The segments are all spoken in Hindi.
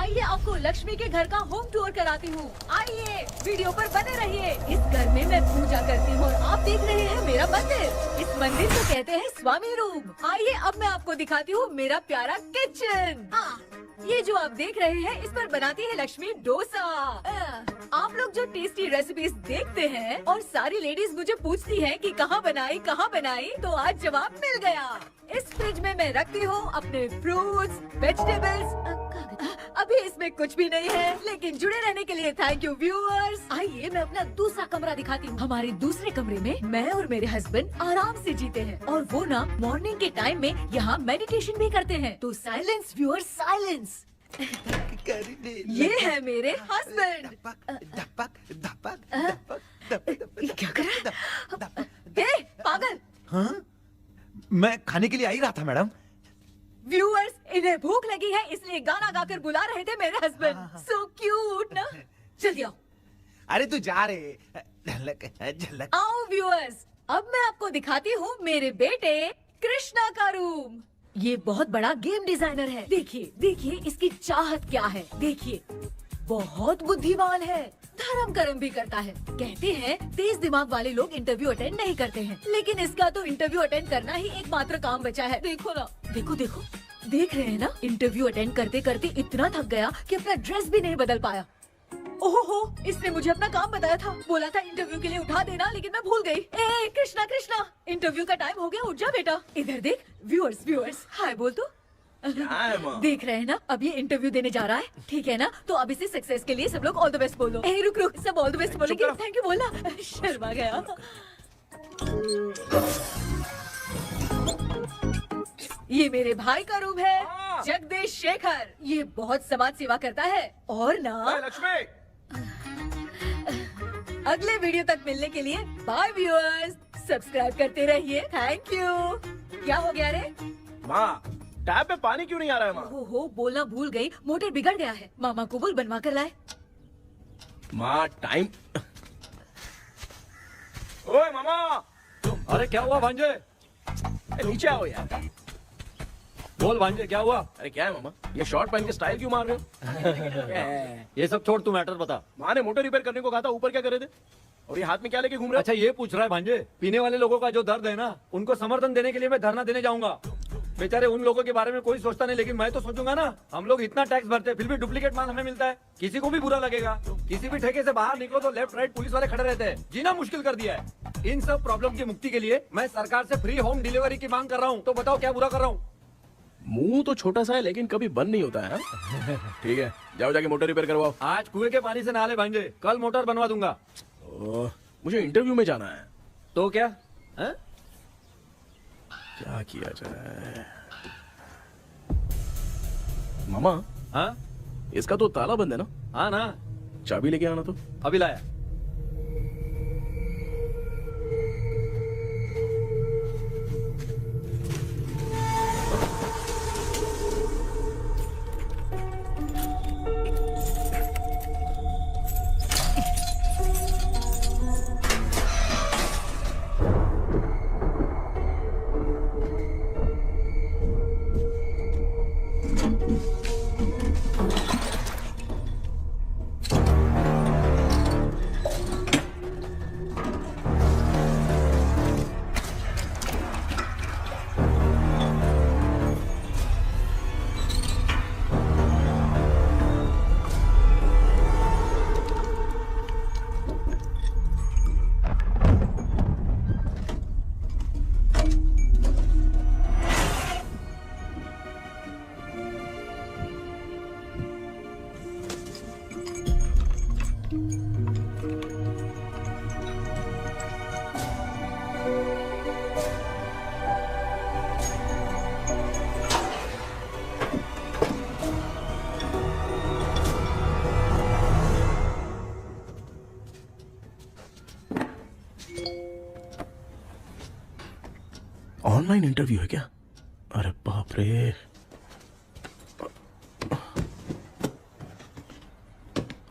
आइए आपको लक्ष्मी के घर का होम टूर कराती हूँ। आइए वीडियो पर बने रहिए। इस घर में मैं पूजा करती हूँ और आप देख रहे हैं मेरा मंदिर। इस मंदिर को कहते हैं स्वामी रूम। आइए अब मैं आपको दिखाती हूँ मेरा प्यारा किचन। ये जो आप देख रहे हैं इस पर बनाती है लक्ष्मी डोसा। आप लोग जो टेस्टी रेसिपीज देखते हैं और सारी लेडीज मुझे पूछती हैं कि कहाँ बनाई, तो आज जवाब मिल गया। इस फ्रिज में मैं रखती हूँ अपने फ्रूट्स, वेजिटेबल्स। अभी इसमें कुछ भी नहीं है, लेकिन जुड़े रहने के लिए थैंक यू व्यूअर्स। आइए मैं अपना दूसरा कमरा दिखाती हूँ। हमारे दूसरे कमरे में मैं और मेरे हस्बैंड आराम से जीते हैं और वो ना मॉर्निंग के टाइम में यहाँ मेडिटेशन भी करते हैं। तो साइलेंस व्यूअर्स, साइलेंस। ये है मेरे हस्बैंड। क्या कर रहा है? पागल। हाँ? मैं खाने के लिए आ ही रहा था मैडम। व्यूअर्स, इन्हें भूख लगी है इसलिए गाना गाकर बुला रहे थे मेरे हस्बैंड। सो क्यूट ना। जल्दी आओ। अरे तू जा रे। झलक। आओ व्यूअर्स, अब मैं आपको दिखाती हूँ मेरे बेटे कृष्णा का रूम। ये बहुत बड़ा गेम डिजाइनर है। देखिए देखिए इसकी चाहत क्या है। देखिए बहुत बुद्धिमान है, धर्म कर्म भी करता है। कहते हैं तेज दिमाग वाले लोग इंटरव्यू अटेंड नहीं करते हैं, लेकिन इसका तो इंटरव्यू अटेंड करना ही एकमात्र काम बचा है। देखो ना, देखो देखो, देख रहे हैं ना, इंटरव्यू अटेंड करते करते इतना थक गया कि अपना ड्रेस भी नहीं बदल पाया। ओहो, इसने मुझे अपना काम बताया था, बोला था इंटरव्यू के लिए उठा देना, लेकिन मैं भूल गई। ए कृष्णा कृष्णा, इंटरव्यू का टाइम हो गया, उठ जा बेटा। इधर देख। व्यूअर्स व्यूअर्स, हाय बोल तू। देख रहे हैं ना, अब ये इंटरव्यू देने जा रहा है, ठीक है ना? तो अब इसे सक्सेस के लिए सब लोग ऑल द बेस्ट बोलो। ए रुक रुक, सब ऑल द बेस्ट बोलेंगे। थैंक यू बोलना। शर्मा गया। ये मेरे भाई का रूम है, जगदीश शेखर। ये बहुत समाज सेवा करता है और ना लक्ष्मी। अगले वीडियो तक मिलने के लिए बाय व्यूअर्स। सब्सक्राइब करते रहिए। Thank you. क्या हो गया रे? माँ, टैप में पानी क्यों नहीं आ रहा है माँ? हो बोलना भूल गई, मोटर बिगड़ गया है। मामा को बोल बनवा कर लाए। माँ टाइम। ओए मामा। अरे क्या हुआ भांजे? नीचे आओ यार। बोल भांजे क्या हुआ? अरे क्या है मामा, ये शॉर्ट पहन के स्टाइल क्यों मार रहे हो? ये सब छोड़, तू मैटर बता। माँ ने मोटर रिपेयर करने को कहा था, ऊपर क्या करे थे? और ये हाथ में क्या लेके घूम रहे हो? अच्छा ये पूछ रहा है भांजे, पीने वाले लोगों का जो दर्द है ना, उनको समर्थन देने के लिए मैं धरना देने जाऊंगा। बेचारे उन लोगों के बारे में कोई सोचता नहीं, लेकिन मैं तो सोचूंगा ना। हम लोग इतना टैक्स भरते हैं, फिर भी डुप्लीकेट माल हमें मिलता है। किसी को भी बुरा लगेगा। किसी भी ठेके से बाहर निकलो तो लेफ्ट राइट पुलिस वाले खड़े रहते हैं। जीना मुश्किल कर दिया है। इन सब प्रॉब्लम की मुक्ति के लिए मैं सरकार से फ्री होम डिलीवरी की मांग कर रहा हूँ। तो बताओ क्या बुरा कर रहा हूँ? मुंह तो छोटा सा है लेकिन कभी बंद नहीं होता है। ठीक है, जाओ जाके मोटर रिपेयर करवाओ। आज कुएं के पानी से नहा ले भांजे, कल मोटर बनवा दूंगा। मुझे इंटरव्यू में जाना है। तो क्या है? क्या किया जाए? मामा। हाँ इसका तो ताला बंद है ना? हाँ ना। चाबी लेके आना तो। अभी लाया। ऑनलाइन इंटरव्यू है क्या? अरे बाप रे।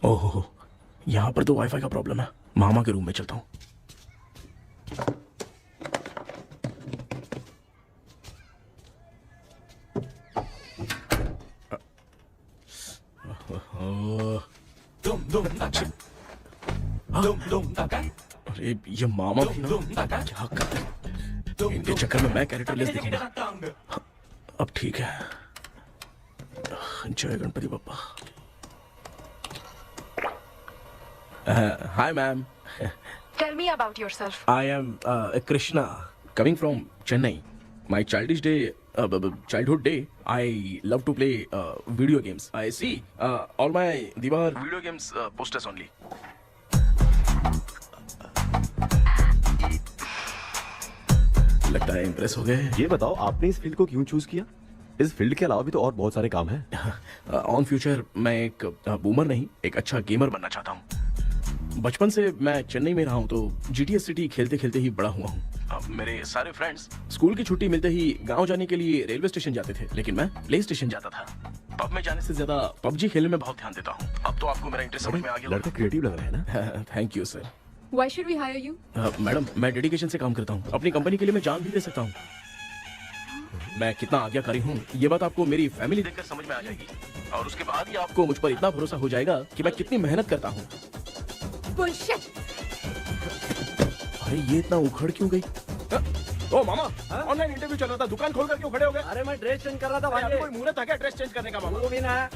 ओहो, यहाँ पर तो वाईफाई का प्रॉब्लम है। मामा के रूम में चलता हूँ। अरे ये मामा भी ना क्या कर रहे हैं? इनके चक्कर में मैं कैरेक्टरलेस दिखूंगा। अब ठीक है। जय Ganpati Bappa. Hi ma'am. Tell me about yourself. I am Krishna, coming from Chennai. My childhood day, I love to play video games. I see all my Diwar video games posters only. लगता है इम्प्रेस हो गए। ये बताओ आपने इस फील्ड को क्यों चूज किया? इस फील्ड के अलावा भी तो और बहुत सारे काम हैं। ऑन फ्यूचर मैं एक बूमर नहीं, एक अच्छा गेमर बनना चाहता हूँ। बचपन से मैं चेन्नई में रहा हूँ तो GTA सिटी खेलते खेलते ही बड़ा हुआ हूँ। अब मेरे सारे फ्रेंड्स स्कूल की छुट्टी मिलते ही गांव जाने के लिए रेलवे स्टेशन जाते थे, लेकिन मैं प्ले स्टेशन जाता था। पब में जाने से ज्यादा PUBG खेलने में बहुत ध्यान देता हूँ। अब तो आपको मेरा इंटरेस्ट समझ में आ गया। लड़का क्रिएटिव लग रहा है ना? Thank you sir. Why should we hire you? Madam मैं डेडिकेशन से काम करता हूँ, अपनी कंपनी के लिए मैं जान भी दे सकता हूँ। मैं कितना आज्ञाकारी हूँ ये बात आपको मेरी फैमिली देखकर समझ में आ जाएगी, और उसके बाद ही आपको मुझ पर इतना भरोसा हो जाएगा कि मैं कितनी मेहनत करता हूँ। Bullshit! अरे ये इतना उखड़ क्यों गई? ओ मामा, ऑनलाइन इंटरव्यू चल रहा था, दुकान खोल कर क्यों खड़े हो गए? अरे मैं ड्रेस चेंज कर रहा था अरे भाई। कोई मुहूर्त था क्या ड्रेस चेंज करने का मामा? वो भी ना।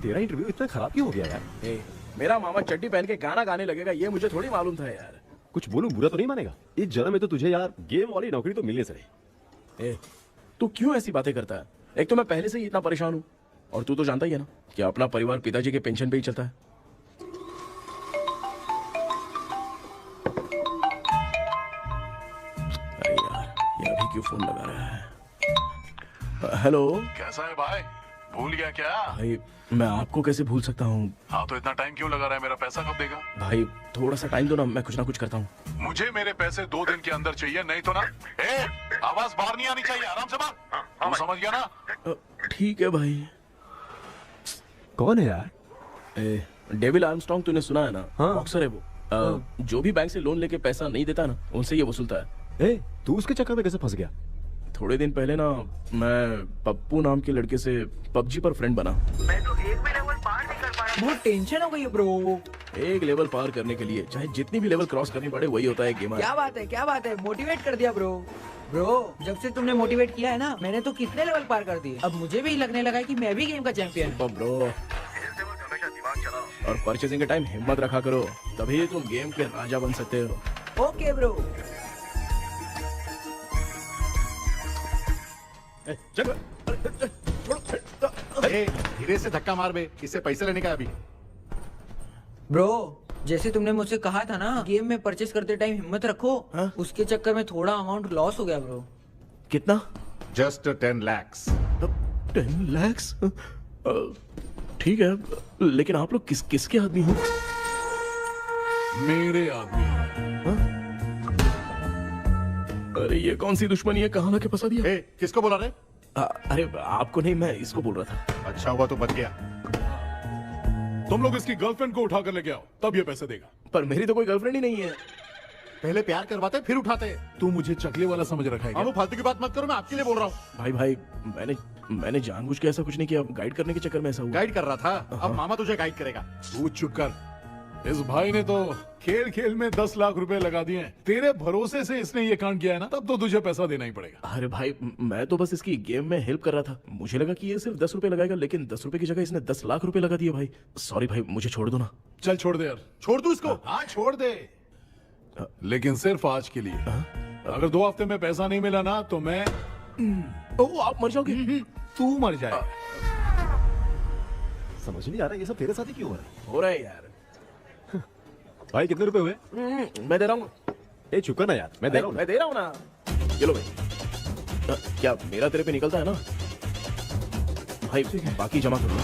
तेरा इंटरव्यू इतना खराब क्यों हो गया यार? ए, मेरा मामा चड्डी पहन के गाना गाने लगेगा ये मुझे थोड़ी मालूम था यार। कुछ बोलूं बुरा तो नहीं मानेगा? इस जन्म में तो तुझे यार गेम वाली नौकरी तो मिलने से रही। ए, तू क्यों ऐसी बातें करता है? एक तो मैं पहले से ही इतना परेशान हूँ, और तू तो जानता ही है ना कि अपना परिवार पिताजी के पेंशन पे ही चलता है। अरे यार ये अभी क्यों फोन लगा रहा है? हेलो कैसा है भाई? भूल गया क्या? भाई, मैं आपको कैसे भूल सकता हूँ? हाँ तो इतना टाइम क्यों लगा रहा है? मेरा पैसा कब देगा? भाई थोड़ा सा टाइम दो ना, मैं कुछ ना कुछ करता हूँ। मुझे मेरे पैसे 2 दिन के अंदर चाहिए, नहीं तो ना आवाज बाहर नहीं आनी चाहिए। आराम से बात। तू समझ गया ना? ठीक है भाई। कौन है यार? डेविल आर्मस्ट्रांग तूने सुना है ना? हाँ। बॉक्सर है वो। जो भी बैंक से लोन लेके पैसा नहीं देता ना, उनसे ये वसूलता है। तू उसके चक्कर में कैसे फंस गया? थोड़े दिन पहले ना मैं पप्पू नाम के लड़के से PUBG पर फ्रेंड बना। मैं तो एक भी लेवल पार नहीं कर पाया। बहुत टेंशन हो गई है ब्रो। एक लेवल पार करने के लिए चाहे जितनी भी लेवल क्रॉस करनी पड़े वही होता है गेमर। क्या बात है, मोटिवेट कर दिया ब्रो। ब्रो जब से तुमने मोटिवेट किया है ना, मैंने तो कितने लेवल पार कर दिए। अब मुझे भी लगने लगा है कि मैं भी गेम का चैंपियन हूँ। ब्रो, और परचेजिंग के टाइम हिम्मत रखा करो, तभी तुम गेम के राजा बन सकते हो। Okay bro. धीरे से धक्का मार बे, इससे पैसे लेने का अभी। ब्रो जैसे तुमने मुझसे कहा था ना, गेम में परचेस करते टाइम हिम्मत रखो। हाँ? उसके चक्कर में थोड़ा अमाउंट लॉस हो गया ब्रो। कितना? Just 10 lakhs। 10 lakhs? ठीक है, लेकिन आप लोग किसके आदमी हो? मेरे आदमी। अरे ये कौन सी दुश्मनी है, कहाँ लाके फंसा दिया? किसको बोला रे? अरे आपको नहीं, मैं इसको बोल रहा था। अच्छा हुआ तो बच गया। तुम लोग इसकी गर्लफ्रेंड को उठा कर लेके आओ, तब ये पैसे देगा। पर मेरी तो कोई गर्लफ्रेंड ही नहीं है। पहले प्यार करवाते फिर उठाते। तू मुझे चकले वाला समझ रखा है अब क्या? फालतू की बात मत करो, मैं आपके लिए बोल रहा हूँ। भाई मैंने जानबूझ के ऐसा कुछ नहीं किया, गाइड करने के चक्कर में ऐसा हुआ। गाइड कर रहा था, अब मामा तुझे गाइड करेगा। तू चुप कर। इस भाई ने तो खेल खेल में 10 लाख रुपए लगा दिए हैं। तेरे भरोसे से इसने ये कांड किया है ना, तब तो तुझे पैसा देना ही पड़ेगा। अरे भाई, मैं तो बस इसकी गेम में हेल्प कर रहा था। मुझे लगा कि ये सिर्फ 10 रुपए लगाएगा, लेकिन 10 रुपए की जगह इसने 10 लाख रुपए लगा दिए। भाई सॉरी भाई, मुझे छोड़ दो ना। चल छोड़ दे यार। छोड़ दू इसको। हाँ छोड़ दे, लेकिन सिर्फ आज के लिए। अगर 2 हफ्ते में पैसा नहीं मिला ना तो मैं ओ, आप मर जाओगे। तू मर जाए। समझ नहीं आ रहा ये सब तेरे साथ ही क्यों हो रहा है? हो रहा है यार। भाई कितने रुपए हुए? मैं दे रहा हूँ। चुका ना यार, मैं दे रहा हूँ। मैं दे रहा हूँ ना। ये लो भाई। क्या मेरा तेरे पे निकलता है ना भाई? बाकी जमा कर लो।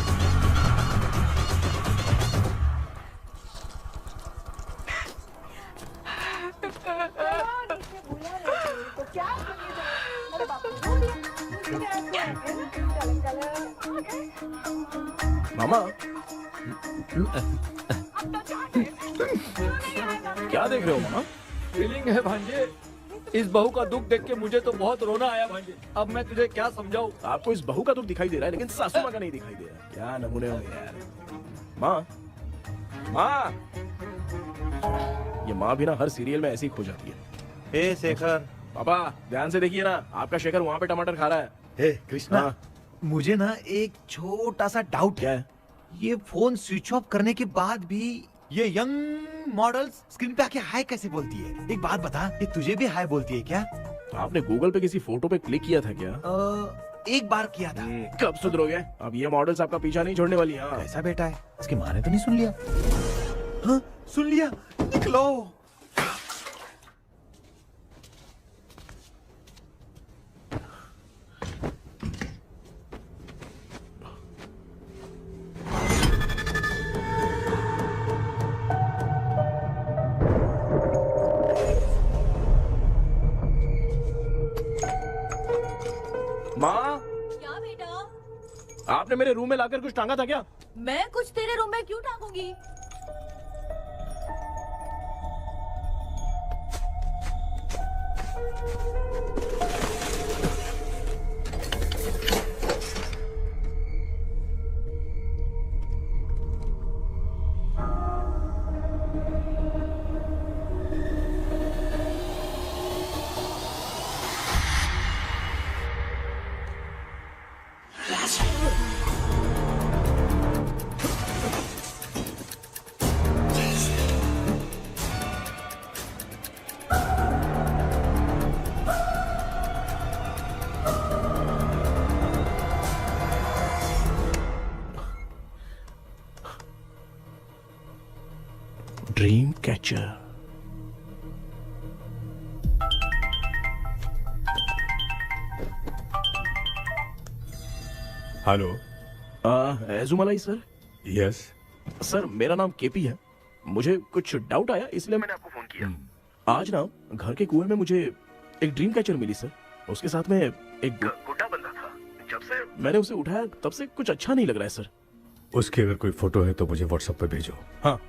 मामा क्या देख रहे हो मामा? फीलिंग है भांजे, इस बहू का दुख देख के मुझे तो बहुत रोना आया भाई। अब मैं तुझे क्या समझाऊं। आपको इस बहू का दुख दिखाई दे रहा है लेकिन सासू माँ का नहीं दिखाई दे रहा। क्या नमूने हो यार। माँ, माँ, ये माँ भी ना हर सीरियल में ऐसी ही खो जाती है। ए शेखर। पापा ध्यान से देखिए ना, आपका शेखर वहाँ पे टमाटर खा रहा है। हे कृष्णा, हाँ। मुझे ना एक छोटा सा डाउट क्या है। है? ये फोन स्विच ऑफ करने के बाद भी ये यंग मॉडल्स स्क्रीन पे आके हाय कैसे बोलती है? एक बात बता, ये तुझे भी हाय बोलती है क्या? आपने गूगल पे किसी फोटो पे क्लिक किया था क्या? एक बार किया था। कब सुधरोगे? अब ये मॉडल्स आपका पीछा नहीं छोड़ने वाली। हाँ। कैसा बेटा है? इसकी माँ ने तो नहीं सुन लिया? हाँ, सुन लिया। निकलो। माँ, क्या बेटा? आपने मेरे रूम में लाकर कुछ टांगा था क्या? मैं कुछ तेरे रूम में क्यों टांगूंगी? Dream catcher. Hello. Ezhumalai sir. Yes. Sir मेरा नाम केपी है। मुझे कुछ डाउट आया इसलिए मैंने आपको फोन किया। आज ना घर के कुएं में मुझे एक ड्रीम कैचर मिली सर। उसके साथ में एक गुड्डा बंदा था। जब से मैंने उसे उठाया तब से कुछ अच्छा नहीं लग रहा है सर। उसकी अगर कोई फोटो है तो मुझे व्हाट्सएप पे भेजो। हाँ।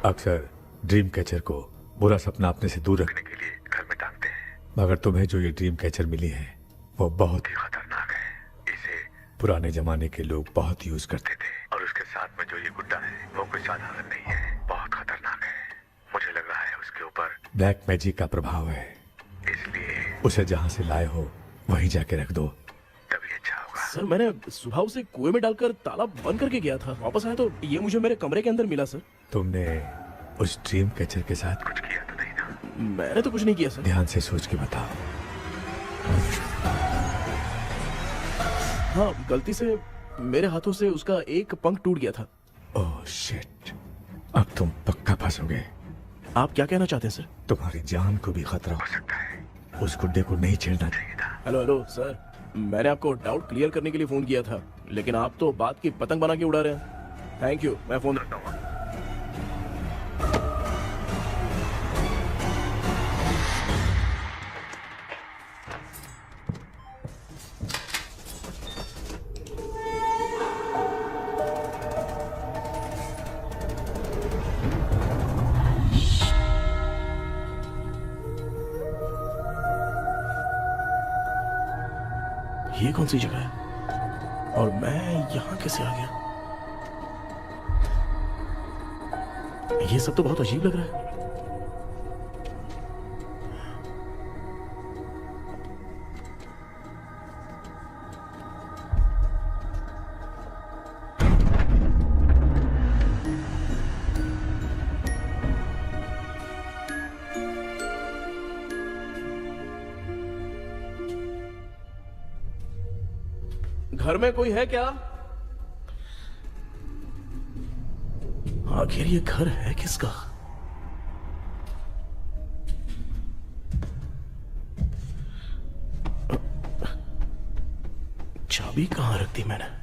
अक्सर ड्रीम कैचर को बुरा सपना अपने से दूर रखने के लिए घर में टांगते हैं, मगर तुम्हें जो ये ड्रीम कैचर मिली है वो बहुत ही खतरनाक है। इसे पुराने जमाने के लोग बहुत यूज करते थे और उसके साथ में जो ये गुड्डा है वो कोई साधारण नहीं है, बहुत खतरनाक है। मुझे लग रहा है उसके ऊपर ब्लैक मैजिक का प्रभाव है, इसलिए उसे जहाँ से लाए हो वहीं जाके रख दो, तभी अच्छा होगा। सर मैंने सुबह उसे कुएं में डालकर ताला बंद करके गया था। वापस आया तो ये मुझे मेरे कमरे के अंदर मिला सर। तुमने उस ड्रीम कैचर के साथ कुछ किया तो नहीं ना? मैंने तो कुछ नहीं किया सर। ध्यान से सोच के बताओ। हाँ, गलती से मेरे हाथों से उसका एक पंख टूट गया था। ओह शिट, अब तुम पक्का फंसोगे। आप क्या कहना चाहते हैं सर? तुम्हारी जान को भी खतरा हो सकता है। उस गुड्डे को नहीं छेड़ना चाहिए था। हेलो हेलो सर, मैंने आपको डाउट क्लियर करने के लिए फोन किया था, लेकिन आप तो बात की पतंग बना के उड़ा रहे हैं। थैंक यू, मैं फोन रखता हूँ। ये कौन सी जगह है और मैं यहाँ कैसे आ गया? ये सब तो बहुत अजीब लग रहा है। घर में कोई है क्या? आखिर ये घर है किसका? चाबी कहां रख दी मैंने?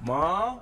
माँ।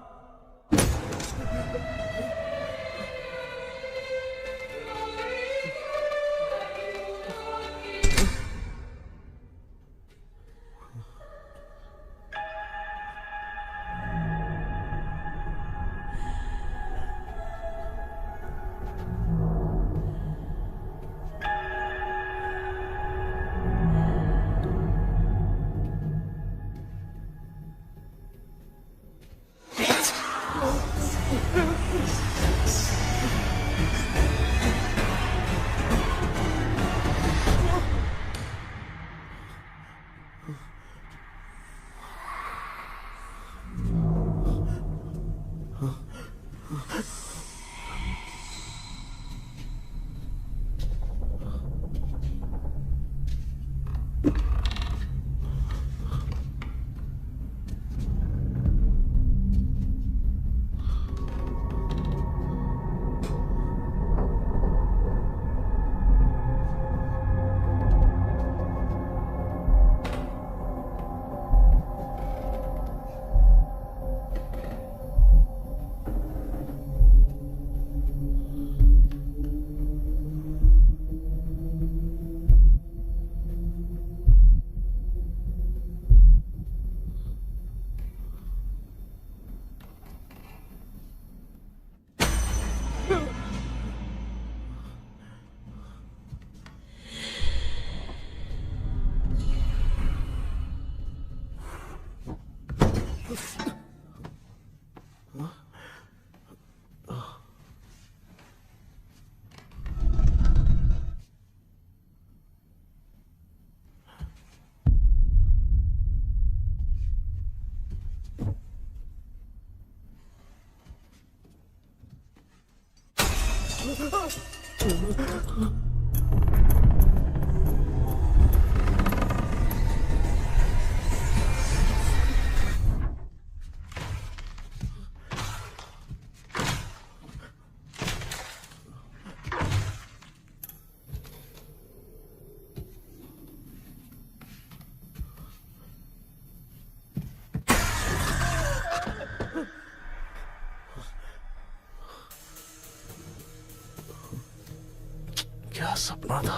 क्या सपना था?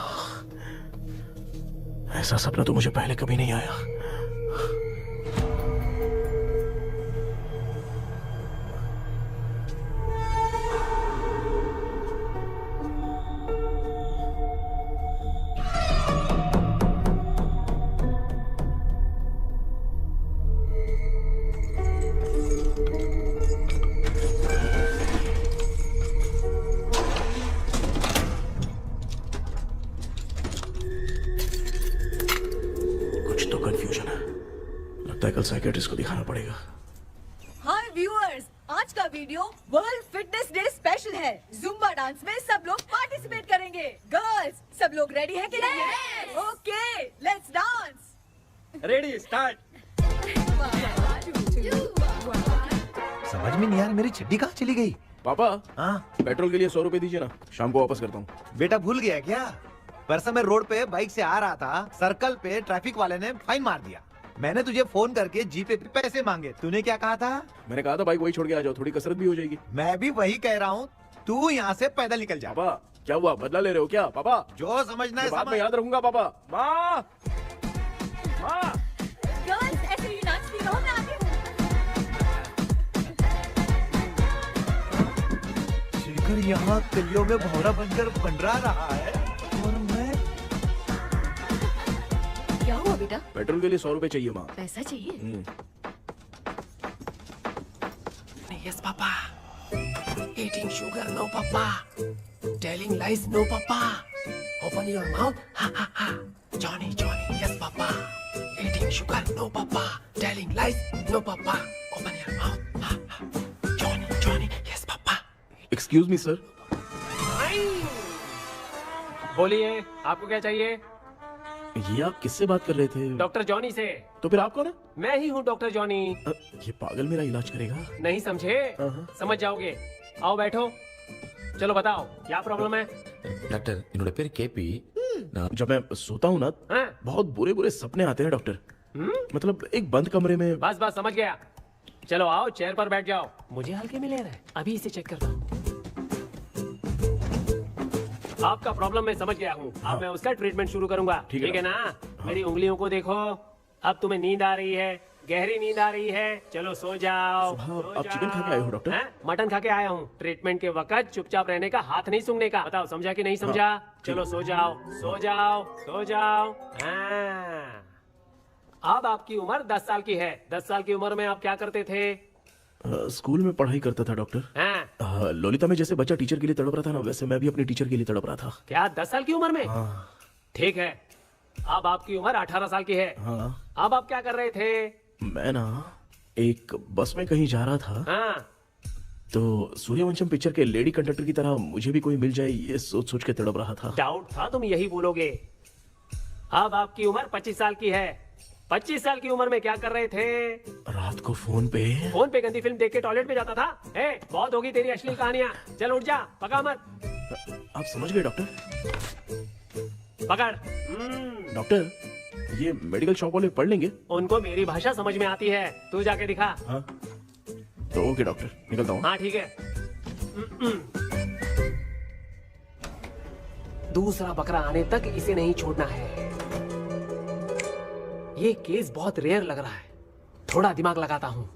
ऐसा सपना तो मुझे पहले कभी नहीं आया। कंफ्यूजन है, लगता है कल साइकियाट्रिस्ट को दिखाना पड़ेगा। हाय व्यूअर्स, आज का video world fitness day special है। जुम्बा डांस में सब लोग पार्टिसिपेट करेंगे। गर्ल्स, सब लोग रेडी हैं कि नहीं? Okay, let's dance. Ready, start. समझ में नहीं यार, मेरी छड्डी कहाँ चली गई? पापा, हाँ पेट्रोल के लिए 100 रुपए दीजिए ना, शाम को वापस करता हूँ। बेटा भूल गया क्या? परसों मैं रोड पे बाइक से आ रहा था, सर्कल पे ट्रैफिक वाले ने फाइन मार दिया। मैंने तुझे फोन करके जीपे पे पैसे मांगे, तूने क्या कहा था? मैंने कहा था बाइक वही छोड़ के आ जाओ, थोड़ी कसरत भी हो जाएगी। मैं भी वही कह रहा हूँ, तू यहाँ से पैदल निकल जा। पापा क्या हुआ, बदला ले रहे हो क्या? पापा जो समझना है बाद में समझ। याद रखूंगा। पापा, माँ, माँ। गर्ल्स, ऐसे ही नाचती रहो, मैं आती हूँ। शेखर यहाँ कलियों में भौरा बनकर बंडरा रहा है और मैं। क्या हुआ बेटा? पेट्रोल के लिए 100 रुपए चाहिए माँ। पैसा चाहिए? Yes, Papa. Eating sugar, no, Papa. Telling lies, no, Papa. Open your mouth, ha ha ha. Johnny, Johnny, yes, Papa. Eating sugar, no, Papa. Telling lies, no, Papa. Open your mouth, ha ha. Johnny, Johnny, yes, Papa. Excuse me sir. बोलिए, आपको क्या चाहिए? ये आप किससे बात कर रहे थे? डॉक्टर जॉनी से। तो फिर आप कौन है? मैं ही हूँ डॉक्टर जॉनी। ये पागल मेरा इलाज करेगा? नहीं समझे? समझ जाओगे। आओ बैठो। चलो बताओ, क्या प्रॉब्लम है? டாக்டர் என்னோட பேர் கேபி जब मैं सोता हूँ ना, बहुत बुरे बुरे सपने आते हैं डॉक्टर। मतलब एक बंद कमरे में। बस बस समझ गया। चलो आओ, चेयर पर बैठ जाओ। मुझे हल्के में ले रहा है, अभी इसे चेक करता हूँ। आपका प्रॉब्लम मैं समझ गया हूँ। अब मैं उसका ट्रीटमेंट शुरू करूंगा। ठीक है ना? मेरी उंगलियों को देखो। अब तुम्हें नींद आ रही है, गहरी नींद आ रही है। चलो सो जाओ। आप चिकन खा के आए हो डॉक्टर? मटन खा के आया हूँ। ट्रीटमेंट के वक्त चुपचाप रहने का, हाथ नहीं सूंघने का। बताओ समझा कि नहीं समझा? चलो सो जाओ, सो जाओ, सो जाओ। अब आपकी उम्र 10 साल की है। 10 साल की उम्र में आप क्या करते थे? स्कूल में पढ़ाई करता था डॉक्टर। ललिता में जैसे बच्चा टीचर के लिए तड़प रहा था ना, वैसे मैं भी अपने टीचर के लिए तड़प रहा था। क्या 10 साल की उम्र में? ठीक है, अब आपकी उम्र 18 साल की है। अब आप क्या कर रहे थे? मैं ना एक बस में कहीं जा रहा था, तो सूर्यवंशम पिक्चर के लेडी कंडक्टर की तरह मुझे भी कोई मिल जाए, ये सोच सोच के तड़प रहा था। डाउट था तुम यही बोलोगे। अब आपकी उम्र 25 साल की है। 25 साल की उम्र में क्या कर रहे थे? रात को फोन पे गंदी फिल्म देख के टॉयलेट में जाता था। बहुत होगी तेरी अश्लील कहानियां। चल उठ जा, पका मत। आप समझ गए डॉक्टर? पकड़। डॉक्टर, ये मेडिकल शॉप वाले पढ़ लेंगे? उनको मेरी भाषा समझ में आती है, तू जाके दिखा। तो ओके डॉक्टर, निकलता हूँ। हाँ ठीक है। दूसरा बकरा आने तक इसे नहीं छोड़ना है। ये केस बहुत रेयर लग रहा है, थोड़ा दिमाग लगाता हूँ।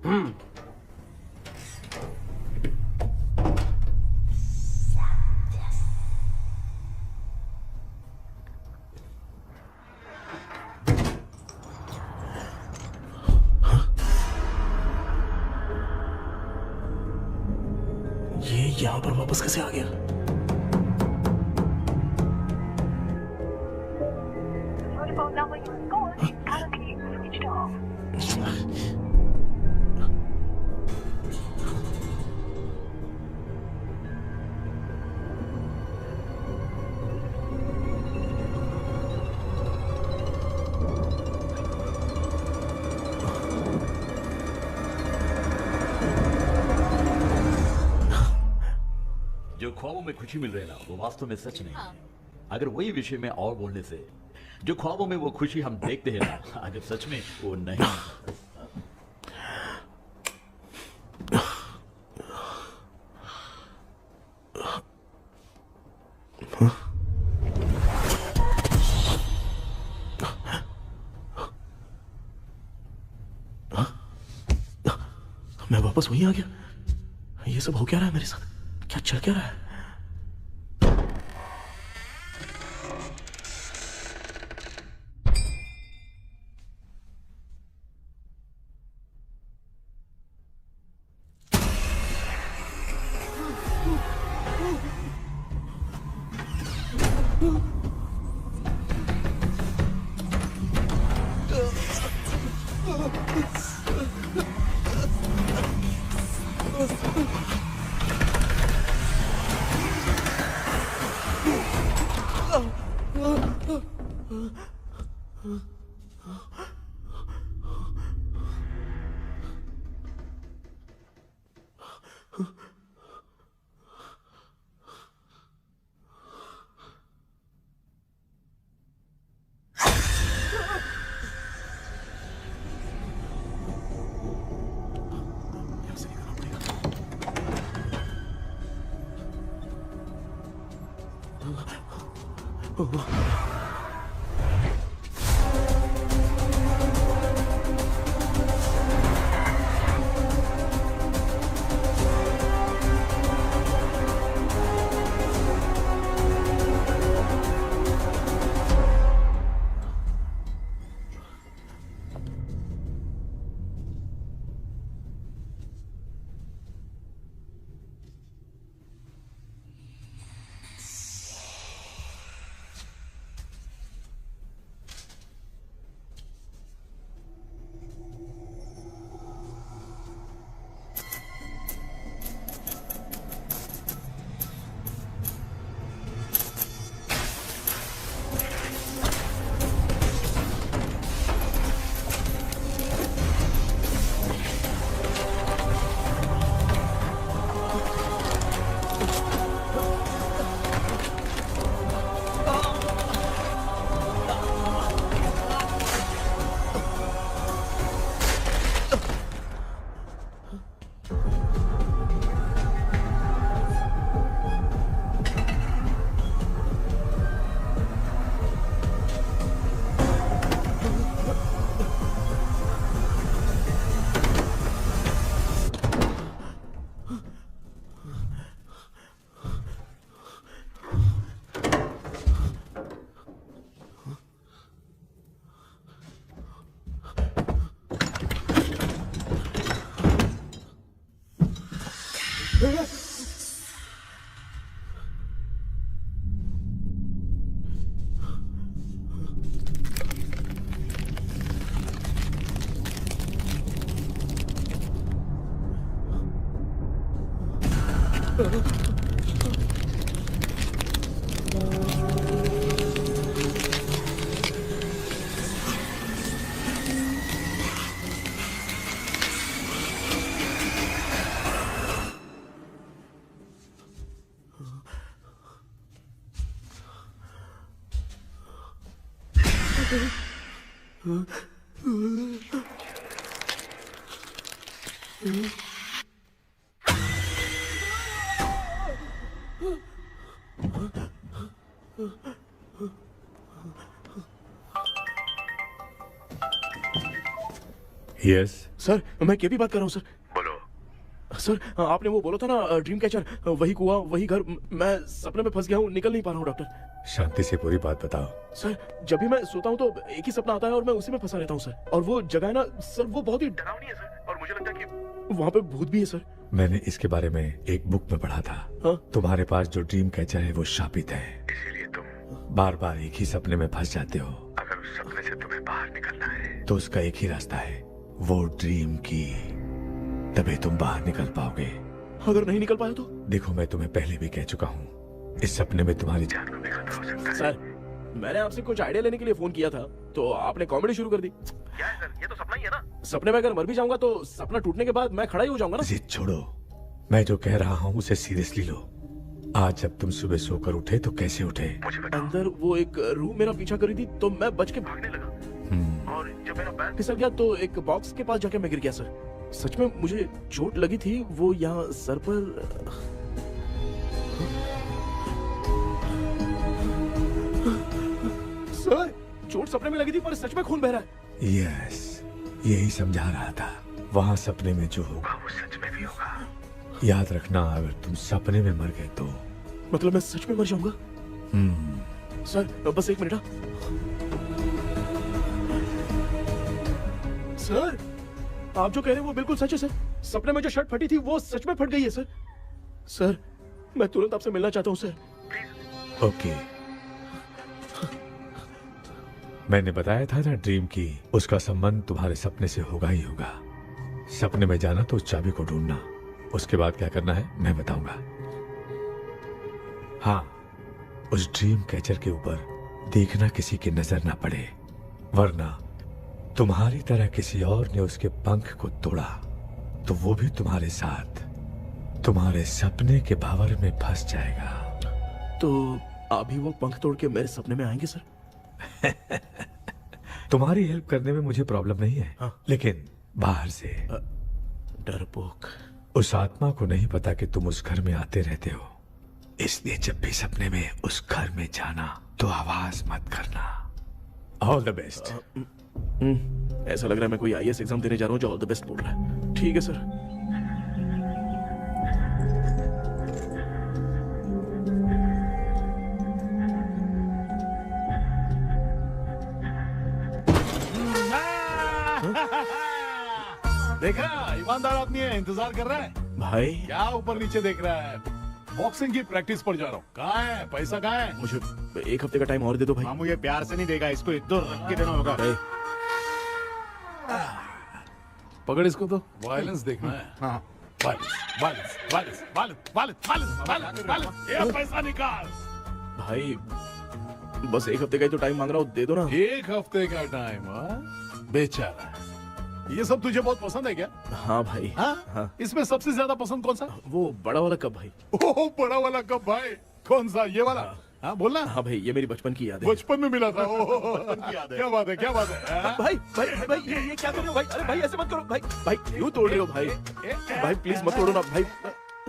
ये यहाँ पर वापस कैसे आ गया? जो ख्वाबों में खुशी मिल रही है ना, वो वास्तव में सच नहीं है। अगर वही विषय में और बोलने से, जो ख्वाबों में वो खुशी हम देखते हैं ना, अगर सच में वो नहीं। मैं वापस वहीं आ गया। ये सब हो क्या रहा है मेरे साथ? क्या चल क्या रहा है? यस सर मैं केपी बात कर रहा हूँ सर। बोलो। सर आपने वो बोला था ना ड्रीम कैचर, वही कुआं वही घर, मैं सपने में फंस गया हूँ, निकल नहीं पा रहा हूँ डॉक्टर। शांति से पूरी बात बताओ। सर जब भी मैं सोता हूँ तो एक ही सपना आता है और मैं उसी में फंसा रहता हूँ सर। और वो जगह है ना सर, वो बहुत ही डरावनी है सर, और मुझे लगता है कि वहाँ पे भूत भी है सर। मैंने इसके बारे में एक बुक में पढ़ा था। हाँ? तुम्हारे पास जो ड्रीम कैचर है वो शापित है, इसीलिए तुम बार बार एक ही सपने में फंस जाते हो। अगर उस सपने से तुम्हें बाहर निकलना है तो उसका एक ही रास्ता है, वो ड्रीम की, तभी तुम बाहर निकल पाओगे। अगर नहीं निकल पाया तो? देखो मैं तुम्हें पहले भी कह चुका हूँ, इस सपने में तुम्हारी जान को भी खतरा हो सकता है। सर मैंने आपसे कुछ आइडिया लेने के लिए फोन किया था तो आपने कॉमेडी शुरू कर दी। क्या है सर, ये तो सपना ही है ना। सपने में अगर मर भी जाऊंगा तो सपना टूटने के बाद मैं खड़ा ही हो जाऊंगा ना। जिद छोड़ो, मैं जो कह रहा हूँ उसे सीरियसली लो। आज जब तुम सुबह सोकर उठे तो कैसे उठे? अंदर वो एक रूह मेरा पीछा करी थी तो मैं बच के भागने लगा, और जब मेरा पैर फिसल गया तो एक बॉक्स के पास जाके मैं गिर गया सर। सच में मुझे चोट लगी थी, वो यहाँ सर पर। सर चोट सपने में लगी थी पर सच में खून बह रहा है। यस, यही समझा रहा था, वहाँ सपने में जो होगा वो सच में भी होगा। याद रखना, अगर तुम सपने में मर गए तो मतलब मैं सच में मर जाऊंगा। सर बस एक मिनट। सर आप जो कह रहे हैं वो बिल्कुल सच है सर। सपने में जो शर्ट फटी थी वो सच में फट गई है सर। सर मैं तुरंत आपसे मिलना चाहता हूँ सर। ओके, मैंने बताया था ना ड्रीम की, उसका संबंध तुम्हारे सपने से होगा ही होगा। सपने में जाना तो उस चाबी को ढूंढना, उसके बाद क्या करना है मैं बताऊंगा। हाँ, उस ड्रीम कैचर के ऊपर देखना किसी की नजर ना पड़े, वरना तुम्हारी तरह किसी और ने उसके पंख को तोड़ा तो वो भी तुम्हारे साथ तुम्हारे सपने के भावर में फंस जाएगा। तो अभी वो पंख तोड़ के मेरे सपने में आएंगे सर? तुम्हारी हेल्प करने में मुझे प्रॉब्लम नहीं है। हाँ। लेकिन बाहर से डरपोक, उस आत्मा को नहीं पता कि तुम उस घर में आते रहते हो, इसलिए जब भी सपने में उस घर में जाना तो आवाज मत करना। All the best. ऐसा लग रहा है मैं कोई आईएएस एग्जाम देने जा रहा हूँ जो ऑल द बेस्ट बोल रहा है। ठीक है सर। देखा, ईमानदार आदमी है, इंतजार कर रहा है। भाई क्या ऊपर नीचे देख रहा है? बॉक्सिंग की प्रैक्टिस पर जा रहा हूँ। कहाँ है पैसा, कहाँ है? मुझे एक हफ्ते का टाइम और दे दो भाई। मामू ये प्यार से नहीं देगा, इसको एक दो रख के देना होगा। पकड़ इसको तो। वायलेंस देखना है। हाँ violence, violence, violence, violence, violence, violence, violence. ये पैसा निकाल। भाई बस एक हफ्ते का ही तो टाइम मांग रहा हूँ, दे दो ना। एक हफ्ते का टाइम? बेचारा, ये सब तुझे बहुत पसंद है क्या? हाँ भाई। हाँ? इसमें सबसे ज्यादा पसंद कौन सा? वो बड़ा वाला कप भाई। ओह बड़ा वाला कप भाई, कौन सा? ये वाला? हाँ बोलना। हाँ भाई, ये मेरी बचपन की याद है। बचपन में मिला था। क्या बात है, क्या बात है? भाई भाई भाई ये क्या कर रहे हो भाई? अरे भाई ऐसे मत करो भाई। भाई क्यों तोड़ रहे हो भाई? भाई प्लीज मत तोड़ो ना भाई।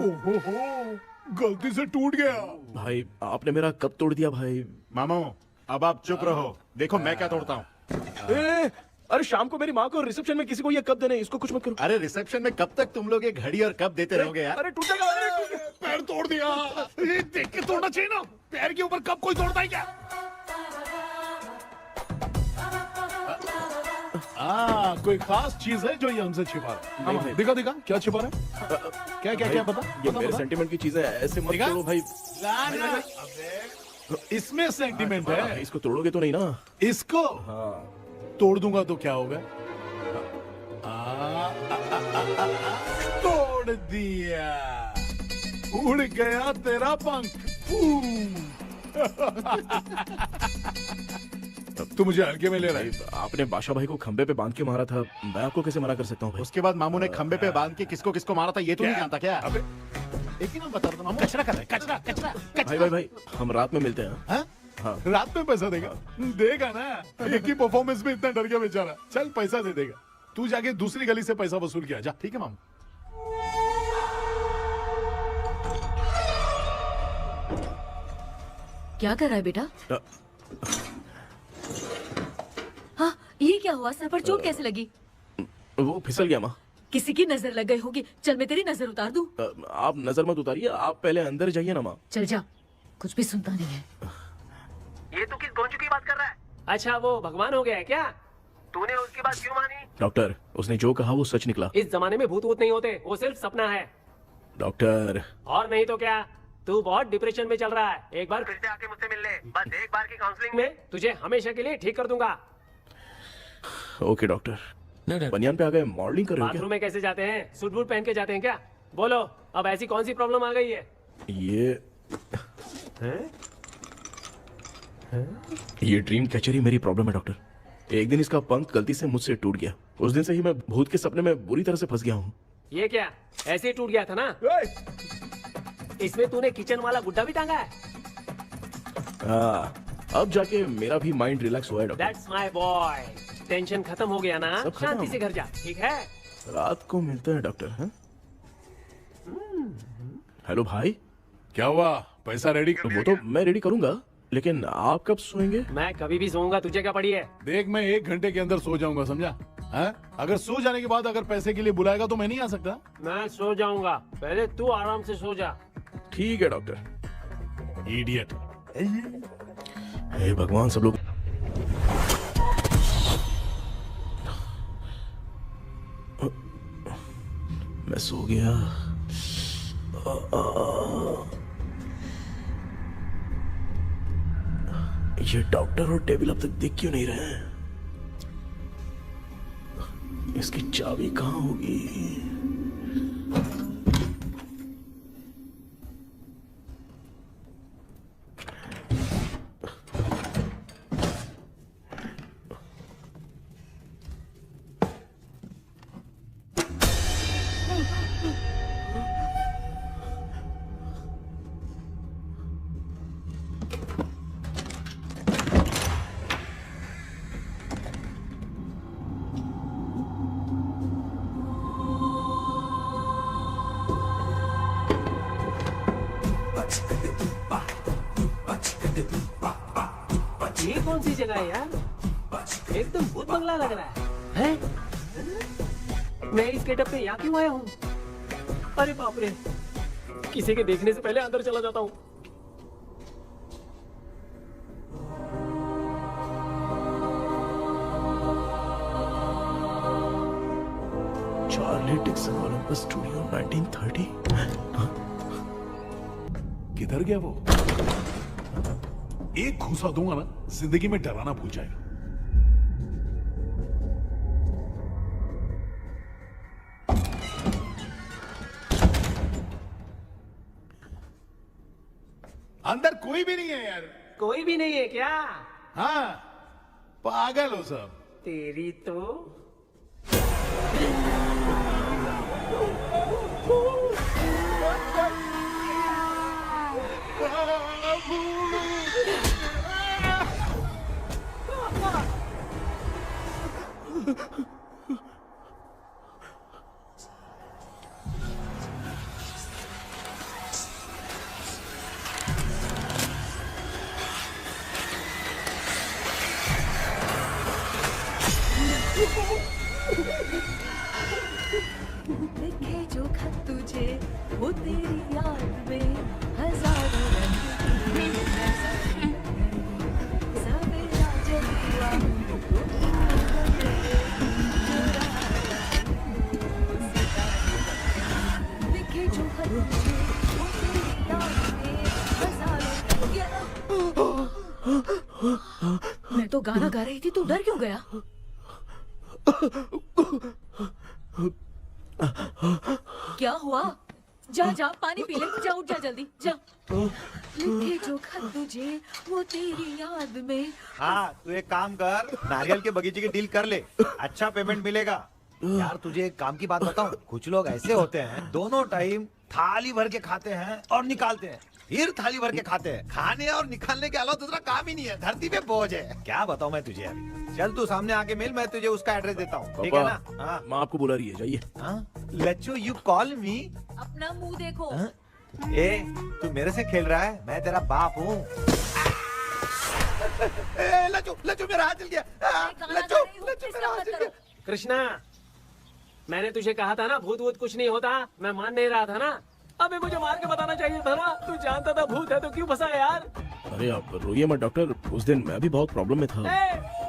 ओहो, गलती से टूट गया। भाई आपने मेरा कप तोड़ दिया भाई। मामू अब आप चुप रहो, देखो मैं क्या तोड़ता हूँ। अरे शाम को मेरी माँ को रिसेप्शन में किसी को ये कप देने, इसको कुछ मत करो। अरे रिसेप्शन में कब तक तुम लोग ये घड़ी और कप देते रहोगे यार? अरे टूट जाएगा। पैर तोड़ दिया। ये देख के तोड़ना चाहिए ना, पैर के ऊपर कब कोई तोड़ता है क्या? कोई खास चीज है जो ये हमसे छिपा रहा है? दिखा दिखा, क्या छिपा रहा है? क्या क्या क्या पता? ये मेरे सेंटीमेंट की चीजें ऐसे मत करो भाई। इसमें सेंटीमेंट है। इसको तोड़ोगे तो नहीं ना? इसको तोड़ दूंगा तो क्या होगा? तोड़ दिया। उड़ गया तेरा पंख। तू मुझे हल्के में ले रहा है। आपने बादशाह भाई को खंबे पे बांध के मारा था, मैं आपको कैसे मना कर सकता हूँ भाई? उसके बाद मामू ने खंबे पे बांध के किसको किसको मारा था ये तो नहीं जानता क्या? अबे एक ही नाम बता रहा मामू। कचरा कर रहा है, कचरा कचरा भाई भाई भाई, हम रात में मिलते हैं। हाँ? हाँ। रात में पैसा देगा? देगा ना, एक ही परफॉर्मेंस में इतना डर गया बेचारा। चल पैसा दे देगा, तू जाके दूसरी गली से पैसा वसूल किया जा। ठीक है मामू। क्या कर रहा है बेटा? हाँ, ये क्या हुआ? सर पर चोट कैसे लगी? वो फिसल गया माँ। किसी की नजर लग गई होगी। चल मैं तेरी नजर उतार दूं। आप नजर मत उतारिए, आप पहले अंदर जाइए ना माँ। चल जा, कुछ भी सुनता नहीं है। ये तू किस गोंजू की बात कर रहा है? अच्छा वो भगवान हो गया है क्या? तूने उसकी बात क्यों मानी? डॉक्टर, उसने जो कहा वो सच निकला। इस जमाने में भूत वूत नहीं होते, वो सिर्फ सपना है। डॉक्टर। और नहीं तो क्या, तू बहुत डिप्रेशन में चल रहा है। एक बार फिर से आके मुझसे मिल ले, बस एक बार की काउंसलिंग में तुझे हमेशा के लिए ठीक कर दूंगा। Okay doctor. बनियान पे आ गए, मॉडलिंग कर रहे हो क्या? बाथरूम में कैसे जाते हैं? सूट बूट पहन के जाते हैं क्या? बोलो, अब ऐसी कौन सी प्रॉब्लम आ गई है? ये ड्रीम कैचर ही मेरी प्रॉब्लम है डॉक्टर। एक दिन इसका पंख गलती से मुझसे टूट गया। उस दिन से ही मैं भूत के सपने में बुरी तरह से फंस गया हूँ। ये क्या ऐसे ही टूट गया था ना? इसमें तूने किचन वाला गुड्डा भी टांगा है? अब जाके मेरा भी माइंड रिलैक्स हुआ है doctor. That's my boy. Tension खत्म हो गया ना? सब खत्म। शांति से घर जा, ठीक है? रात को मिलते हैं डॉक्टर। हाँ? हेलो भाई। क्या हुआ? पैसा रेडी कर? वो तो मैं रेडी करूंगा, लेकिन आप कब सोएंगे? मैं कभी भी सोऊंगा, तुझे क्या पड़ी है? देख मैं 1 घंटे के अंदर सो जाऊंगा, समझा? हाँ? अगर सो जाने के बाद अगर पैसे के लिए बुलाएगा तो मैं नहीं आ सकता। मैं सो जाऊंगा, पहले तू आराम से सो जा। ठीक है डॉक्टर। इडियट। हे भगवान, सब लोग मैं सो गया। ये डॉक्टर और टेबल अब तक दिख क्यों नहीं रहे हैं? इसकी चाबी कहाँ होगी? ये कौन सी जगह है यार? एकदम भूत बंगला लग रहा है। मैं इस गेटअप पे यहाँ क्यों आया हूँ? अरे बाप रे, किसी के देखने से पहले अंदर चला जाता हूँ। Charlie Dixon Olympus studio 1930। किधर गया वो? एक घूसा दूंगा ना, जिंदगी में डराना भूल जाएगा। अंदर कोई भी नहीं है यार। कोई भी नहीं है क्या? हाँ, पागल हो सब। तेरी तो लिखे जो खत तुझे वो तेरी याद में हजारों रंग की सवेरा जब हुआ लिखे जो खत तुझे वो तेरी याद में हजारों मैं तो गाना गा रही थी, तू डर क्यों गया? क्या हुआ? जा जा पानी पी ले, जा उठ जा जल्दी जा। लिखे जो खत तुझे वो तेरी याद में। हाँ तू एक काम कर, नारियल के बगीचे की डील कर ले, अच्छा पेमेंट मिलेगा। यार तुझे एक काम की बात बताऊं, कुछ लोग ऐसे होते हैं दोनों टाइम थाली भर के खाते हैं और निकालते हैं, फिर थाली भर के खाते हैं। खाने और निकालने के अलावा दूसरा काम ही नहीं है, धरती पे बोझ है। क्या बताऊं मैं तुझे अभी। चल तू सामने आके मिल, मैं तुझे उसका एड्रेस देता हूँ, ठीक है ना? हाँ माँ आपको बुला रही है, जाइए। लच्चू यू कॉल मी। अपना मुंह देखो। ए तू मेरे से खेल रहा है, मैं तेरा बाप हूँ। लच्चू लच्चू मेरा हाथ जल गया। लच्चू लच्चू मेरा हाथ जल गया। कृष्णा, मैंने तुझे कहा था ना भूत वूत कुछ नहीं होता, मैं मान नहीं रहा था ना। अबे मुझे मार के बताना चाहिए था ना, तू जानता था भूत है तो क्यों फंसा यार? अरे आप रोइए मत डॉक्टर, उस दिन मैं भी बहुत प्रॉब्लम में था।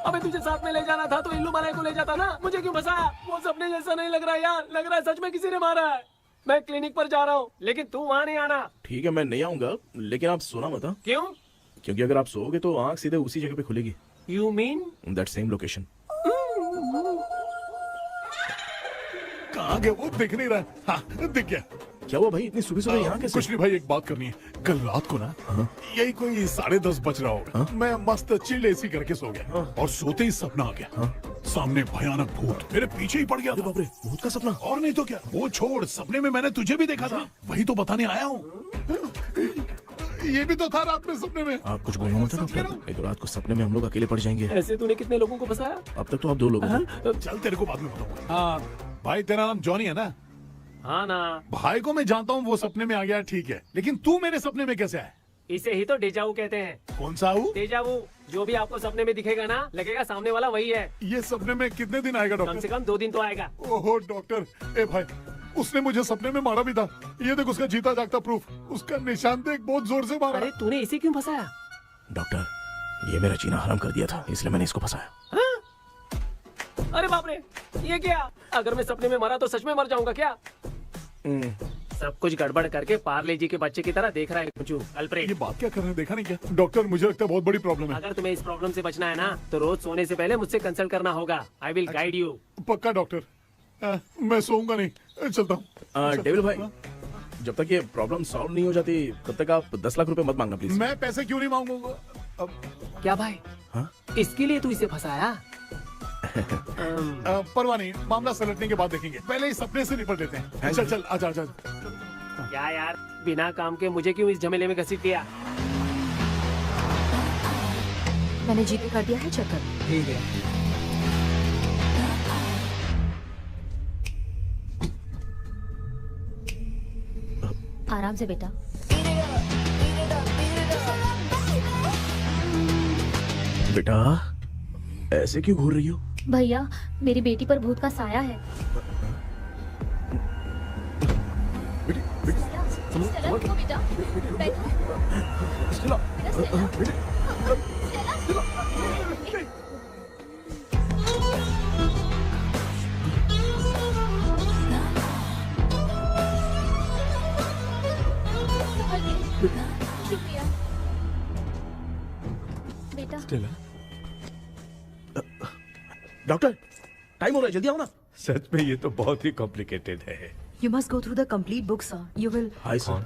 अबे तुझे साथ में ले जाना था तो इल्लू मलाई को ले जाता ना, मुझे क्यों फंसाया? वो सपने जैसा नहीं लग रहा यार, लग रहा है सच में किसी ने मारा है। मैं क्लिनिक पर जा रहा हूँ, लेकिन तू वहाँ नहीं आना। ठीक है मैं नहीं आऊंगा, लेकिन आप सोना मत। क्यों? क्योंकि अगर आप सोओगे तो आंख सीधे उसी जगह पे खुलेगी। You mean that same location. कहाँ गया वो, दिख नहीं रहा। हाँ दिख गया। क्या हुआ भाई, इतनी सुबह सुबह यहाँ कैसे? कुछ नहीं भाई, एक बात करनी है। कल रात को ना यही कोई 10:30 बज रहा होगा, मैं मस्त चिल एसी करके सो गया और सोते ही सपना आ गया। सामने भयानक भूत मेरे पीछे ही पड़ गया। बाप रे, भूत का सपना? और नहीं तो क्या, वो छोड़, सपने में मैंने तुझे भी देखा था, वही तो बताने आया हूँ। ये भी तो था रात में सपने में। आप कुछ बोलना मत डॉक्टर, नहीं तो रात को सपने में हम लोग अकेले पड़ जाएंगे। ऐसे तूने कितने लोगों को फंसाया? अब तक तो आप 2 लोग हैं। चल तेरे को बाद में बताऊंगा। हाँ भाई, तेरा नाम जॉनी है ना? हाँ ना। भाई को मैं जानता हूँ, वो सपने में आ गया ठीक है, लेकिन तू मेरे सपने में कैसे आया? इसे ही तो डेजावू कहते हैं। कौन सा हूँ? डेजावू, जो भी आपको सपने में दिखेगा ना, लगेगा सामने वाला वही है। ये सपने में कितने दिन आएगा डॉक्टर? कम से कम 2 दिन तो आएगा। ओहो डॉक्टर, ए भाई उसने मुझे सपने में मारा भी था, ये देख उसका जीता जागता प्रूफ, उसका निशान देख, बहुत जोर से मारा। अरे तूने इसे क्यों फंसाया? डॉक्टर, ये मेरा जीना हराम कर दिया था, इसलिए मैंने इसको फंसाया। अरे बाप रे, ये क्या? अगर मैं सपने में मरा तो सच में मर जाऊंगा क्या? सब कुछ गड़बड़ करके पार्ले जी के बच्चे की तरह देख रहा है कुछ अल्फ्रेड। ये बात क्या कर रहे हैं, देखा नहीं क्या? डॉक्टर मुझे लगता है बहुत बड़ी प्रॉब्लम है। अगर तुम्हें इस प्रॉब्लम से बचना है ना, तो रोज सोने से पहले मुझसे कंसल्ट करना होगा। I will guide you. पक्का डॉक्टर, मैं सोऊंगा नहीं, चलता हूँ। डेविल भाई, जब तक ये प्रॉब्लम सॉल्व नहीं हो जाती तब तक आप 10 लाख रुपए मत मांगना प्लीज। मैं पैसे क्यों नहीं मांगूंगा? क्या भाई? हाँ? इसके लिए तू इसे फंसाया? परवाह नहीं, मामला सलटने के बाद देखेंगे, पहले इस सपने से निपट लेते हैं। चल चल, आजा आजा। क्या यार, बिना काम के मुझे क्यों इस झमेले में घसीट दिया? मैंने जीपे कर दिया है, चेक कर। ठीक है। आराम से बेटा। बेटा ऐसे क्यों घूर रही हो? भैया, मेरी बेटी पर भूत का साया है। स्टेला, रुको बेटा, बैठो। स्टेला, शुक्रिया बेटा। डॉक्टर, टाइम हो रहा है, जल्दी आओ ना। सच में ये तो बहुत ही कॉम्प्लिकेटेड है। You must go through the complete book, sir. You will. Hi sir.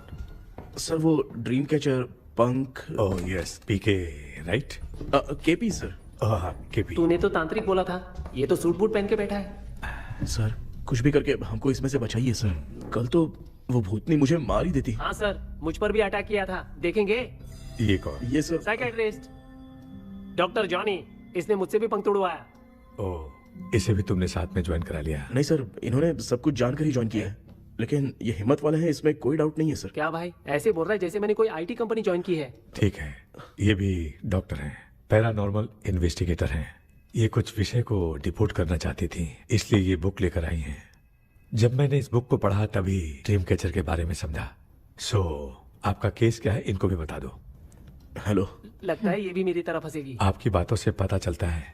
Sir वो ड्रीम कैचर, पंख। ओह यस, पीके राइट? KP sir. हाँ केपी। तूने तो तांत्रिक बोला था, ये तो सूट बूट पहन के बैठा है। सर कुछ भी करके हमको इसमें से बचाइए सर, कल तो वो भूतनी मुझे मार ही देती। हाँ सर, मुझ पर भी अटैक किया था, देखेंगे? ये कौन? ये सर साइकियाट्रिस्ट डॉक्टर जॉनी, इसने मुझसे भी पंख तोड़वाया। ओह, इसे भी तुमने साथ में ज्वाइन करा लिया? नहीं सर, इन्होंने सब कुछ जानकर ही ज्वाइन किया है, लेकिन ये हिम्मत वाले हैं, इसमें कोई डाउट नहीं है सर। क्या भाई, ऐसे बोल रहा है जैसे मैंने कोई आईटी कंपनी ज्वाइन की है। ठीक है, ये भी डॉक्टर हैं, पैरानॉर्मल इन्वेस्टिगेटर हैं। ये कुछ विषय को डिपोर्ट करना चाहती थी, इसलिए ये बुक लेकर आई हैं। जब मैंने इस बुक को पढ़ा तभी ड्रीम कैचर के बारे में समझा। सो आपका केस क्या है, इनको भी बता दो। हेलो। लगता है ये भी मेरी तरफ फंसेगी। आपकी बातों से पता चलता है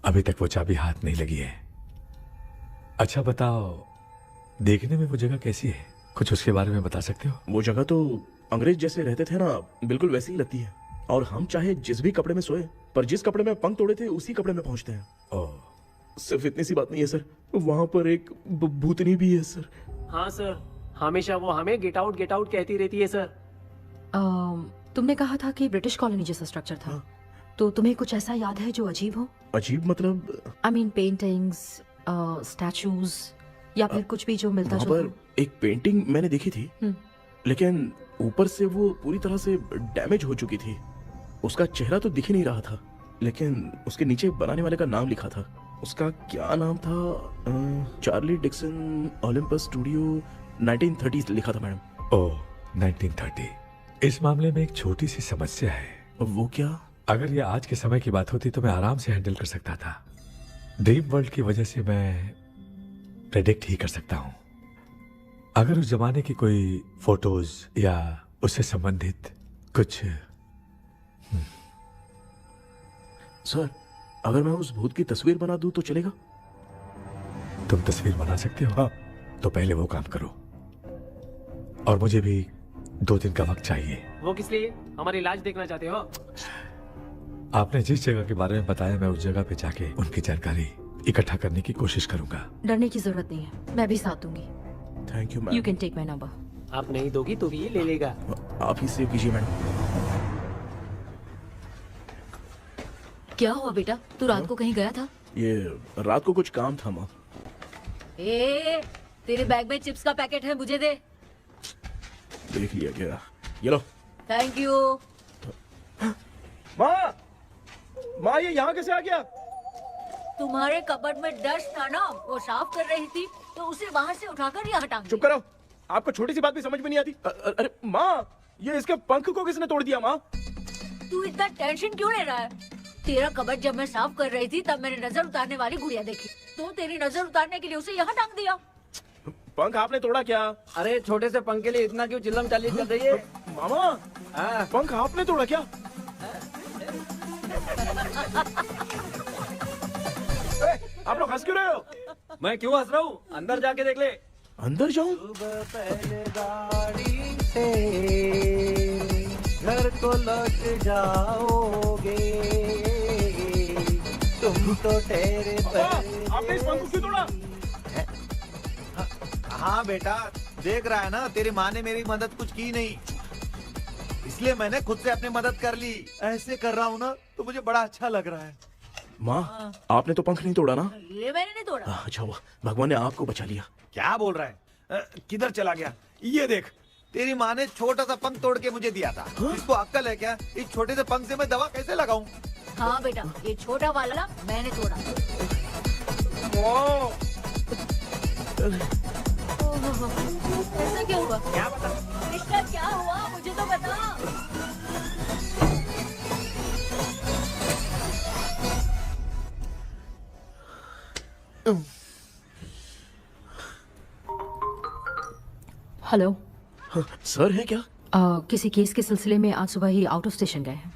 अभी तक वो चाबी हाथ नहीं लगी है। अच्छा बताओ, देखने में वो जगह कैसी है, कुछ उसके बारे में बता सकते हो? वो जगह तो अंग्रेज जैसे रहते थे ना, बिल्कुल वैसी ही लगती है। और हम चाहे जिस भी कपड़े में सोए, पर जिस कपड़े में पंख तोड़े थे उसी कपड़े में पहुंचते हैं। ओह, सिर्फ इतनी सी बात नहीं है सर, वहां पर एक भूतनी भी है सर। हाँ सर, हमेशा वो हमें गेट आउट कहती रहती है सर। तुमने कहा था कि ब्रिटिश कॉलोनी जैसा स्ट्रक्चर था, तो तुम्हें कुछ ऐसा याद है जो अजीब हो? अजीब मतलब? आई मीन पेंटिंग्स, स्टैचूज या फिर कुछ भी जो मिलता वहाँ जुलता। पर एक पेंटिंग मैंने देखी थी, लेकिन ऊपर से वो पूरी तरह से डैमेज हो चुकी थी। उसका चेहरा तो दिख ही नहीं रहा था, लेकिन उसके नीचे बनाने वाले का नाम लिखा था। उसका क्या नाम था? चार्ली डिक्सन ओलंपस स्टूडियो 1930 लिखा था मैडम। ओह 1930। इस मामले में एक छोटी सी समस्या है। वो क्या? अगर ये आज के समय की बात होती तो मैं आराम से हैंडल कर सकता था। ड्रीम वर्ल्ड की वजह से मैं प्रेडिक्ट ही कर सकता हूँ। अगर उस जमाने की कोई फोटोज या उससे संबंधित कुछ। सर, अगर मैं उस भूत की तस्वीर बना दूं तो चलेगा? तुम तस्वीर बना सकते हो? हाँ। तो पहले वो काम करो, और मुझे भी 2 दिन का वक्त चाहिए। वो किस लिए? हमारी इलाज देखना चाहते हो? आपने जिस जगह के बारे में बताया, मैं उस जगह पे जाके उनकी जानकारी इकट्ठा करने की कोशिश करूंगा। डरने की जरूरत नहीं है, मैं भी साथ दूंगी। Thank you ma'am. You can take my number. आप नहीं दोगी तो भी ये ले लेगा। आप ही सेव कीजिए मैडम। क्या हुआ बेटा, तू रात को कहीं गया था? ये रात को कुछ काम था माँ। तेरे बैग में चिप्स का पैकेट है, मुझे दे। देख लिया क्या? ये लो। Thank you. माँ ये यहाँ कैसे आ गया? तुम्हारे कबर्ड में डस्ट था ना, वो साफ कर रही थी तो उसे वहाँ से उठाकर यहाँ टांग चुप करो, आपको छोटी सी बात भी समझ में नहीं आती। अरे माँ, ये इसके पंख को किसने तोड़ दिया? माँ तू इतना टेंशन क्यों ले रहा है? तेरा कबर्ड जब मैं साफ कर रही थी तब मैंने नजर उतारने वाली गुड़िया देखी, तो तेरी नजर उतारने के लिए उसे यहाँ टांग दिया। पंख आपने तोड़ा क्या? अरे छोटे से पंख के लिए इतना क्यों चिल्लम चालीस कर रही है? मामा, पंख आपने तोड़ा क्या? आप लोग हंस क्यों रहे हो? मैं क्यों हंस रहा हूँ? अंदर जाके देख ले। अंदर जाऊं? घर को लौट जाओगे तुम तो ठहरे। आपने इस पंख को क्यों तोड़ा? हाँ बेटा, देख रहा है ना, तेरी माँ ने मेरी मदद कुछ की नहीं, इसलिए मैंने खुद से अपनी मदद कर ली। ऐसे कर रहा हूँ ना तो मुझे बड़ा अच्छा लग रहा है। माँ, आपने तो पंख नहीं तोड़ा ना? ये मैंने नहीं तोड़ा। अच्छा हुआ, भगवान ने आपको बचा लिया। क्या बोल रहा है? किधर चला गया? ये देख, तेरी माँ ने छोटा सा पंख तोड़ के मुझे दिया था। इसको अक्ल है क्या? इस छोटे से पंख से मैं दवा कैसे लगाऊं? हाँ बेटा, ये छोटा वाला मैंने तोड़ा। ऐसा क्या हुआ? क्या बता? इसका क्या हुआ, मुझे तो बता। हेलो सर है क्या? किसी केस के सिलसिले में आज सुबह ही आउट ऑफ स्टेशन गए हैं।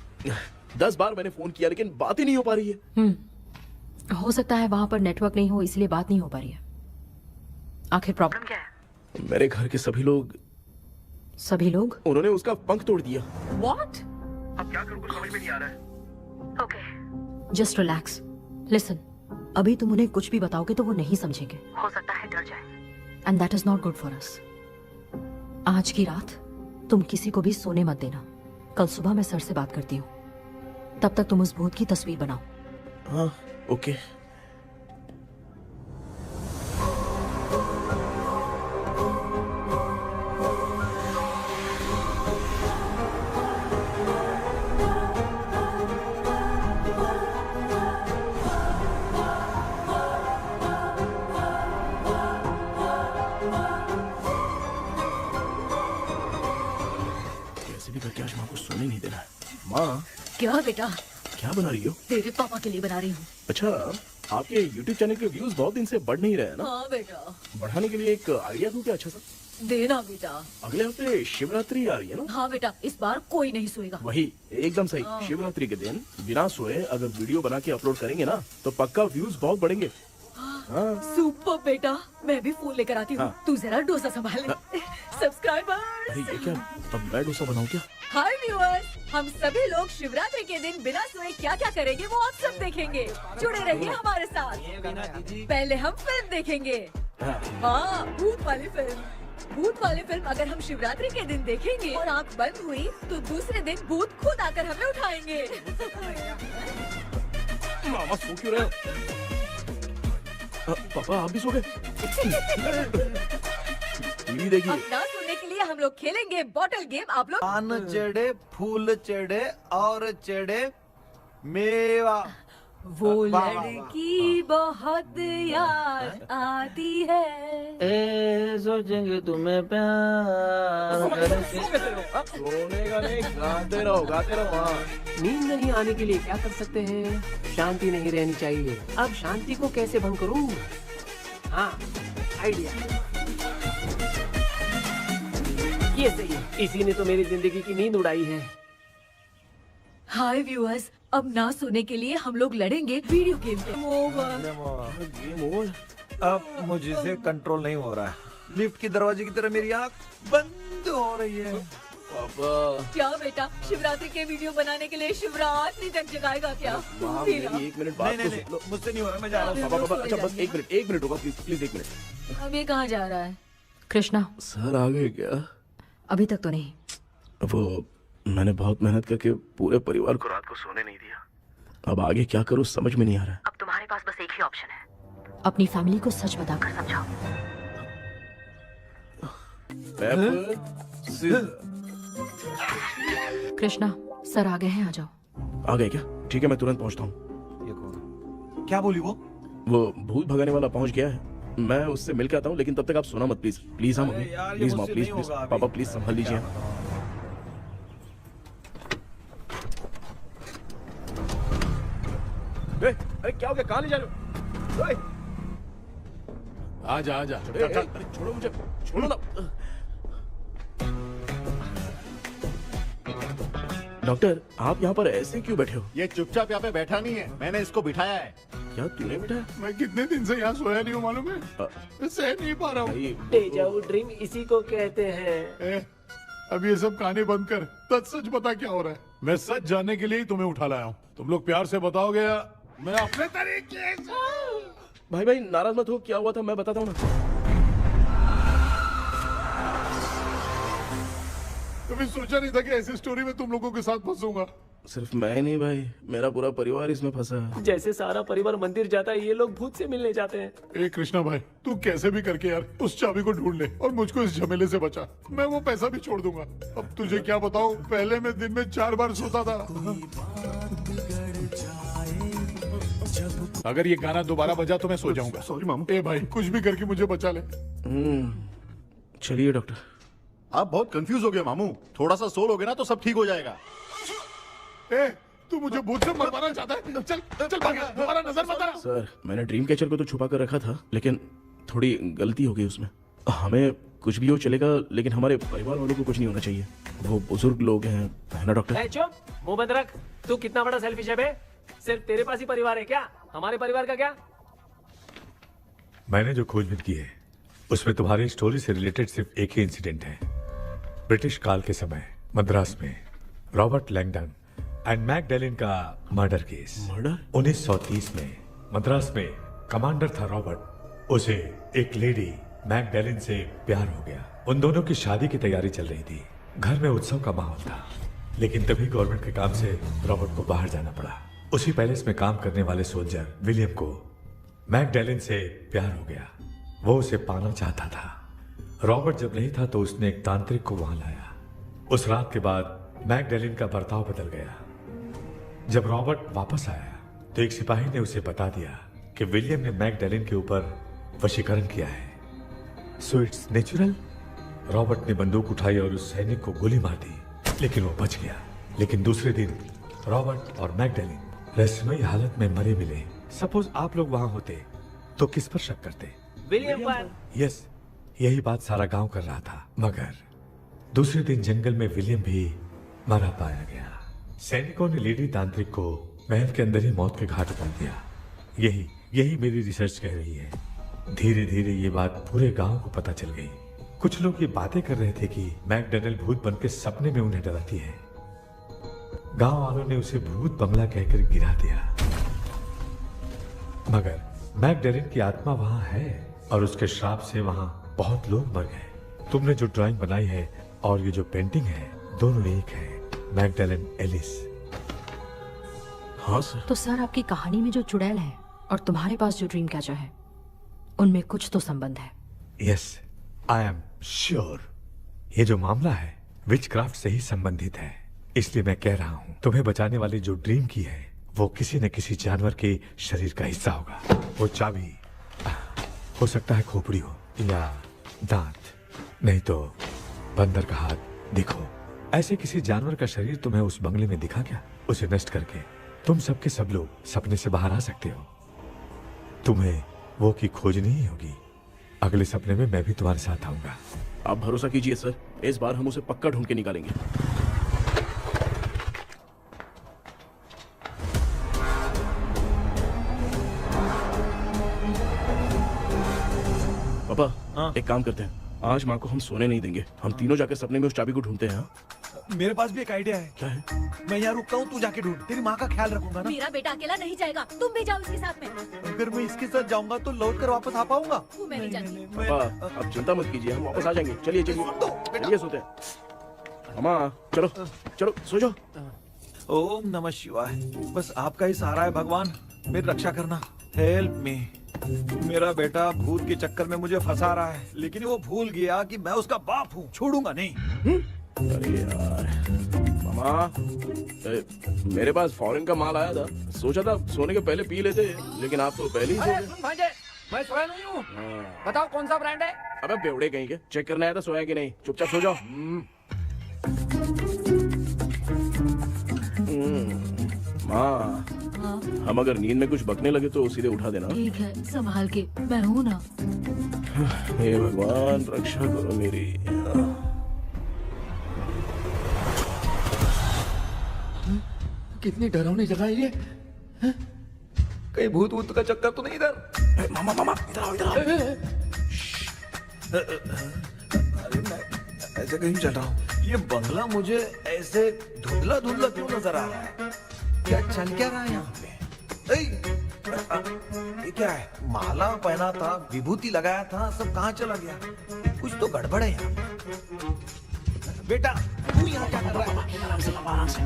10 बार मैंने फोन किया लेकिन बात ही नहीं हो पा रही है। हो सकता है वहाँ पर नेटवर्क नहीं हो, इसलिए बात नहीं हो पा रही है। आखिर प्रॉब्लम क्या है? मेरे घर के सभी लोग उन्होंने उसका पंख तोड़ दिया। What? अब क्या करूं, कुछ समझ में नहीं आ रहा है। Okay, just relax. लिसन, अभी तुम उन्हें कुछ भी बताओगे तो वो नहीं समझेंगे। हो सकता है डर जाए। And that is not good for us. आज की रात तुम किसी को भी सोने मत देना। कल सुबह मैं सर से बात करती हूँ। तब तक तुम उस भूत की तस्वीर बनाओ। हाँ, ओके। करके आज माँ को सोने नहीं देना है। माँ, क्या बेटा? क्या बना रही हो? तेरे पापा के लिए बना रही हूँ। अच्छा, आपके YouTube चैनल के व्यूज बहुत दिन से बढ़ नहीं रहे हैं ना? हाँ बेटा। बढ़ाने के लिए एक आइडिया दूं क्या अच्छा सा? देना बेटा। अगले हफ्ते शिवरात्रि आ रही है ना? हाँ बेटा, इस बार कोई नहीं सोएगा। वही, एकदम सही। शिवरात्रि के दिन बिना सोए अगर वीडियो बना के अपलोड करेंगे ना तो पक्का व्यूज बहुत बढ़ेंगे। सुपर बेटा, मैं भी फोन लेकर आती हूँ। तू जरा डोसा संभाल ले। सब्सक्राइबर। अरे ये क्या, अब मैं डोसा बनाऊं क्या? हाय व्यूअर्स, हम सभी लोग शिवरात्रि के दिन बिना सोए क्या क्या करेंगे वो आप सब देखेंगे। जुड़े रहिए हमारे साथ। पहले हम फिल्म देखेंगे। हाँ, भूत वाली फिल्म। भूत वाली फिल्म अगर हम शिवरात्रि के दिन देखेंगे और आँख बंद हुई तो दूसरे दिन भूत खुद आकर हमें उठाएंगे। मामा सो क्यों रहे हो? पापा आप भी सो गए? टीवी देखिए। अब ना सोने के लिए हम लोग खेलेंगे बॉटल गेम। आप लोग पान चढ़े, फूल चढ़े और चढ़े मेवा। वो वाह, वाह, लड़की बहुत याद आती है। सोचेंगे तुम्हें प्यार। सोने का नहीं, गाते रहो गाते रहो। हाँ। नींद नहीं आने के लिए क्या कर सकते हैं? शांति नहीं रहनी चाहिए। अब शांति को कैसे भंग करूं? हाँ, आइडिया। ये सही है। इसी ने तो मेरी जिंदगी की नींद उड़ाई है। हाय व्यूअर्स, अब ना सोने के लिए हम लोग लड़ेंगे वीडियो गेम पे। Game over. अब मुझसे कंट्रोल नहीं हो रहा है। लिफ्ट की दरवाजे की तरह मेरी आँख बंद हो रही है। पापा क्या बेटा, शिवरात्रि के वीडियो बनाने के लिए शिवरात्रि तक जगाएगा क्या? मेरी 1 मिनट बात नहीं, तो नहीं, सुन लो। मुझसे नहीं हो रहा, मैं जा रहा हूँ। पापा पापा अच्छा बस 1 मिनट होगा प्लीज प्लीज 1 मिनट। अब ये कहाँ जा रहा है? कृष्णा, सर आ गए क्या? अभी तक तो नहीं। वो मैंने बहुत मेहनत करके पूरे परिवार को रात को सोने नहीं दिया। अब आगे क्या करूँ समझ में नहीं आ रहा। अब तुम्हारे पास बस एक ही ऑप्शन है। अपनी फैमिली को सच बताकर समझाओ। कृष्णा, सर आ गए हैं, आ जाओ। आ गए क्या? ठीक है मैं तुरंत पहुंचता हूँ। ये कौन? क्या बोली वो? वो भूत भगाने वाला पहुंच गया है। मैं उससे मिल के आता हूँ, लेकिन तब तक आप सोना मत प्लीज प्लीज। हाँ मम्मी प्लीज माँ प्लीज प्लीज। पापा प्लीज संभाल लीजिए। अरे क्या हो गया? कहाँ ले जा रहे हो? आजा आजा। अरे छोड़ो मुझे, छोड़ो ना। डॉक्टर आप यहाँ पर ऐसे क्यों बैठे हो? ये चुपचाप यहाँ पे बैठा नहीं है, मैंने इसको बिठाया है। क्या तूने बैठा? मैं कितने दिन से यहाँ सोया नहीं हूँ मालूम है। मैं सह नहीं पा रहा हूँ। डेजा वू ड्रीम इसी को कहते हैं। अब ये सब कहानी बंद कर, सच बता क्या हो रहा है। मैं सच जानने के लिए ही तुम्हें उठा लाया हूँ। तुम लोग प्यार से बताओगे या मैं अपने तरीके से? भाई नाराज मत हो, क्या हुआ था मैं बताता हूँ ना। कभी सोचा नहीं था कि ऐसी स्टोरी में तुम लोगों के साथ फंसूंगा। सिर्फ मैं ही नहीं भाई, मेरा पूरा परिवार इसमें फंसा है। जैसे सारा परिवार मंदिर जाता है, ये लोग भूत से मिलने जाते हैं। ए कृष्णा भाई, तू कैसे भी करके यार उस चाबी को ढूंढ ले और मुझको इस झमेले से बचा। मैं वो पैसा भी छोड़ दूंगा। अब तुझे क्या बताऊं, पहले मैं दिन में 4 बार सोता था। अगर ये गाना दोबारा बजा तो मैं सो जाऊंगा। सॉरी मामू। ए भाई कुछ भी करके मुझे बचा ले। चलिए डॉक्टर। आप बहुत कंफ्यूज हो गए मामू, थोड़ा सा सो लोगे ना तो सब ठीक हो जाएगा। ए तू मुझे भूत से मरवाना चाहता है? चल चल भाग, दोबारा नजर मत आना। सर मैंने ड्रीम कैचर को तो छुपा कर रखा था, लेकिन थोड़ी गलती हो गई उसमें। हमें कुछ भी हो चलेगा, लेकिन हमारे परिवार वालों को कुछ नहीं होना चाहिए। वो बुजुर्ग लोग हैं, है ना डॉक्टर? चुप, मुंह बंद रख। तू कितना बड़ा सेल्फिश है बे? सिर्फ तेरे पास ही परिवार है क्या? हमारे परिवार का क्या? मैंने जो खोजबीन की है उसमें तुम्हारी स्टोरी से रिलेटेड सिर्फ एक ही इंसिडेंट है। ब्रिटिश काल के समय मद्रास में रॉबर्ट लैंगडन एंड मैकडैलिन का मर्डर केस। मर्डर? 1930 में मद्रास में कमांडर था रॉबर्ट। उसे एक लेडी मैकडैलिन से प्यार हो गया। उन दोनों की शादी की तैयारी चल रही थी। घर में उत्सव का माहौल था, लेकिन तभी गवर्नमेंट के काम से रॉबर्ट को बाहर जाना पड़ा। उसी पैलेस में काम करने वाले सोल्जर विलियम को मैकडैलिन से प्यार हो गया। वो उसे पाना चाहता था। रॉबर्ट जब नहीं था तो उसने एक तांत्रिक को वहां लाया। उस रात के बाद मैकडैलिन का बर्ताव बदल गया। जब रॉबर्ट वापस आया तो एक सिपाही ने उसे बता दिया कि विलियम ने मैकडैलिन के ऊपर वशीकरण किया है। So it's natural. रॉबर्ट ने बंदूक उठाई और उस सैनिक को गोली मार दी, लेकिन वो बच गया। लेकिन दूसरे दिन रॉबर्ट और मैकडैलिन रहस्यमयी हालत में मरे मिले। सपोज आप लोग वहां होते तो किस पर शक करते? विलियम पर। यस, यही बात सारा गांव कर रहा था। मगर दूसरे दिन जंगल में विलियम भी मरा पाया गया। सैनिकों ने लेडी तांत्रिक को महल के अंदर ही मौत के घाट उतार दिया। यही मेरी रिसर्च कह रही है। धीरे धीरे ये बात पूरे गांव को पता चल गई। कुछ लोग ये बातें कर रहे थे कि मैकडैलिन भूत बन के सपने में उन्हें डराती है। गांव वालों ने उसे भूत बंगला कहकर गिरा दिया। मगर मैकडैलिन की आत्मा वहां है और उसके श्राप से वहां बहुत लोग मर गए। तुमने जो ड्राइंग बनाई है और ये जो पेंटिंग है दोनों एक है, मैगडेलन एलिस। हाँ सर। तो सर आपकी कहानी में जो चुड़ैल है और तुम्हारे पास जो ड्रीम कैचर है उनमें कुछ तो संबंध है। Yes, I am sure. ये जो मामला है विचक्राफ्ट से ही संबंधित है, इसलिए मैं कह रहा हूँ तुम्हें बचाने वाली जो ड्रीम की है वो किसी न किसी जानवर के शरीर का हिस्सा होगा। वो चाबी हो सकता है खोपड़ी हो या दांत, नहीं तो बंदर का हाथ। देखो, ऐसे किसी जानवर का शरीर तुम्हें उस बंगले में दिखा क्या? उसे नष्ट करके तुम सबके सब लोग सपने से बाहर आ सकते हो। तुम्हें वो की खोजनी ही होगी। अगले सपने में मैं भी तुम्हारे साथ आऊंगा। आप भरोसा कीजिए सर, इस बार हम उसे पक्का ढूंढ के निकालेंगे। पापा, एक काम करते हैं, आज माँ को हम सोने नहीं देंगे। हम तीनों जाकर सपने में उस चाबी को ढूंढते हैं। मेरे पास भी एक आइडिया है। क्या है? मैं यहाँ रुकता हूँ, तू जाके ढूंढ। तेरी माँ का ख्याल रखूंगा ना। मेरा बेटा अकेला नहीं जाएगा, तुम भी जाओ इसके साथ में। अगर मैं इसके साथ जाऊंगा तो लौट कर वापस आ पाऊंगा? वो मैं नहीं जानती। पापा, आप चिंता मत कीजिए, हम वापस आ जाएंगे। चलिए चलिए चलिए, सोते हैं। मामा चलो चलो सो जाओ। ओम नमः शिवाय। बस आपका ही सहारा है भगवान, मेरी रक्षा करना। Help me. मेरा बेटा भूत के चक्कर में मुझे फंसा रहा है, लेकिन वो भूल गया कि मैं उसका बाप हूँ। छोड़ूंगा नहीं। अरे यार मामा, मेरे पास फॉरेन का माल आया था, सोचा था सोने के पहले पी लेते, लेकिन आप तो पहले ही सो गए। भांजे, मैं सोया नहीं हूँ। बताओ कौन सा ब्रांड है? अबे बेवड़े कहीं के, चेक करना आया था सोया कि नहीं। चुपचाप सो जाओ। माँ, हम अगर नींद में कुछ बकने लगे तो सीधे उठा देना। ठीक है, संभाल के, मैं हूँ ना। हे भगवान, रक्षा करो मेरी। कितनी डरावनी जगह है ये। कहीं भूत वूत का चक्कर तो नहीं इधर? मामा मामा, इधर आओ इधर आओ। अरे मैं ऐसे कहीं चल रहा हूँ। ये बंगला मुझे ऐसे धुंधला धुंधला क्यों नजर आ रहा है? क्या चल क्या रहा है यहाँ पे? ये क्या है? माला पहना था, विभूति लगाया था, सब कहाँ चला गया? कुछ तो गड़बड़ है यहाँ पे। बेटा, तू यहाँ क्या कर रहा है? आराम से।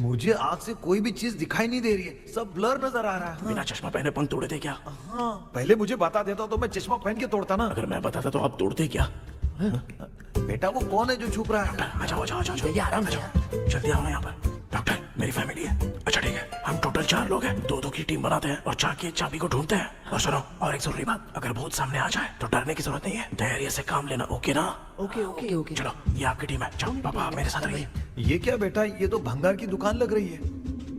मुझे आँख से कोई भी चीज दिखाई नहीं दे रही है, सब ब्लर नजर आ रहा है। बिना चश्मा पहने पंख तोड़े थे क्या? हाँ, पहले मुझे बता देता तो मैं चश्मा पहन के तोड़ता ना। अगर मैं बताता तो आप तोड़ते क्या? बेटा, वो कौन है जो छुप रहा है? आ जाओ आ जाओ आ जाओ, आराम से जाओ। जल्दी आओ ना यहाँ पर। डॉक्टर, मेरी फैमिली है। अच्छा ठीक है, हम टोटल 4 लोग हैं, 2-2 की टीम बनाते हैं और जाके चाबी को ढूंढते हैं। और सुनो, और एक जरूरी बात, अगर भूत सामने आ जाए तो डरने की जरूरत नहीं है, धैर्य से काम लेना। ओके ना? Okay okay okay. चलो, ये आपकी टीम है। चलो पापा, मेरे साथ रहिए। ये क्या बेटा, ये तो भंगार की दुकान लग रही है।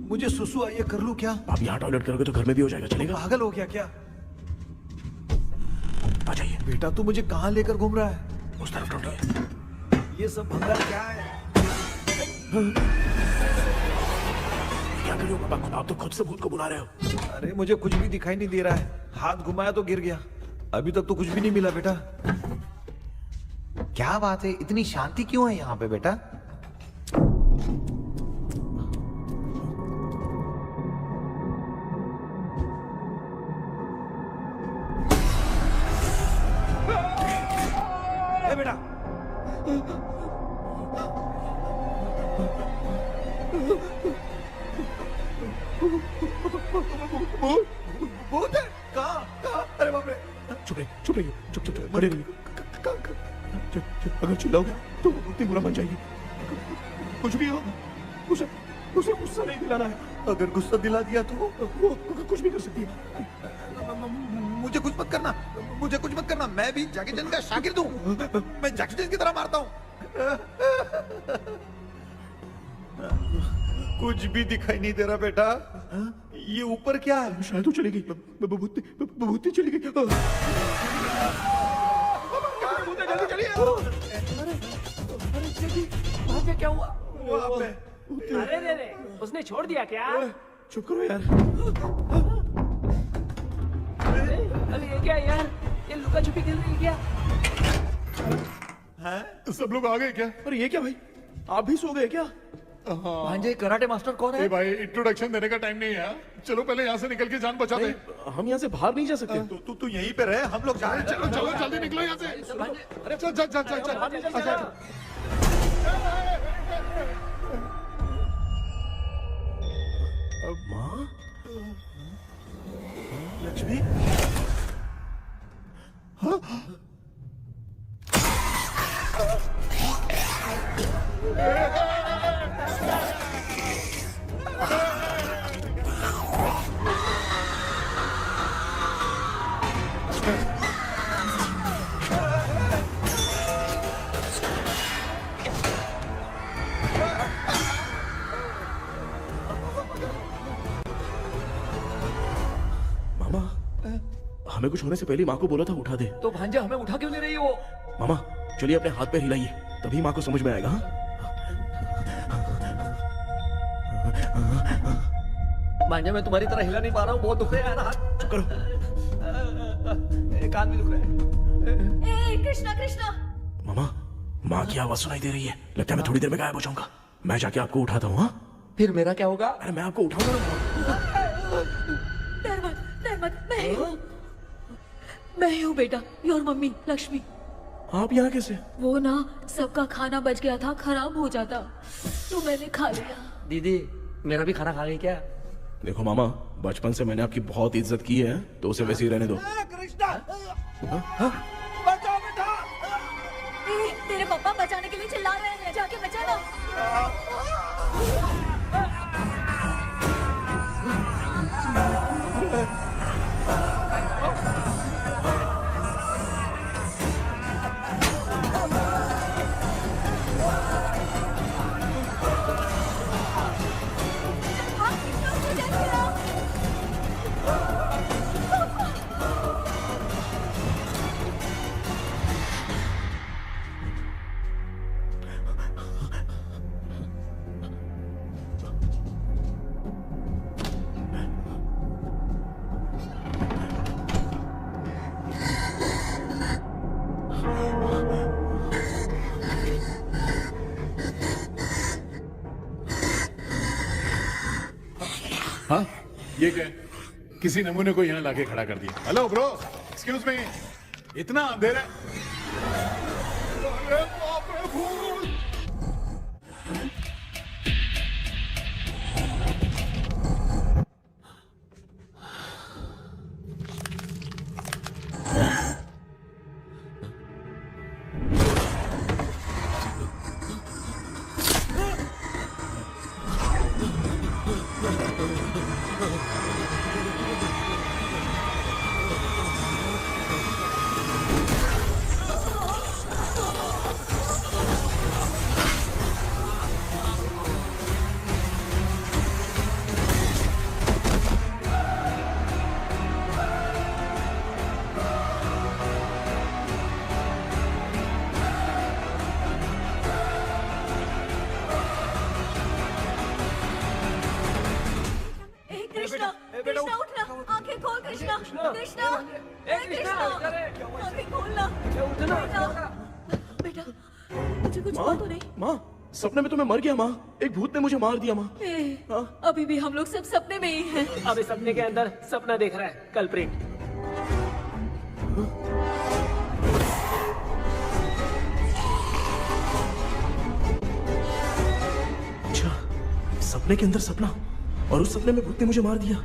मुझे सुसु आई है, कर लूं क्या? आप यहाँ टॉयलेट करोगे तो घर में भी हो जाएगा, चलेगा? पागल हो गया क्या? आ जाइए। बेटा, तू मुझे कहाँ लेकर घूम रहा है? उस तरफ ढूंढिए। ये सब भंगार क्या है? क्या कर रहे हो पापा? आप तो खुद से भूत को बुला रहे हो। अरे मुझे कुछ भी दिखाई नहीं दे रहा है, हाथ घुमाया तो गिर गया। अभी तक तो कुछ भी नहीं मिला बेटा। क्या बात है, इतनी शांति क्यों है यहाँ पे बेटा? ए बेटा, भूत है? कहाँ? अरे बाप रे! चुप रहिए चुप रहिए, चुप चुप चुप, खड़े रहिए। अगर चिल्लाओगे तो बहुत ही बुरा बन जाएगी। कुछ भी हो, उसे गुस्सा नहीं दिलाना है। अगर गुस्सा दिला दिया तो वो कुछ भी कर सकती है। मुझे कुछ मत करना, मुझे कुछ मत करना। मैं भी जैकी चैन का शागिर्द हूँ। मैं जैकी चैन की तरह मारता हूँ। कुछ भी दिखाई नहीं दे रहा बेटा। ये ऊपर क्या है? शायद वो चली गई, भूती चली गई। जल्दी चलिए। वहाँ पे क्या हुआ? वहाँ पे अरे रे रे, उसने छोड़ दिया क्या? चुप करो यार। अरे ये क्या यार, ये लुका छुपी खेल रही है क्या? हैं? सब लोग आ गए क्या? अरे ये क्या भाई, आप भी सो गए क्या? भांजे कराटे मास्टर कौन है? ए भाई इंट्रोडक्शन देने का टाइम नहीं है। चलो पहले यहाँ से निकल के जान बचा दे। हम यहाँ से बाहर नहीं जा सकते। तू यहीं पे रहे, हम लोग जा रहे हैं। चलो चलो जल्दी निकलो यहाँ से। अरे चल चल चल चल चल। अच्छा माँ, लक्ष्मी, मामा, हमें कुछ होने से पहले माँ को बोला था उठा दे। तो भांजे हमें उठा क्यों ले रही है वो? मामा चलिए अपने हाथ पे हिलाइए, तभी माँ को समझ में आएगा। हाँ? भांजे मैं तुम्हारी तरह हिला नहीं पा रहा हूँ, बहुत दुख रहा है यार हाथ। चुप करो। कान भी दुख रहे हैं। ए कृष्णा कृष्णा, मामा, माँ की आवाज सुनाई दे रही है, लगता है मैं थोड़ी देर में गायब हो जाऊंगा। मैं जाके आपको उठाता हूँ। हाँ फिर मेरा क्या होगा? अरे मैं आपको उठाऊंगा। डर मत, मैं हूँ बेटा, योर मम्मी लक्ष्मी। आप यहाँ कैसे? वो ना सबका खाना बच गया था, खराब हो जाता तो मैंने खा लिया। दीदी मेरा भी खाना खा गई क्या? देखो मामा, बचपन से मैंने आपकी बहुत इज्जत की है, तो उसे वैसे ही रहने दो। कृष्णा, बचाओ बेटा। तेरे पापा बचाने के लिए चिल्ला रहे हैं, जाके बचाना। हाँ ये क्या है? किसी नमूने को यहाँ लाके खड़ा कर दिया। हेलो ब्रो, एक्सक्यूज मी, इतना अंधेरा है। अरे बाप रे, भूत! कृष्णा, कृष्णा उठना, आंखें खोल कृष्णा, कृष्णा, कृष्णा, आंखें खोलना। बेटा, मुझे कुछ हुआ तो नहीं? माँ, सपने में तो मैं मर गया माँ, एक भूत ने मुझे मार दिया माँ। अभी भी हम लोग सब सपने में ही हैं। अब इस सपने के अंदर सपना देख रहा है कल्प्रिट। अच्छा, सपने के अंदर सपना, और उस सपने में भूत ने मुझे मार दिया।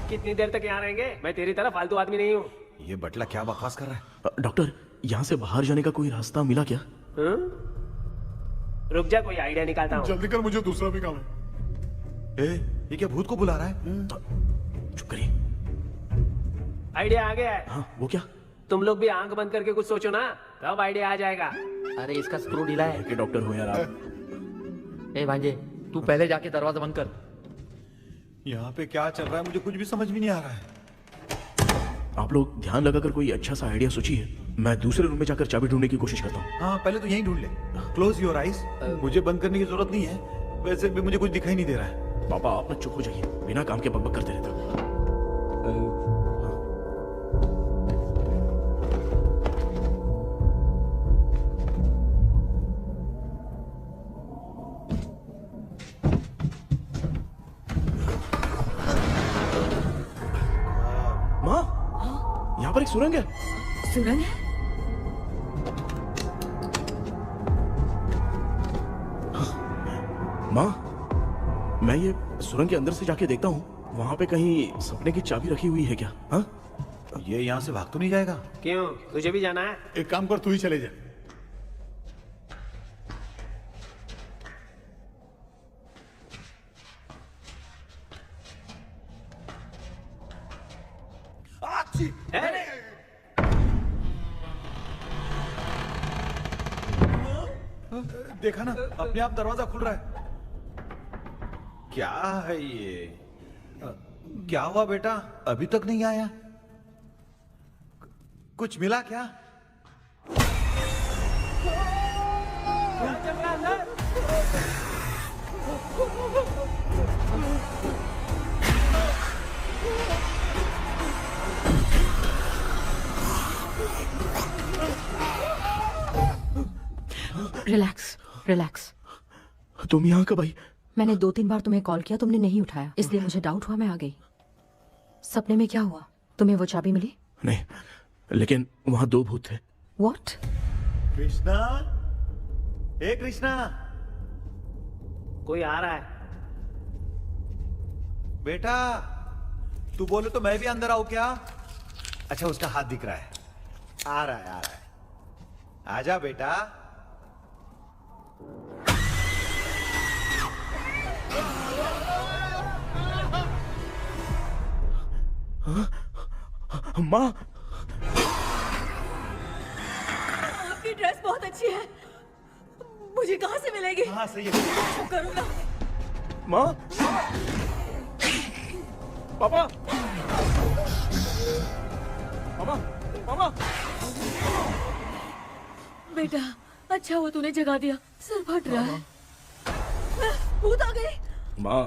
कितनी देर तक यहाँ रहेंगे? मैं तेरी तरह फालतू आदमी नहीं हूँ। ये बटला क्या बकवास कर रहा है? डॉक्टर, यहाँ से बाहर जाने का कोई रास्ता मिला क्या? रुक जा, कोई आइडिया निकालता हूँ। जल्दी कर, मुझे दूसरा भी काम है। ये क्या भूत को बुला रहा है? चुप करिए। आइडिया आ गया है। हाँ, वो क्या? तुम लोग भी आंख बंद करके कुछ सोचो ना, तब आइडिया आ जाएगा। अरे इसका स्क्रू ढीला है। कि डॉक्टर हो यार आप। ए भांजे, तू पहले जाके दरवाजा बंद कर। यहाँ पे क्या चल रहा है मुझे कुछ भी समझ में नहीं आ रहा है। आप लोग ध्यान लगाकर कोई अच्छा सा आइडिया सोचिए, मैं दूसरे रूम में जाकर चाबी ढूंढने की कोशिश करता हूँ। हाँ, पहले तो यहीं ढूंढ ले। Close your eyes. मुझे बंद करने की जरूरत नहीं है, वैसे भी मुझे कुछ दिखाई नहीं दे रहा है। पापा, आप ना चुप हो जाइए, बिना काम के बकबक करते रहते हो। यहाँ पर एक सुरंग है। सुरंग है? माँ, मैं ये सुरंग के अंदर से जाके देखता हूँ, वहाँ पे कहीं सपने की चाबी रखी हुई है क्या? हाँ? ये यहाँ से भाग तो नहीं जाएगा? क्यों, तुझे भी जाना है? एक काम कर, तू ही चले जा। देखा ना, अपने आप दरवाजा खुल रहा है। क्या है ये? क्या हुआ बेटा, अभी तक नहीं आया? कुछ मिला क्या? Relax relax. तुम यहाँ कब आई? मैंने 2-3 बार तुम्हें कॉल किया, तुमने नहीं उठाया, इसलिए मुझे डाउट हुआ, मैं आ गई। सपने में क्या हुआ? तुम्हें वो चाबी मिली? नहीं, लेकिन वहाँ 2 भूत थे। व्हाट? कृष्णा, ए कृष्णा, कोई आ रहा है। बेटा तू बोले तो मैं भी अंदर आऊं क्या? अच्छा, उसका हाथ दिख रहा है। आ रहा है, आ रहा है। आजा बेटा। माँ, आपकी ड्रेस बहुत अच्छी है, मुझे कहाँ से मिलेगी? हाँ सही है। करूँगा। माँ, पापा, मामा, मामा। बेटा अच्छा हुआ तूने जगा दिया, सर फट रहा है। भूत आ गई। माँ,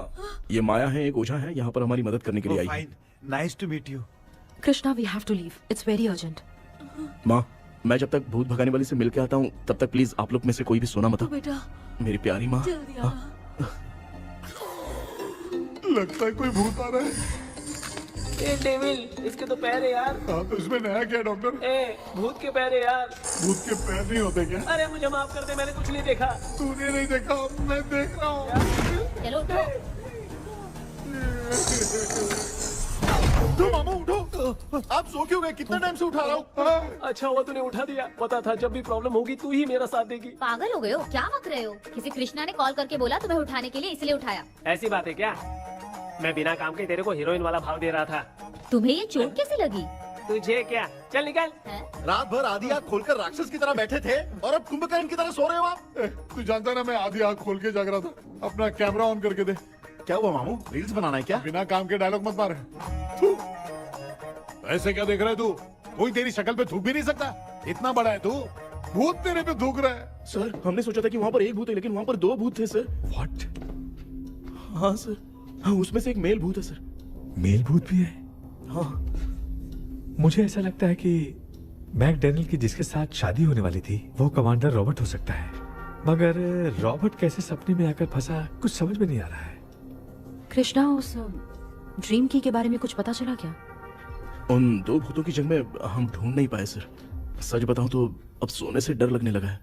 ये माया है, एक ओझा है, यहाँ पर हमारी मदद करने के लिए आई है। Fine, nice to meet you. Krishna, we have to leave, it's very urgent. माँ, मैं जब तक भूत भगाने वाली से मिल के आता हूँ, तब तक प्लीज आप लोग में से कोई भी सोना मत। बेटा मेरी प्यारी माँ। जल्दी आ। लगता है कोई भूत आ रहा है। ए डेविल, इसके तो पैर है यार। हाँ, तो इसमें नया क्या डॉक्टर? ए, भूत के पैर है यार। भूत के पैर नहीं होते क्या? अरे मुझे माफ कर दे, मैंने कुछ नहीं देखा। तूने नहीं देखा, मैं देख रहा हूँ। चलो उठो। उठो मामा, उठो। आप सो क्यों गए? कितना टाइम से उठा रहा हूँ। अच्छा हुआ तूने उठा दिया, पता था जब भी प्रॉब्लम होगी तू ही मेरा साथ देगी। पागल हो गए हो क्या? बक रहे हो? किसी कृष्णा ने कॉल करके बोला तुम्हें उठाने के लिए, इसलिए उठाया। ऐसी बात है क्या? मैं बिना काम के तेरे को हीरोइन वाला भाव दे रहा था। तुम्हें ये चोट कैसे लगी? तुझे क्या? चल निकल। रात भर आधी आंख खोलकर राक्षस की तरह बैठे थे और अब कुंभकर्ण की तरह सो रहे हो आप। तू जानता ना, मैं आधी आंख खोल के जाग रहा था। अपना कैमरा ऑन करके दे। क्या हुआ मामू, रील्स बनाना है क्या? बिना काम के डायलॉग मत मार। ऐसे क्या देख रहा है तू? कोई तेरी शक्ल पे थूक भी नहीं सकता, इतना बड़ा है तू। भूत तेरे पे थूक रहा है। सर, हमने सोचा था कि वहाँ पर एक भूत है, लेकिन वहाँ पर 2 भूत थे सर। व्हाट? हाँ सर, हाँ, उसमें से एक मेल भूत है सर। मेल भूत भी है? हाँ। मुझे ऐसा लगता है कि मैकडैनियल की जिसके साथ शादी होने वाली थी वो कमांडर रॉबर्ट हो सकता है, मगर रॉबर्ट कैसे सपने में आकर फंसा कुछ समझ में नहीं आ रहा है। कृष्णा, उस ड्रीम की के बारे में कुछ पता चला क्या? उन 2 भूतों की जंग में हम ढूंढ नहीं पाए सर। सच बताऊं तो अब सोने से डर लगने लगा है।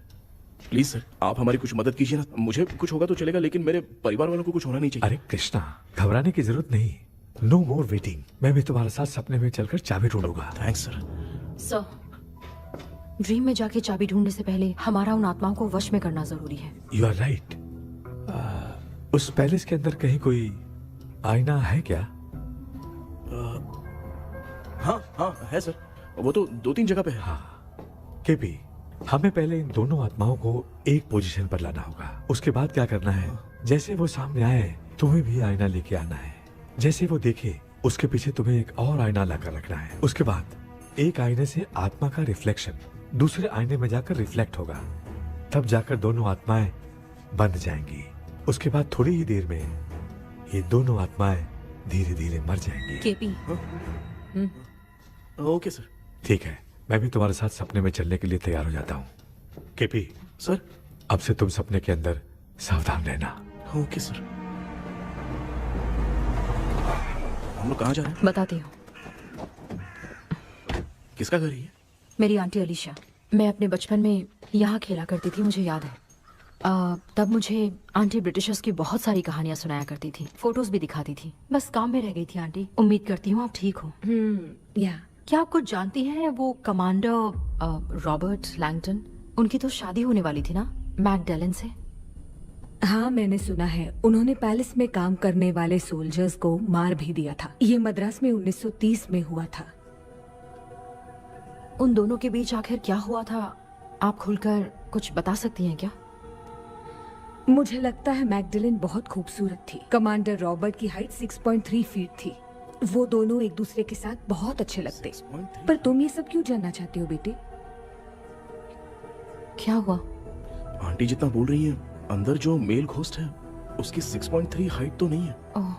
प्लीज सर, आप हमारी कुछ मदद कीजिए ना। मुझे कुछ होगा तो चलेगा, लेकिन मेरे परिवार वालों को कुछ होना नहीं चाहिए। अरे कृष्णा, घबराने की जरूरत नहीं, नो मोर वेटिंग। मैं भी तुम्हारे साथ सपने में चलकर चाबी ढूंढूंगा। Thanks sir. सर, ड्रीम में जाके चाबी ढूंढने से पहले हमारा उन आत्माओं को वश में करना जरूरी है। You are right. उस पैलेस के अंदर कहीं कोई आईना है क्या? हाँ हाँ है सर, वो तो 2-3 जगह पे है। हाँ केपी, हमें पहले इन दोनों आत्माओं को एक पोजीशन पर लाना होगा। उसके बाद क्या करना है, जैसे वो सामने आए तुम्हें भी आईना लेके आना है। जैसे वो देखे उसके पीछे तुम्हें एक और आईना लाकर रखना है। उसके बाद एक आईने से आत्मा का रिफ्लेक्शन दूसरे आईने में जाकर रिफ्लेक्ट होगा, तब जाकर दोनों आत्माएं बंध जाएंगी। उसके बाद थोड़ी ही देर में ये दोनों आत्माएं धीरे धीरे मर जाएंगी। KP, okay sir. ठीक है, मैं भी तुम्हारे साथ सपने में चलने के लिए तैयार हो जाता हूँ। केपी सर, अब से तुम सपने के अंदर सावधान रहना। Okay sir. हम लोग कहाँ जा रहे हैं? बताती हूँ। किसका घर है ये? मेरी आंटी अलीशा। मैं अपने बचपन में यहाँ खेला करती थी, मुझे याद है। तब मुझे आंटी ब्रिटिशर्स की बहुत सारी कहानियां सुनाया करती थी, फोटोज भी दिखाती थी। बस काम में रह गई थी आंटी। उम्मीद करती हूँ आप ठीक हो। या क्या आप कुछ जानती हैं वो कमांडर रॉबर्ट लैंगटन? उनकी तो शादी होने वाली थी ना मैकडेलन से। हाँ, मैंने सुना है उन्होंने पैलेस में काम करने वाले सोल्जर्स को मार भी दिया था। ये मद्रास में 1930 में हुआ था। उन दोनों के बीच आखिर क्या हुआ था, आप खुलकर कुछ बता सकती हैं क्या? मुझे लगता है मैकडेलन बहुत खूबसूरत थी। कमांडर रॉबर्ट की हाइट 6.3 फीट थी। वो दोनों एक दूसरे के साथ बहुत अच्छे लगते। पर तुम ये सब क्यों जानना चाहते हो बेटे? क्या हुआ? आंटी जितना बोल रही है, अंदर जो मेल घोस्ट है उसकी 6.3 हाइट तो नहीं है। ओह,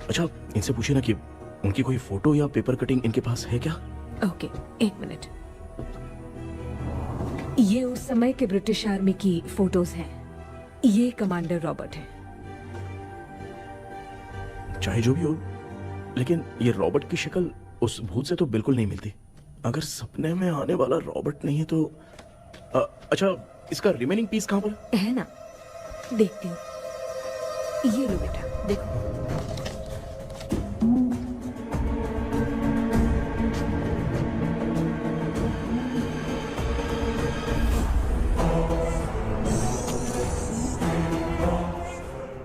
अच्छा, इनसे पूछे ना कि उनकी कोई फोटो या पेपर कटिंग इनके पास है क्या? ओके, एक मिनट। ये उस समय के ब्रिटिश आर्मी की फोटोज हैं। ये कमांडर रॉबर्ट है। चाहे जो भी हो, लेकिन ये रॉबर्ट की शक्ल उस भूत से तो बिल्कुल नहीं मिलती। अगर सपने में आने वाला रॉबर्ट नहीं है तो अच्छा, इसका रिमेनिंग पीस कहाँ पर है ना? देखती हूँ। ये लो बेटा, देखो।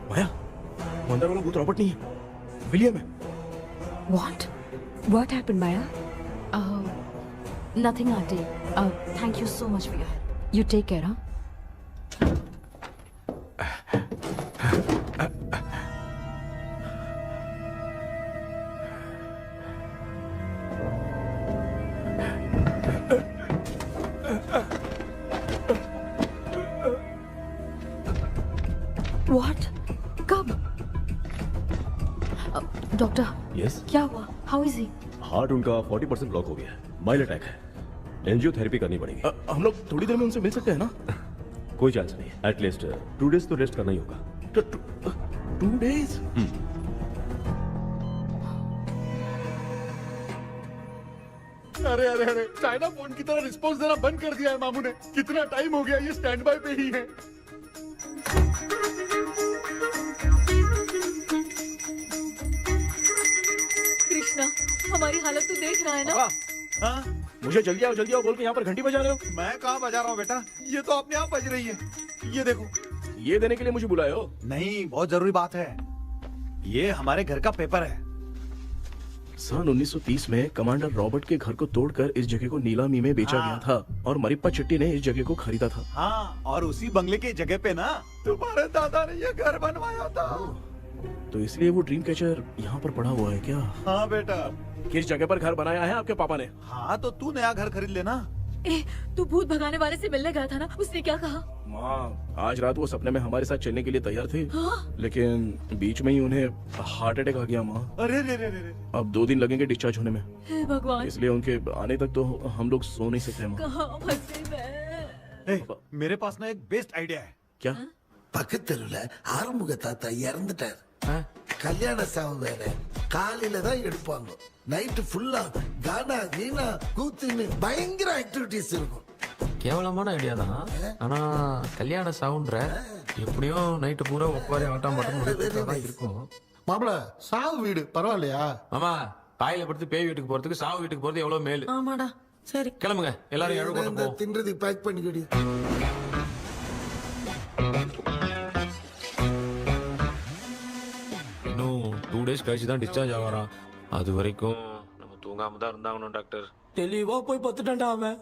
माया, वो अंदर वाला भूत रॉबर्ट नहीं है, विलियम है। What happened, Maya? Nothing, auntie. Thank you so much for your help. You take care, huh? What? कब? डॉक्टर, यस, क्या हुआ? How is he? हार्ट उनका 40% ब्लॉक हो गया है। माइल्ड अटैक है। एंजियोथेरेपी करनी पड़ेगी। हम लोग थोड़ी देर में उनसे मिल सकते हैं ना? कोई चांस नहीं। एटलीस्ट 2 डेज तो रेस्ट करना ही होगा। 2 days? अरे अरे अरे, चाइना फोन की तरह रिस्पॉन्स देना बंद कर दिया है मामू ने। कितना टाइम हो गया, ये स्टैंड बाय पे ही है। कृष्णा, हमारी हालत तो देख रहा है ना? हाँ? मुझे जल्दी आओ बोल के यहाँ पर घंटी बजा रहे हो। मैं कहाँ बजा रहा हूँ बेटा, ये तो अपने आप बज रही है। ये देखो। ये देने के लिए मुझे बुलाए हो? नहीं, बहुत जरूरी बात है। ये हमारे घर का पेपर है। सन 1930 में कमांडर रॉबर्ट के घर को तोड़कर इस जगह को नीलामी में बेचा गया था और मरिप्पा चिट्टी ने इस जगह को खरीदा था। हाँ, और उसी बंगले की जगह पे ना तुम्हारे दादा ने ये घर बनवाया था। तो इसलिए वो ड्रीम कैचर यहाँ पर पड़ा हुआ है क्या? हाँ बेटा। किस जगह पर घर बनाया है आपके पापा ने? हाँ, तो तू नया घर खरीद लेना। तू भूत भगाने वाले से मिलने गया था ना, उसने क्या कहा? माँ, आज रात वो सपने में हमारे साथ चलने के लिए तैयार थे। लेकिन बीच में ही उन्हें हार्ट अटैक आ गया माँ। अरे रे रे रे। अब 2 दिन लगेंगे डिस्चार्ज होने में। हे भगवान, इसलिए उनके आने तक तो हम लोग सो नहीं सकते माँ। कहाँ फंसे मैं? मेरे पास ना एक बेस्ट आइडिया है। क्या? பக்கத்தெருவுல ஆறுமுக தாத்தா இறந்துட்டார். கல்யாண சாவு வேற. காலையில தான் எடுப்பாங்க. நைட் ஃபுல்லா கானா கீனா கூத்துன்னு பயங்கர ஆக்டிவிட்டிஸ் இருக்கும். கேவலமான ஐடியா தான். ஆனா கல்யாண சவுண்ட்ற எப்படியும் நைட்டு பூரா உட்காரி ஆட்டம் மட்டும் தான் இருக்கும். மாப்பிள, சாவு வீடு பரவாயில்லையா? மாமா, பாயில படுத்து பேய் வீட்டுக்கு போறதுக்கு சாவு வீட்டுக்கு போறது எவ்வளவு மேல். ஆமாடா, சரி கிளம்புங்க, எல்லாரும் எழு கொண்டு போ. தின்றதுக்கு பேக் பண்ணிக்கடி. இன்னும் 2 days கழிச்சு தான் டிஸ்சார்ஜ் ஆவாராம். அது வரைக்கும் நம்ம தூங்காம தான் இருந்தாகணும் டாக்டர். தெளிவா போய் பத்துட்டான்டா அவன்.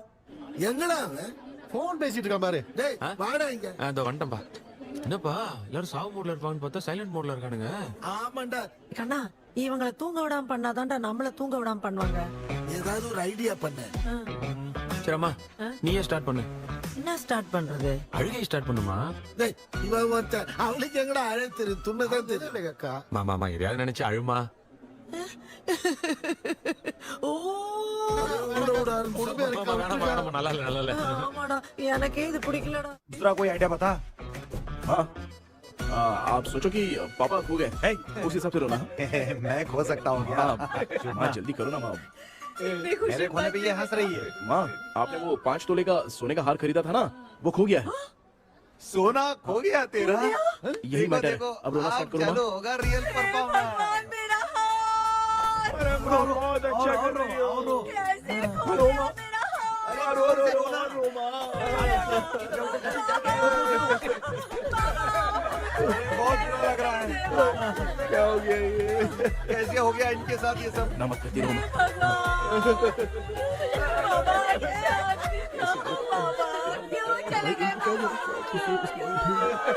எங்கடா அவன்? போன் பேசிட்டு இருக்கான் பாரு. டேய், வாடா இங்க. இதோ வந்துட்டேன்பா. என்னப்பா எல்லாரும் சாவு மோட்ல இருப்பான்னு பார்த்தா சைலண்ட் மோட்ல இருக்கானுங்க. ஆமாண்டா. கண்ணா, இவங்கள தூங்க விடாம பண்ணாதான்டா நம்மள தூங்க விடாம பண்ணுவாங்க. ஏதாவது ஒரு ஐடியா பண்ண. சரிம்மா, நீயே ஸ்டார்ட் பண்ணு. என்ன ஸ்டார்ட் பண்றது? அழுகை ஸ்டார்ட் பண்ணுமா? டேய், இவன் ஒருத்தன். அவளுக்கு எங்கடா அழகு தெரியும்? துண்ணதான் தெரியல அக்கா. மாமா எதையாவது நினைச்சு அழுமா. ஓ, நல்லா இல்ல. ஆமாடா, எனக்கே இது பிடிக்கலடா. दूसरा कोई आइडिया बता। हाँ, आप सोचो कि पापा खो गए, उस हिसाब से रोना। मैं खो सकता हूँ क्या? हाँ, जल्दी करो ना माँ। इतनी खुशी मेरे खोने पे ये हंस रही है। माँ, आपने वो 5 तोले का सोने का हार खरीदा था ना, वो खो गया है। सोना खो गया तेरा? यही मैटर है। अब रोना स्टार्ट करो माँ। चलो होगा रियल परफॉर्मेंस। मेरा हार बहुत अच्छा कर रही हो। कैसे खो गया मेरा हार? बहुत बुरा लग रहा है। क्या हो गया ये? कैसे हो गया इनके साथ ये सब? ना मत करती रहो माँ। क्यों चले गए?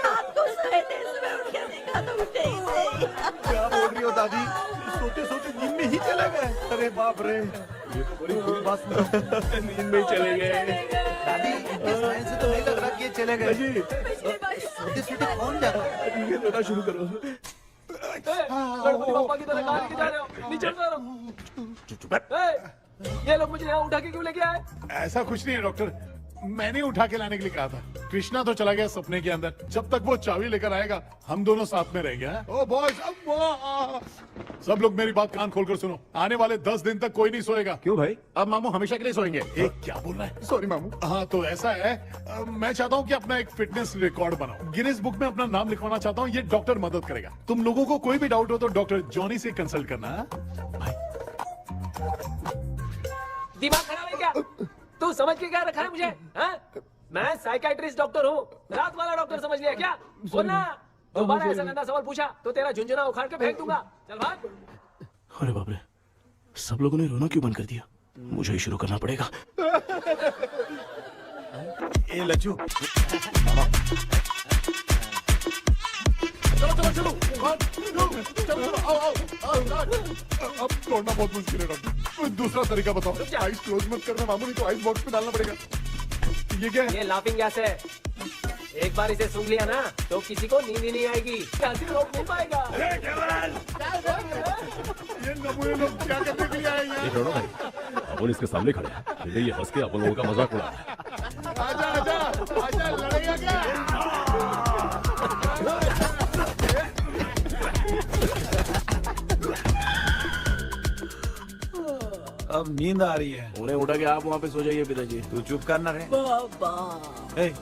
आपको सहने सुबह उठ के देखा तो उठे ही नहीं। क्या बोल रही हो दादी? सोते सोते नींद में ही चले गए? अरे बाप रे, ये तो बड़ी बुरी बात सुना। नींद में ही चले गए। दादी, इस लाइन से तो नहीं लग रहा कि ये चले गए। सोते सोते कौन जाता है? ये रोना शुरू करो। गणपति बापा की तरह कहाँ लेके जा रहे हो? नीचे उतारो। ये लोग मुझे यहाँ उठा के क्यों लेके आए? ऐसा कुछ नहीं है डॉक्टर, मैंने उठा के लाने के लिए कहा था। कृष्णा तो चला गया सपने के अंदर, जब तक वो चाबी लेकर आएगा हम दोनों साथ में रहेंगे। हाँ? ओ बॉयज, सब लोग मेरी बात कान खोलकर सुनो, आने वाले 10 दिन तक कोई नहीं सोएगा। क्यों भाई? अब मामू हमेशा के लिए सोएंगे। क्या बोल रहा है? सॉरी मामू। हाँ तो ऐसा है, मैं चाहता हूँ कि अपना एक फिटनेस रिकॉर्ड बनाओ, गिनीज बुक में अपना नाम लिखवाना चाहता हूँ। ये डॉक्टर मदद करेगा। तुम लोगों को कोई भी डाउट हो तो डॉक्टर जॉनी से कंसल्ट करना। दिमाग खराब है क्या? तू समझ के क्या रखा है मुझे? हाँ? मैं साइकाइट्रिस्ट डॉक्टर हूँ, रात वाला डॉक्टर समझ लिया क्या? बोलना, दोबारा ऐसा गंदा सवाल पूछा तो तेरा झुंझुना उखाड़ के फेंक दूंगा। चल भाग। अरे बाप रे, सब लोगों ने रोना क्यों बंद कर दिया? मुझे ही शुरू करना पड़ेगा। ए लज्जू, चलो चलो चलो, आओ। अब तोड़ना बहुत मुश्किल है डॉक्टर, कोई दूसरा तरीका बताओ। आइस क्लोज मत करना मामू, नहीं तो आइस बॉक्स में डालना पड़ेगा। ये क्या है? ये लाफिंग गैस है, एक बार इसे सूंघ लिया ना तो किसी को नींद ही नहीं आएगी, हंसी रोक नहीं पाएगा। ये नमूने लोग क्या करने के लिए आए हैं? रोनो भाई, अपन इसके सामने खड़े हैं, फिर ये हंस के अपन लोगों का मजाक उड़ा है। आजा लड़ेगा क्या? अब नींद आ रही है। उन्हें उठा के आप वहाँ पे सो जाइए पिताजी। तू चुप करना रे। ए,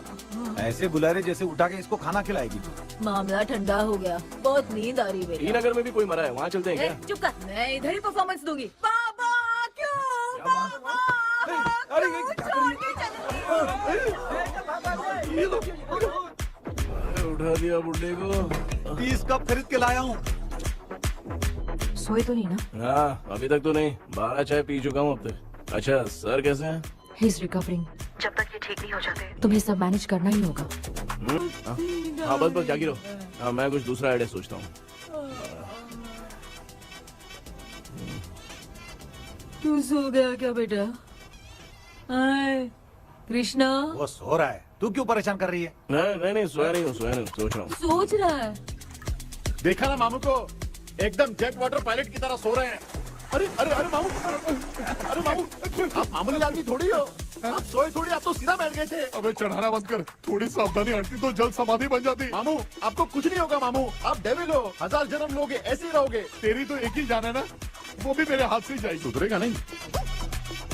ऐसे बुला रहे जैसे उठा के इसको खाना खिलाएगी। मामला ठंडा हो गया, बहुत नींद आ रही है। नगर में भी कोई मरा है, वहाँ चलते हैं क्या? चुप कर, मैं इधर ही परफॉर्मेंस दूंगी। बाबा क्यों? बाबा, अरे ये क्या कर रही है? उठा दिया बुड्ढे को। 30 कप खरीद के लाया हूँ। सोए तो नहीं ना? हाँ, अभी तक तो नहीं, 12 चाय पी चुका हूँ अब तक। अच्छा, सर कैसे हैं? He is recovering. जब तक ये ठीक नहीं हो जाते तुम्हें सब मैनेज करना ही होगा। हाँ बस जागी रहो। हाँ, मैं कुछ दूसरा आइडिया सोचता हूँ। तू सो गया क्या बेटा? हाय कृष्णा, वो सो रहा है, तू क्यों परेशान कर रही है? नहीं, सोया नहीं हूँ, सोच रहा हूँ। सोच रहा है। देखा ना मामू को, एकदम जेट वाटर पायलट की तरह सो रहे हैं। अरे मामू, अरे मामू, आप मामूली आदमी थोड़ी हो, आप सोए थोड़ी, आप तो सीधा बैठ गए थे। अबे चढ़ाना बंद कर, थोड़ी सावधानी हटती तो जल्द समाधि बन जाती। मामू आपको कुछ नहीं होगा मामू, आप डेविल हो, 1000 जन्म लोगे, ऐसे ही रहोगे। तेरी तो एक ही जान है ना, वो भी मेरे हाथ से ही जाएगी। सुधरेगा नहीं।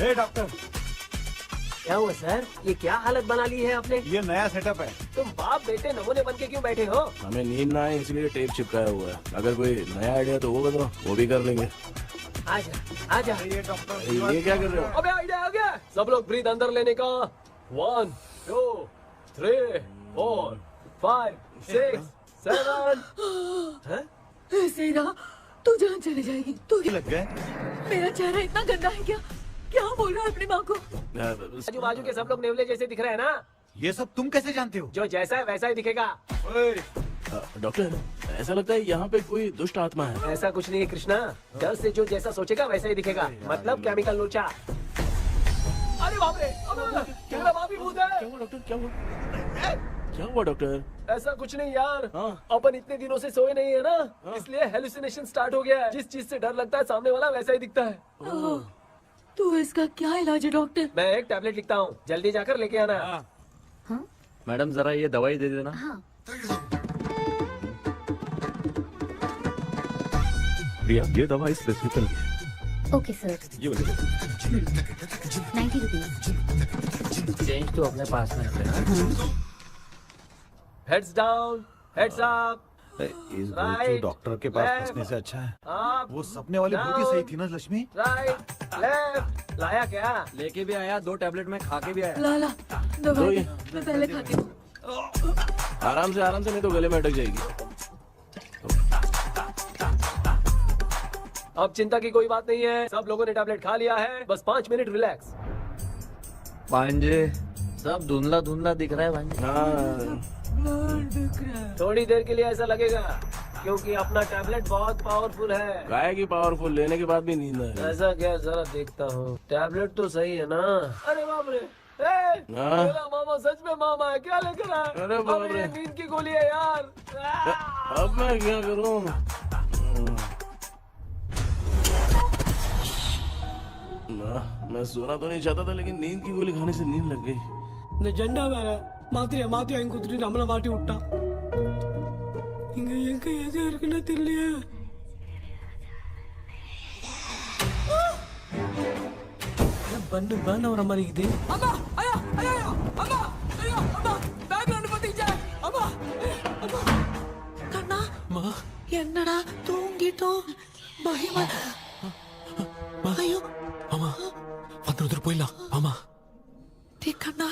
ए डॉक्टर, क्या हुआ सर? ये क्या हालत बना ली है आपने? ये नया सेटअप है। तुम बाप बेटे नमूने बन के क्यों बैठे हो? हमें नींद ना आए इसलिए टेप चिपकाया हुआ है। अगर कोई नया आइडिया तो वो बताओ, वो भी कर लेंगे। आजा। ये डॉक्टर, ये क्या कर रहे हो? अबे आइडिया आ गया। सब लोग ब्रीथ अंदर लेने का। 1 2 3 4 5 6 7। ऐसे ही रहा तू जान चली जाएगी। तू लग गए। मेरा चेहरा इतना गंदा है क्या? क्या बोल रहा है अपनी माँ को? आजू बाजू के सब लोग नेवले जैसे दिख रहे हैं ना? ये सब तुम कैसे जानते हो? जो जैसा है वैसा ही दिखेगा। डॉक्टर, ऐसा लगता है यहाँ पे कोई दुष्ट आत्मा है। ऐसा कुछ नहीं है कृष्णा, डर से जो जैसा सोचेगा वैसा ही दिखेगा, मतलब केमिकल लोचा। अरे बाप रे, मेरा बाप ही भूत है। क्या हुआ डॉक्टर, क्या हुआ? क्या हुआ डॉक्टर? ऐसा कुछ नहीं यार, हाँ। अपन इतने दिनों से सोए नहीं है ना, इसलिए हेलुसिनेशन स्टार्ट हो गया है। जिस चीज से डर लगता है सामने वाला वैसा ही दिखता है। तो इसका क्या इलाज है डॉक्टर? मैं एक टैबलेट लिखता हूँ, जल्दी जाकर लेके आना। हाँ? मैडम जरा ये दवाई दे देना। हाँ। प्रिया, ये दवाई स्पेसिफिकल है, ओके सर, 90 रुपीज। चेंज तो अपने पास में रखना। Heads down, heads up. इस भोजू डॉक्टर के पास फंसने से अच्छा है वो सपने वाली बूटी सही थी ना लक्ष्मी। Right, left. लाया क्या? लेके भी आया, 2 टैबलेट में खा के भी आया। ला दवा दे, मैं पहले खाती हूँ। आराम से नहीं तो गले में अटक जाएगी। अब चिंता की कोई बात नहीं है, सब लोगों ने टैबलेट खा लिया है, बस 5 मिनट रिलैक्स। भांजे सब धुंधला धुंधला दिख रहा है भांजे। थोड़ी देर के लिए ऐसा लगेगा क्योंकि अपना टैबलेट बहुत पावरफुल है। गाय की पावरफुल, लेने के बाद भी नींद है। ऐसा क्या, जरा देखता हूँ। टैबलेट तो सही है ना? अरे बाप रे, मेरा मामा सच में मामा है, क्या लेकर आया? अरे बाप रे, नींद की गोली है यार। अब मैं क्या करूँ? मैं सोना तो नहीं चाहता था, लेकिन नींद की गोली खाने से नींद लग गई। நிஜண்டா வேற மாத்திரையா மாத்தி வாங்கி கொடுத்துட்டு நம்மள மாட்டி விட்டான். இங்க எங்க எது இருக்குன்னு தெரியலையே. பண்ணு பண்ண வர மாதிரி இருக்குது. அம்மா ஐயா ஐயா அம்மா ஐயா அம்மா பேக்ரவுண்ட் பத்திச்சே அம்மா அம்மா கண்ணா அம்மா என்னடா தூங்கிட்டோம் பயமா ஐயோ அம்மா வந்துரு போயிடலாம் அம்மா கண்ணா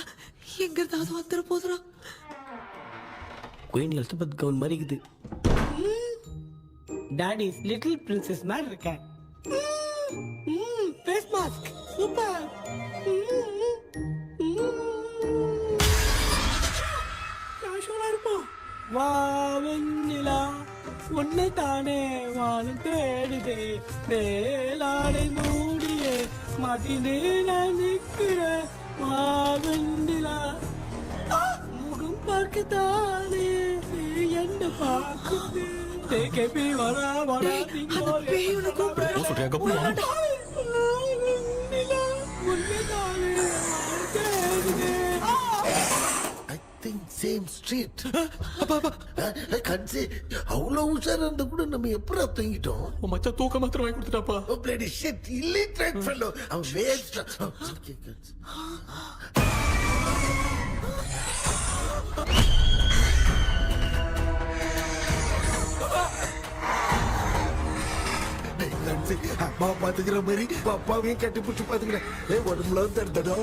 எங்க இருந்தாவது வந்துட போதுரா குயின் எலிசபெத் கவுன் மாதிரி இருக்குது டாடி லிட்டில் பிரின்சஸ் மாதிரி இருக்கேன் ஃபேஸ் மாஸ்க் சூப்பர் கேஷுவலா இருப்போம் வா வெண்ணிலா உன்னை தானே வானம் தேடுதே மேலாடை மூடியே மாட்டினே நான் நிற்கிறேன் வெண்ணிலா முகம் பார்க்கத்தானே என்ன பார்க்குது கேபி வரா வரா சேம் ஸ்ட்ரீட் கன்சி அவ்வளவு உஷாரா இருந்தா கூட நம்ம எப்படா தூங்கிட்டோம் மச்சா தூக்க மாத்திரம் வாங்கி கொடுத்துட்டாப்பா பிளடி ஷிட் இல்லிட்ரேட் ஃபெல்லோ அவன் வேஸ்ட் அம்மா பாத்துக்கிற மாதிரி அப்பாவையும் கட்டி பிடிச்சி பாத்துக்கிறேன் உடம்புல தடா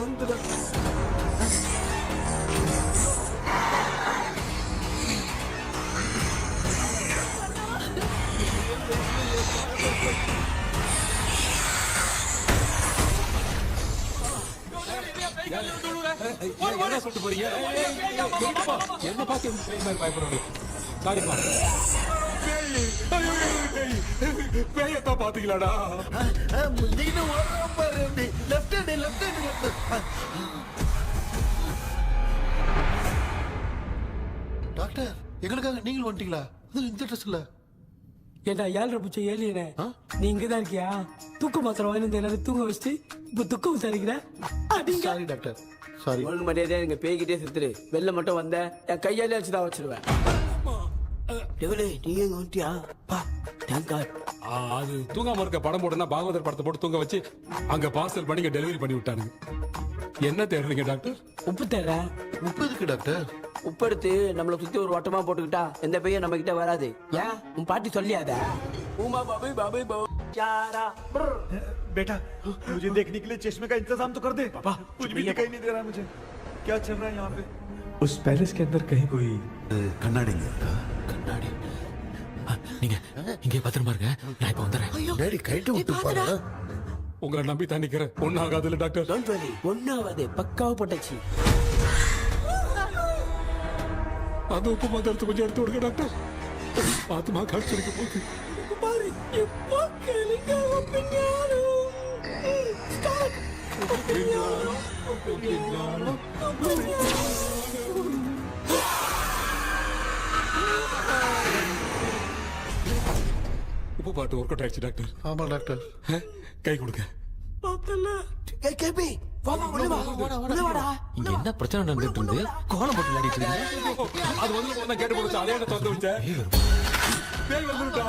என்ன சொல்லிட்டு போறீங்க என்ன பார்த்து பயப்படுறீங்க சாரிப்பா பேயத்தான் பாத்தீங்களாடா டாக்டர் எங்களுக்காக நீங்களும் வந்துட்டீங்களா இந்த ட்ரெஸ்ல ஏண்டா 7 பூச்சி ஏலியனே நீ இங்கதான் இருக்கியா தூக்க மாத்திரம் வாங்கி எல்லாரும் தூங்க வச்சுட்டு இப்ப துக்கம் விசாரிக்கிறேன் சாரி டாக்டர் சாரி ஒழுங்கு மரியாதையா நீங்க பேய்கிட்டே செத்துரு வெளில மட்டும் வந்த என் கையாலே வச்சுதான் வச்சிருவேன் நீ எங்க வந்துட்டியா பா தேங்க் காட் அது தூங்காம இருக்க படம் போடுனா பாகவதர் படத்தை போட்டு தூங்க வச்சு அங்க பார்சல் பண்ணி டெலிவரி பண்ணி விட்டானுங்க என்ன தேடுறீங்க டாக்டர் உப்பு தேடுறேன் உப்பு எதுக்கு டாக்டர் உப்பு எடுத்து நம்மளை சுத்தி ஒரு வட்டமா போட்டுக்கிட்டா எந்த பையன் நம்ம கிட்ட வராது ஏன் உன் பாட்டி சொல்லியாத உமா பாபி பாபி चारा बेटा मुझे देखने के लिए चश्मे का इंतजाम तो कर दे पापा कुछ भी दिखाई नहीं दे रहा मुझे क्या चल रहा है यहाँ पे उस पैलेस के अंदर कहीं कोई கண்ணாடி கண்ணாடி நீங்க இங்கே பத்திரமா இருங்க நான் இப்ப வந்துடுறேன் டேடி கைட்டு விட்டு பாரு உங்களை நம்பி தான் நிக்கிறேன் ஒன்னும் ஆகாதுல்ல டாக்டர் டோன்ட் வரி ஒன்னாவது பக்காவ போட்டாச்சு அது உப்பு மாத்திரத்து கொஞ்சம் எடுத்து விடுங்க டாக்டர் ஆத்மா காட்சிருக்க போகுது பாரு எப்போ கேளுங்க ஒப்பினியானோ ஸ்டார்ட் உப்பு பாட்டு ஒர்க் அவுட் ஆயிடுச்சு டாக்டர் ஆமா டாக்டர் கை கொடுங்க பார்த்தல ஏய் கேபி வாடா வாடா இங்க என்ன பிரச்சனை நடந்துட்டு இருந்து கோலம் போட்டு விளையாடிட்டு இருக்கீங்க அது வந்து கேட்டு போச்சு அதே திறந்து வச்சேன் பேய் வந்துட்டா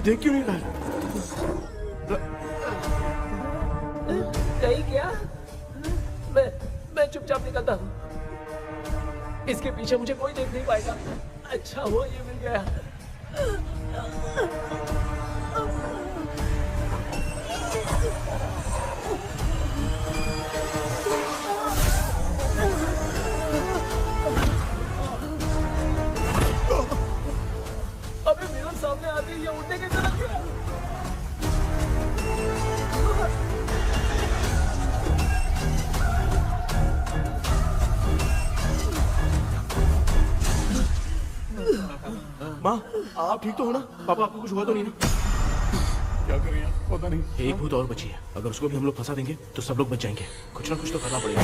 देख क्यों नहीं रहा है? नहीं क्या? मैं चुपचाप निकलता हूँ। इसके पीछे मुझे कोई देख नहीं पाएगा। अच्छा वो ये मिल गया। अबे मेरे सामने आते ही ये उड़ने की तरफ गया। माँ, आप ठीक तो हो ना? पापा आपको कुछ हुआ तो नहीं ना? क्या करें यार, पता नहीं। एक भूत और बची है, अगर उसको भी हम लोग फंसा देंगे तो सब लोग बच जाएंगे। कुछ ना कुछ तो करना पड़ेगा।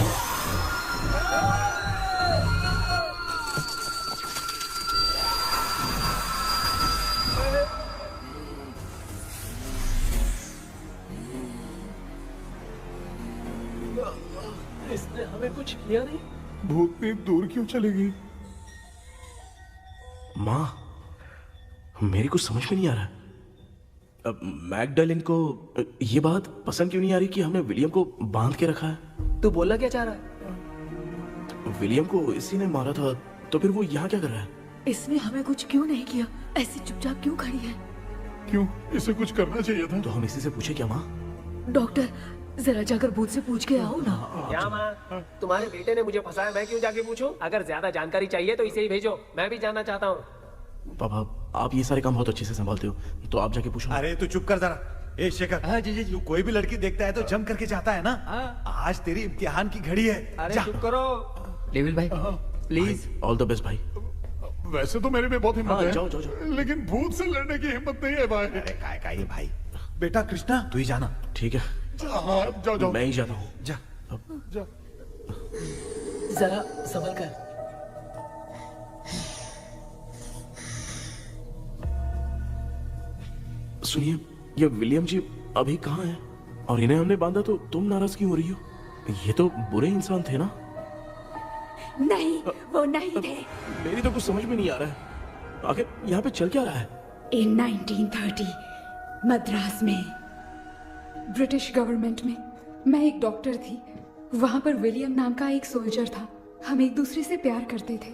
इसने हमें कुछ किया नहीं। भूतनी दूर क्यों चली गई? माँ, मेरी कुछ समझ में नहीं आ रहा। अब मैगडालिन को ये बात पसंद क्यों नहीं आ रही कि हमने विलियम को बांध के रखा है? तू बोलना क्या चाह रहा है? विलियम को इसी ने मारा था, तो फिर वो यहाँ क्या कर रहा है? इसने हमें कुछ क्यों नहीं किया? ऐसी चुपचाप क्यों खड़ी है? क्यों, इसे कुछ करना चाहिए था। तो हम इसी से पूछे क्या माँ? डॉक्टर, जरा जाकर भूत से पूछ के आओ ना। क्या माँ, तुम्हारे बेटे ने मुझे फंसाया, मैं क्यों जाके पूछूं? अगर ज्यादा जानकारी चाहिए तो इसे ही भेजो, मैं भी जानना चाहता हूँ। पापा, आप ये सारे काम बहुत अच्छे से संभालते हो, तो आप जाके पूछो। अरे तू चुप कर जरा। ए शेखर, हाँ जी जी जी। तू कोई भी लड़की देखता है तो जम करके जाता है ना? आज तेरी इम्तिहान की घड़ी है। अरे जा। चुप करो। लेविल भाई प्लीज। ऑल द बेस्ट भाई। वैसे तो मेरे में बहुत हिम्मत हाँ, है, जाओ, जाओ, जाओ। लेकिन भूत से लड़ने की हिम्मत नहीं है भाई। अरे काय का ये भाई। बेटा कृष्णा, तू ही जाना। ठीक है, हाँ, जाओ जाओ। मैं ही जाता हूँ। जा। जा। जरा संभल कर। सुनिए, ये विलियम जी अभी कहाँ हैं? और इन्हें हमने बांधा तो तुम नाराज क्यों हो रही हो? ये तो बुरे इंसान थे ना? नहीं, वो नहीं थे। मेरी तो कुछ समझ में नहीं आ रहा है। आखिर यहाँ पे चल क्या रहा है? In 1930 मद्रास में ब्रिटिश गवर्नमेंट में मैं एक डॉक्टर थी। वहां पर विलियम नाम का एक सोल्जर था। हम एक दूसरे से प्यार करते थे।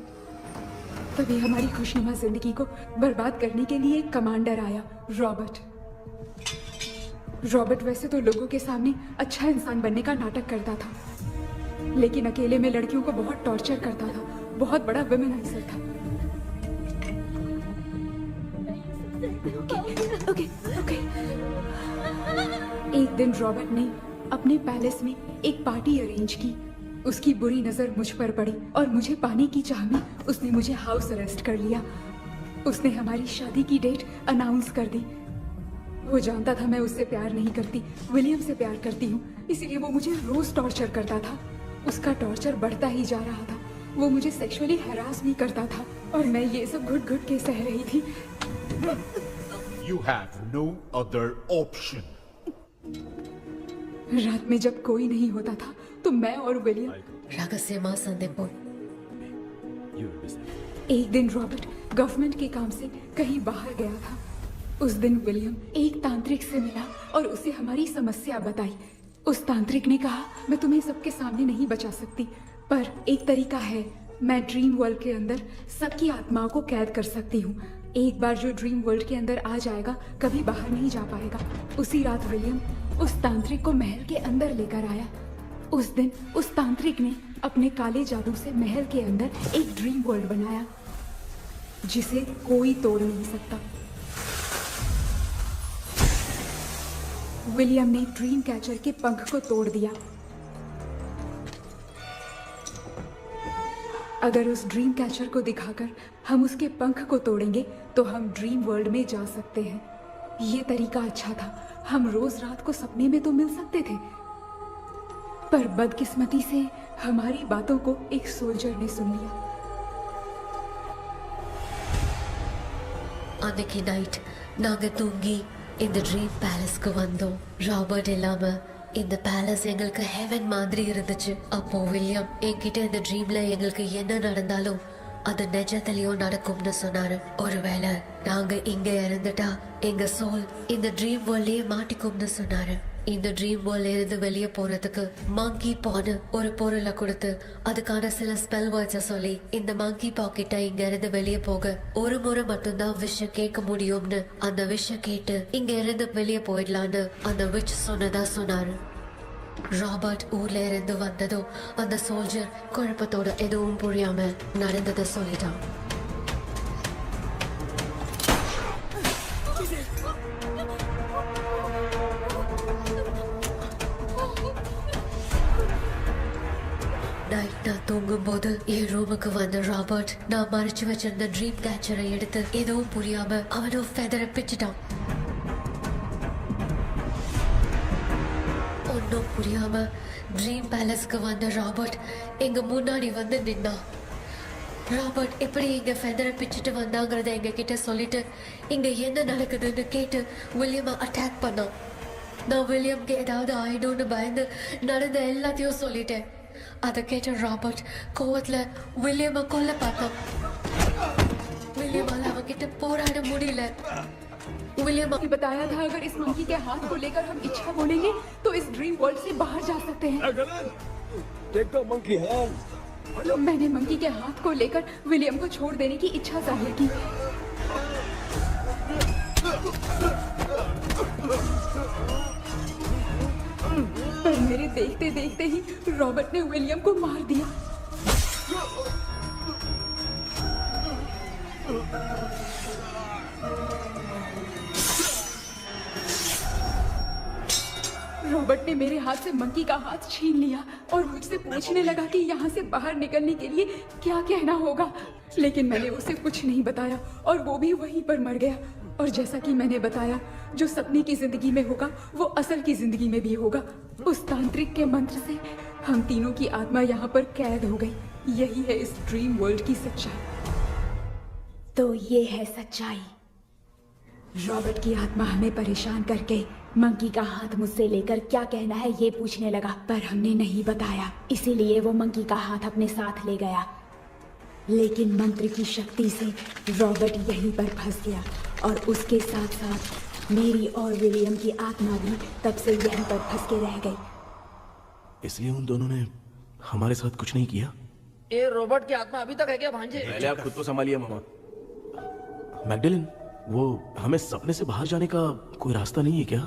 तभी हमारी खुशनुमा जिंदगी को बर्बाद करने के लिए एक कमांडर आया, रॉबर्ट। रॉबर्ट वैसे तो लोगों के सामने अच्छा इंसान बनने का नाटक करता था, लेकिन अकेले में लड़कियों को बहुत टॉर्चर करता था। बहुत बड़ा वुमेनाइजर था। ओके। एक दिन रॉबर्ट ने अपने पैलेस में एक पार्टी अरेंज की। उसकी बुरी नजर मुझ पर पड़ी और मुझे पाने की चाह में उसने मुझे हाउस अरेस्ट कर लिया। उसने हमारी शादी की डेट अनाउंस कर दी। वो जानता था मैं उससे प्यार नहीं करती, विलियम से प्यार करती हूँ, इसलिए वो मुझे रोज टॉर्चर करता था। उसका टॉर्चर बढ़ता ही जा रहा था। वो मुझे सेक्सुअली हैरास भी करता था और मैं ये सब घुट घुट के सह रही थी। You have no other option. रात में जब कोई नहीं होता था तो मैं और विलियम रहस्यमा संदेपुर। एक दिन रॉबर्ट गवर्नमेंट के काम से कहीं बाहर गया था। उस दिन विलियम एक तांत्रिक से मिला और उसे हमारी समस्या बताई। उस तांत्रिक ने कहा, मैं तुम्हें सबके सामने नहीं बचा सकती, पर एक तरीका है। मैं ड्रीम वर्ल्ड के अंदर सबकी आत्माओं को कैद कर सकती हूँ। एक बार जो ड्रीम वर्ल्ड के अंदर आ जाएगा कभी बाहर नहीं जा पाएगा। उसी रात विलियम उस तांत्रिक को महल के अंदर लेकर आया। उस दिन उस तांत्रिक ने अपने काले जादू से महल के अंदर एक ड्रीम वर्ल्ड बनाया जिसे कोई तोड़ नहीं सकता। विलियम ने ड्रीम कैचर के पंख को तोड़ दिया। अगर उस ड्रीम कैचर को दिखाकर हम उसके पंख को तोड़ेंगे तो हम ड्रीम वर्ल्ड में जा सकते हैं। ये तरीका अच्छा था। हम रोज रात को सपने में तो मिल सकते थे, पर बदकिस्मती से हमारी बातों को एक सोल्जर ने सुन लिया। அன்னைக்கு நைட் நாங்க தூங்கி இந்த ட்ரீம் பேலஸ்க்கு வந்தோம். ராபர்ட் இல்லாம இந்த பேலஸ் எங்களுக்கு ஹெவன் மாதிரி இருந்துச்சு. அப்போ வில்லியம் என்கிட்ட இந்த ட்ரீம்ல எங்களுக்கு என்ன நடந்தாலும் அது நிஜத்திலயும் நடக்கும்னு சொன்னாரு. ஒருவேளை நாங்க இங்க இறந்துட்டா எங்க சோல் இந்த ட்ரீம் வேர்ல்ட்லயே மாட்டிக்கும்னு சொன்னாரு. இந்த ட்ரீம் வேர்ல்ட்ல இருந்து வெளியே போறதுக்கு மங்கி பான்னு ஒரு பொருளை கொடுத்து அதுக்கான சில ஸ்பெல் வேர்ட்ஸை சொல்லி இந்த மங்கி பாக்கெட்டை இங்க இருந்து வெளியே போக ஒரு முறை மட்டும்தான் விஷயம் கேட்க முடியும்னு அந்த விஷயம் கேட்டு இங்க இருந்து வெளியே போயிடலான்னு அந்த விச் சொன்னதா சொன்னாரு. ராபர்ட் ஊர்ல இருந்து வந்ததும் அந்த சோல்ஜர் குழப்பத்தோட எதுவும் புரியாம நடந்ததை சொல்லிட்டான். நைட் நான் தூங்கும் போது என் ரூமுக்கு வந்த ராபர்ட் நான் மறைச்சு வச்சிருந்த ட்ரீம் கேச்சரை எடுத்து எதுவும் புரியாம அவனும் ஃபெதரை பிச்சுட்டான். ஒன்னும் புரியாம ட்ரீம் பேலஸ்க்கு வந்த ராபர்ட் எங்க முன்னாடி வந்து நின்னான். ராபர்ட் எப்படி இங்க ஃபெதரை பிச்சுட்டு வந்தாங்கிறத எங்க கிட்ட சொல்லிட்டு இங்க என்ன நடக்குதுன்னு கேட்டு வில்லியமை அட்டாக் பண்ணான். நான் வில்லியம்க்கு ஏதாவது ஆயிடும்னு பயந்து நடந்த எல்லாத்தையும் சொல்லிட்டேன். அதை கேட்ட ராபர்ட் கோவத்துல வில்லியமை கொல்ல பார்த்தான். विलियम அவங்கிட்ட போராட முடியல. विलियम ने बताया था अगर इस मंकी के हाथ को लेकर हम इच्छा बोलेंगे तो इस ड्रीम वर्ल्ड से बाहर जा सकते हैं. मैंने मंकी के हाथ को लेकर विलियम को छोड़ देने की इच्छा जाहिर की. पर मेरे देखते देखते ही रॉबर्ट ने विलियम को मार दिया. रॉबर्ट ने मेरे हाथ से मंकी का हाथ छीन लिया और मुझसे पूछने लगा कि यहाँ से बाहर निकलने के लिए क्या कहना होगा. लेकिन मैंने उसे कुछ नहीं बताया और वो भी वहीं पर मर गया. और जैसा कि मैंने बताया, जो सपने की जिंदगी में होगा वो असल की जिंदगी में भी होगा. उस तांत्रिक के मंत्र से हम तीनों की आत्मा यहाँ पर कैद हो गई. यही है इस ड्रीम वर्ल्ड की सच्चाई. तो ये है सच्चाई. रॉबर्ट की आत्मा हमें परेशान करके मंकी का हाथ मुझसे लेकर क्या कहना है ये पूछने लगा, पर हमने नहीं बताया. इसीलिए वो मंकी का हाथ अपने साथ ले गया. लेकिन मंत्र की शक्ति से रॉबर्ट यहीं पर फंस गया और उसके साथ साथ मेरी और विलियम की आत्मा भी तब से यहीं पर फंस के रह गई. इसलिए उन दोनों ने हमारे साथ कुछ नहीं किया. ये रॉबर्ट की आत्मा अभी तक है क्या भांजे? पहले आप खुद को संभालिए मामा. मैगडेलिन, वो हमें सपने से बाहर जाने का कोई रास्ता नहीं है क्या?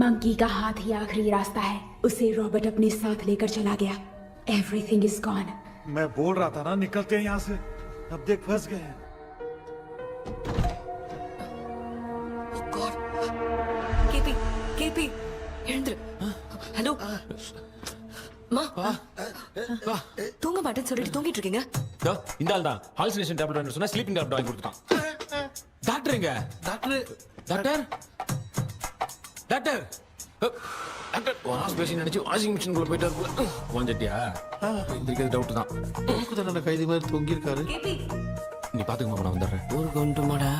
मंकी का हाथ ही आखिरी रास्ता है. उसे रॉबर्ट अपने साथ लेकर चला गया. Everything is gone. मैं बोल रहा था ना निकलते हैं यहाँ से. अब देख फंस गए हैं. கேபி கேபி எழுந்துரு. ஹலோ மா, தூங்க மாட்டேன்னு சொல்லிட்டு தூங்கிட்டு இருக்கீங்க. இந்த ஆள் தான் ஹாலுசினேஷன் டேப்லெட் வாங்கி சொன்னா ஸ்லீப்பிங் டேப்லெட் வாங்கி கொடுத்தான். டாக்டர் எங்க? Doctor doctor doctor doctor wash basin நினைச்சு வாஷிங் மிஷின் குள்ள போயிட்டாரு. வாஞ்சிட்டியா? இதுக்கு டவுட் தான். தன்னோட கைதி மாதிரி தொங்கி இருக்காரு. நீ பாத்துக்கமா, நான் வந்துடுறேன். ஊருக்கு வந்துட்டுமாடா?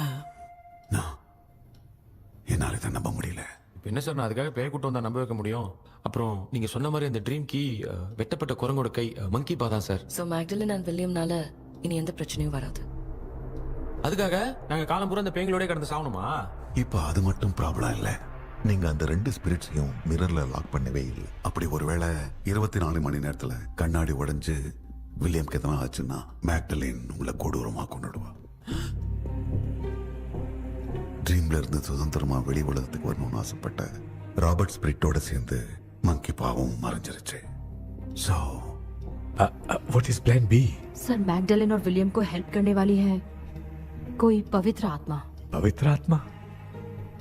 என்னால தான் நம்ப முடியல. இப்போ என்ன சார், நான் அதுக்காக பேய் கூட்டம் தான் நம்ப வைக்க முடியும். அப்புறம் நீங்க சொன்ன மாதிரி அந்த ட்ரீம் கீ வெட்டப்பட்ட குரங்கோட கை மங்கி பாதான் சார். சோ மேக்டலின் அண்ட் வில்லியம்னால இனி எந்த பிரச்சனையும் வராது. அதுக்காக நாங்க காலம் பூரா அந்த பேய்களோட கடந்து சாவணுமா? இப்ப அது மட்டும் ப்ராப்ளம் இல்ல. நீங்க அந்த ரெண்டு ஸ்பிரிட்ஸையும் மிரர்ல லாக் பண்ணவே இல்லை. அப்படி ஒருவேளை 24 மணி நேரத்துல கண்ணாடி உடைஞ்சு வில்லியம்க்கு எதனா ஆச்சுன்னா மேக்டலின் உங்களை கொடூரமா கொண்டுடுவா. ட்ரீம்ல இருந்து சுதந்திரமா வெளி உலகத்துக்கு வரணும்னு ஆசைப்பட்ட ராபர்ட் ஸ்பிரிட்டோட சேர்ந்து மங்கி பாவம் மறைஞ்சிருச்சு. So, what is plan B? Sir, Magdalene और विलियम को हेल्प करने वाली है कोई पवित्र आत्मा. पवित्र आत्मा?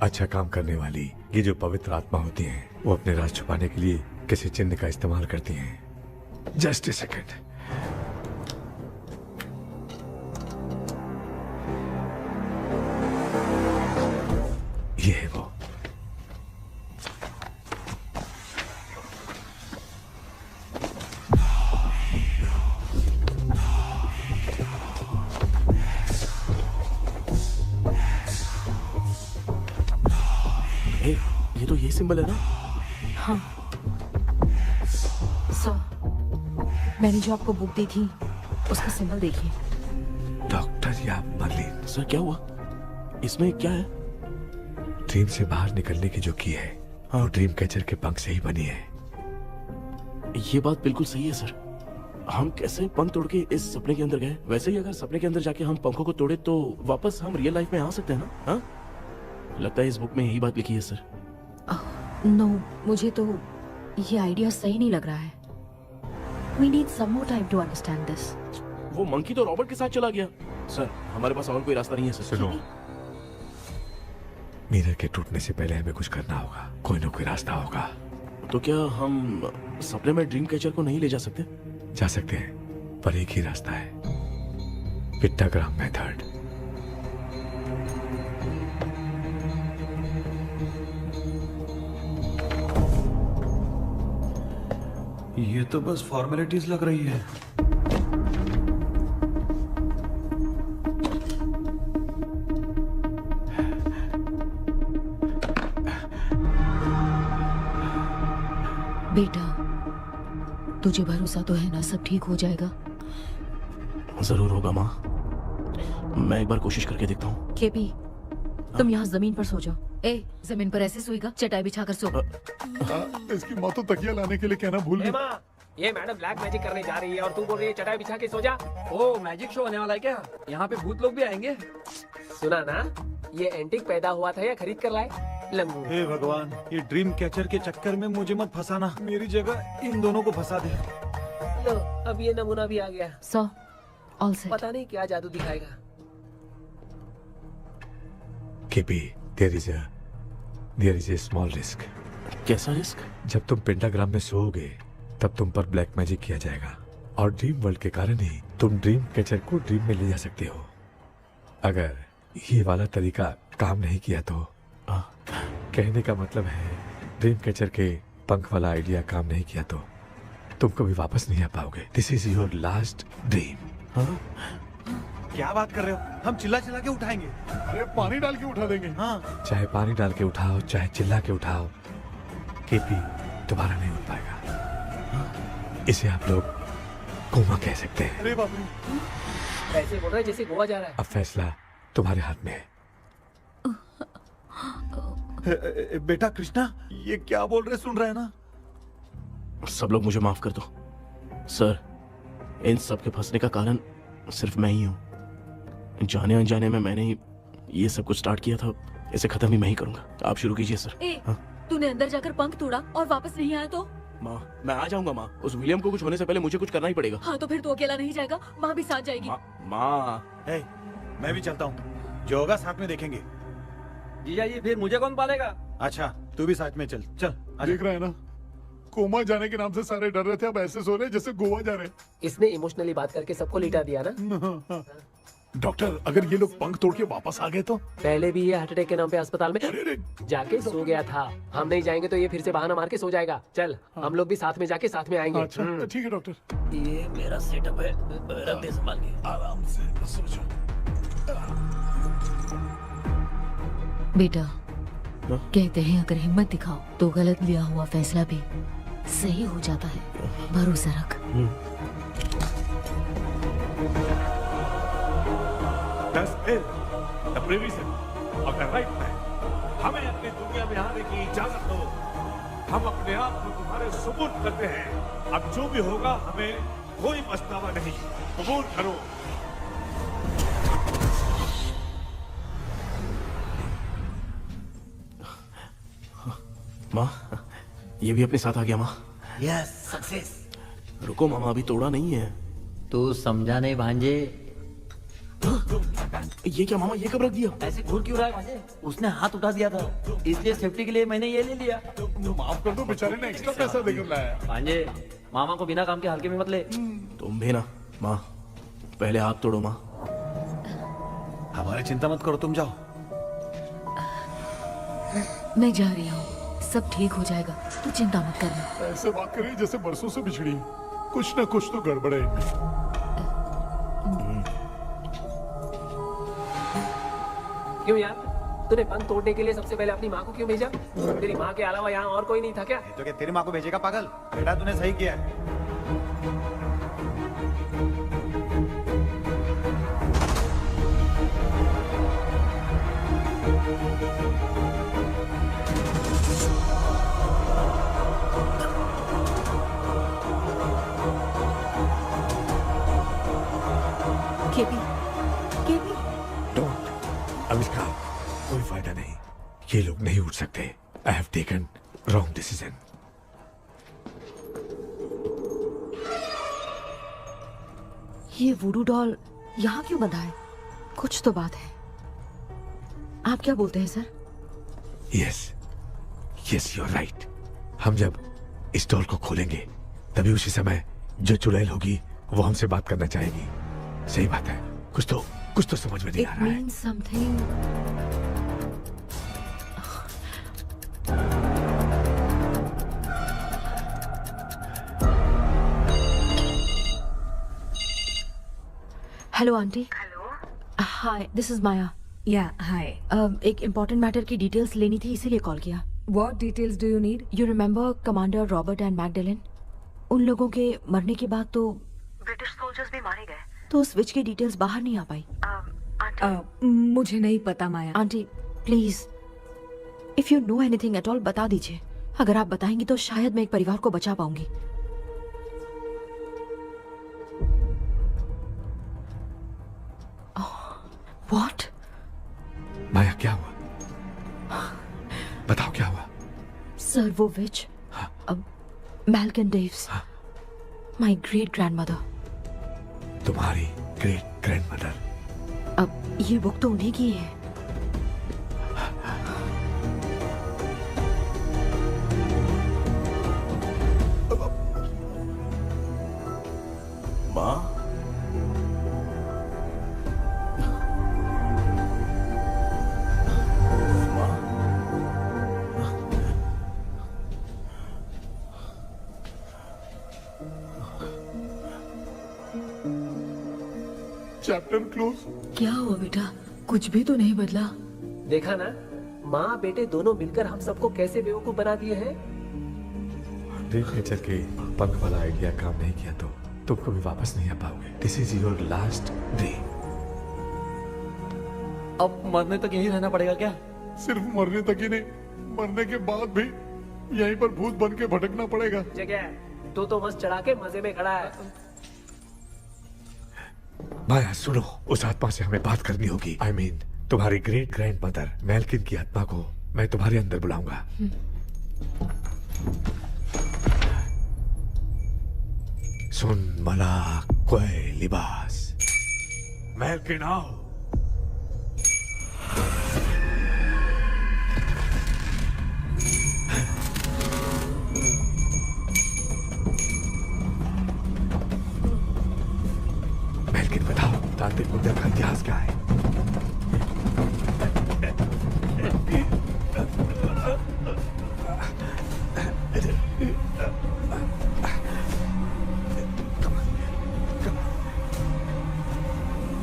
अच्छा काम करने वाली ये जो पवित्र आत्मा होती हैं, वो अपने राज छुपाने के लिए किसी चिन्ह का इस्तेमाल करती हैं. Just a second. ये है वो. ये तो ये सिंबल है ना? हाँ सर, मैंने जो आपको बुक दी थी उसका सिंबल देखिए. डॉक्टर या मर्लिन. सर क्या हुआ? इसमें क्या है? ड्रीम से बाहर निकलने की जो की है वो ड्रीम कैचर के पंख से ही बनी है। ये बात बिल्कुल सही है सर। हम कैसे पंख तोड़ के इस सपने के अंदर गए, वैसे ही अगर सपने के अंदर जाके हम पंखों को तोड़े तो वापस हम रियल लाइफ में आ सकते हैं ना? हाँ, लगता है इस बुक में यही बात लिखी है सर। नो, मुझे तो ये आइडिया सही नहीं लग रहा है। We need some more time to understand this. वो मंकी तो रॉबर्ट के साथ चला गया सर। हमारे पास और कोई रास्ता नहीं है सर। सुनो, मिरर के टूटने से पहले हमें कुछ करना होगा। कोई ना कोई रास्ता होगा। तो क्या हम सपने में ड्रीम कैचर को नहीं ले जा सकते? जा सकते हैं, पर एक ही रास्ता है, पिट्टाग्राम मेथड। ये तो बस फॉर्मेलिटीज लग रही है। बेटा, तुझे भरोसा तो है ना सब ठीक हो जाएगा? जरूर होगा माँ, मैं एक बार कोशिश करके देखता हूँ। केपी, तुम यहाँ जमीन पर सो जाओ। ए, जमीन पर ऐसे सोएगा? चटाई बिछाकर सो। इसकी माँ तो तकिया लाने के लिए कहना भूल गई। माँ, ये मैडम ब्लैक मैजिक करने जा रही है और तू बोल रही है चटाई बिछा के सो जा। ओ, मैजिक शो होने वाला है क्या? यहाँ पे भूत लोग भी आएंगे। सुना ना, ये एंटीक पैदा हुआ था या खरीद कर लाए? लंगू। हे भगवान, ये ड्रीम कैचर के चक्कर में मुझे मत फंसाना। मेरी जगह इन दोनों को फंसा दे। लो, अब ये नमूना भी आ गया। सो, ऑल सेट। पता नहीं क्या जादू दिखाएगा। KP, there is a small risk। कैसा रिस्क? जब तुम पेंटाग्राम में सोओगे तब तुम पर ब्लैक मैजिक किया जाएगा और ड्रीम वर्ल्ड के कारण ही तुम ड्रीम कैचर को ड्रीम में ले जा सकते हो। अगर ये वाला तरीका काम नहीं किया तो कहने का मतलब है ड्रीम कैचर के पंख वाला आइडिया काम नहीं किया तो तुम कभी वापस नहीं आ पाओगे। This is your last dream. क्या बात कर रहे हो? हम चिल्ला चिल्ला के उठाएंगे। अरे पानी डाल के उठा देंगे। हाँ, चाहे पानी डाल के उठाओ, चाहे चिल्ला के उठाओ, केपी दोबारा नहीं उठ पाएगा। इसे आप लोग कोमा कह सकते हैं। अरे बाप रे, ऐसे बोल रहा है जैसे गोवा जा रहा है। अब फैसला तुम्हारे हाथ में है। बेटा कृष्णा, ये क्या बोल रहे सुन रहे हैं ना? सब लोग मुझे माफ कर दो सर। इन सब के फंसने का कारण सिर्फ मैं ही हूँ। जाने अनजाने में मैंने ही ये सब कुछ स्टार्ट किया था। इसे खत्म ही मैं ही करूंगा। आप शुरू कीजिए सर। तूने अंदर जाकर पंख तोड़ा और वापस नहीं आया तो? माँ, मैं आ जाऊंगा माँ। उस विलियम को कुछ होने से पहले मुझे कुछ करना ही पड़ेगा। हाँ, तो फिर तू अकेला नहीं जाएगा, माँ भी साथ जाएगी। माँ, मैं भी चलता हूँ, जो होगा साथ में देखेंगे। जीजा जी, फिर मुझे कौन पालेगा? अच्छा, तू भी साथ में चल। चल देख रहा है ना, कोमा जाने के नाम से सारे डर रहे थे, अब ऐसे सो रहे जैसे गोवा जा रहे। इसने इमोशनली बात करके सबको लिटा दिया ना। डॉक्टर, अगर ये लोग पंख तोड़ के वापस आ गए तो? पहले भी ये हार्ट अटैक के नाम पे अस्पताल में जाके सो गया था। हम नहीं जाएंगे तो ये फिर से बहाना मार के सो जाएगा। चल, हम लोग भी साथ में जाके साथ में आएंगे। अच्छा, ठीक है डॉक्टर। ये मेरा सेटअप है, रख दे संभाल के। आराम से सो जाओ। बेटा, कहते हैं अगर हिम्मत दिखाओ तो गलत लिया हुआ फैसला भी सही हो जाता है। भरोसा रख। हमें अपनी दुनिया में आने की इजाजत दो। हम अपने आप को तुम्हारे सुपुर्द करते हैं। अब जो भी होगा हमें कोई पछतावा नहीं। कबूल करो। माँ, ये भी अपने साथ आ गया माँ। Yes, success. रुको मामा, अभी तोड़ा नहीं है। तू समझा नहीं भांजे। ये क्या मामा, ये कब रख दिया? ऐसे घूर क्यों रहा है भांजे? उसने हाथ उठा दिया था, इसलिए सेफ्टी के लिए मैंने ये ले लिया। माफ कर दो, बेचारे ने एक्स्ट्रा पैसा देकर लाया। भांजे, मामा को बिना काम के हल्के में मत ले। तुम भी ना माँ, पहले हाथ तोड़ो माँ। हमारी चिंता मत करो, तुम जाओ। मैं जा रही हूँ, सब ठीक हो जाएगा, तू चिंता मत करना। ऐसे बात कर रही जैसे बरसों से बिछड़ी। कुछ ना कुछ तो गड़बड़ है इनमें। क्यों यार, तूने पंख तोड़ने के लिए सबसे पहले अपनी माँ को क्यों भेजा? तेरी माँ के अलावा यहाँ और कोई नहीं था क्या? तो क्या तेरी माँ को भेजेगा पागल? बेटा तूने सही किया है। KP, KP. डोंट आविष्कार, कोई फायदा नहीं। ये लोग नहीं उठ सकते। I have taken wrong decision. ये वुडू डॉल यहाँ क्यों बंधा है? कुछ तो बात है। आप क्या बोलते हैं sir? Yes yes, you are right. हम जब इस डॉल को खोलेंगे तभी उसी समय जो चुड़ैल होगी वो हमसे बात करना चाहेगी। सही बात है। कुछ तो समझ में नहीं आ रहा है। It means something. Hello aunty. Hello, hi, this is Maya. Yeah hi. एक इम्पोर्टेंट मैटर की डिटेल्स लेनी थी, इसीलिए कॉल किया। What details do you need? You remember commander Robert and Magdalene? उन लोगों के मरने के बाद तो ब्रिटिश सोल्जर्स भी मारे गए। तो स्विच की डिटेल्स बाहर नहीं आ पाई। मुझे नहीं पता Maya. Aunty please, if you know anything at all बता दीजिए। अगर आप बताएंगी तो शायद मैं एक परिवार को बचा पाऊंगी। व्हाट? माया क्या हुआ? बताओ क्या हुआ? सर वो विच, मैल्कन डेव्स, माय ग्रेट ग्रैंडमदर। तुम्हारी ग्रेट ग्रैंडमदर? अब ये बुक तो उन्हीं की है। माँ, चैप्टर क्लोज। क्या हुआ बेटा? कुछ भी तो नहीं बदला। देखा ना, माँ बेटे दोनों मिलकर हम सबको कैसे बेवकूफ बना दिए हैं। ड्रीम कैचर के पंख वाला आइडिया काम नहीं किया तो तुम कभी वापस नहीं आ पाओगे। This is your last dream. अब मरने तक यही रहना पड़ेगा क्या? सिर्फ मरने तक ही नहीं, मरने के बाद भी यहीं पर भूत बन के भटकना पड़ेगा। जगह तो मस्त चढ़ा के मजे में खड़ा है। माया सुनो, उस आत्मा से हमें बात करनी होगी। I mean, तुम्हारी ग्रेट ग्रैंड मदर मैल्किन की आत्मा को मैं तुम्हारे अंदर बुलाऊंगा। सुन मला कोई लिबास, मैल्किन आओ। मैल्किन बताओ, तांत्रिक मुद्रा का इतिहास क्या है?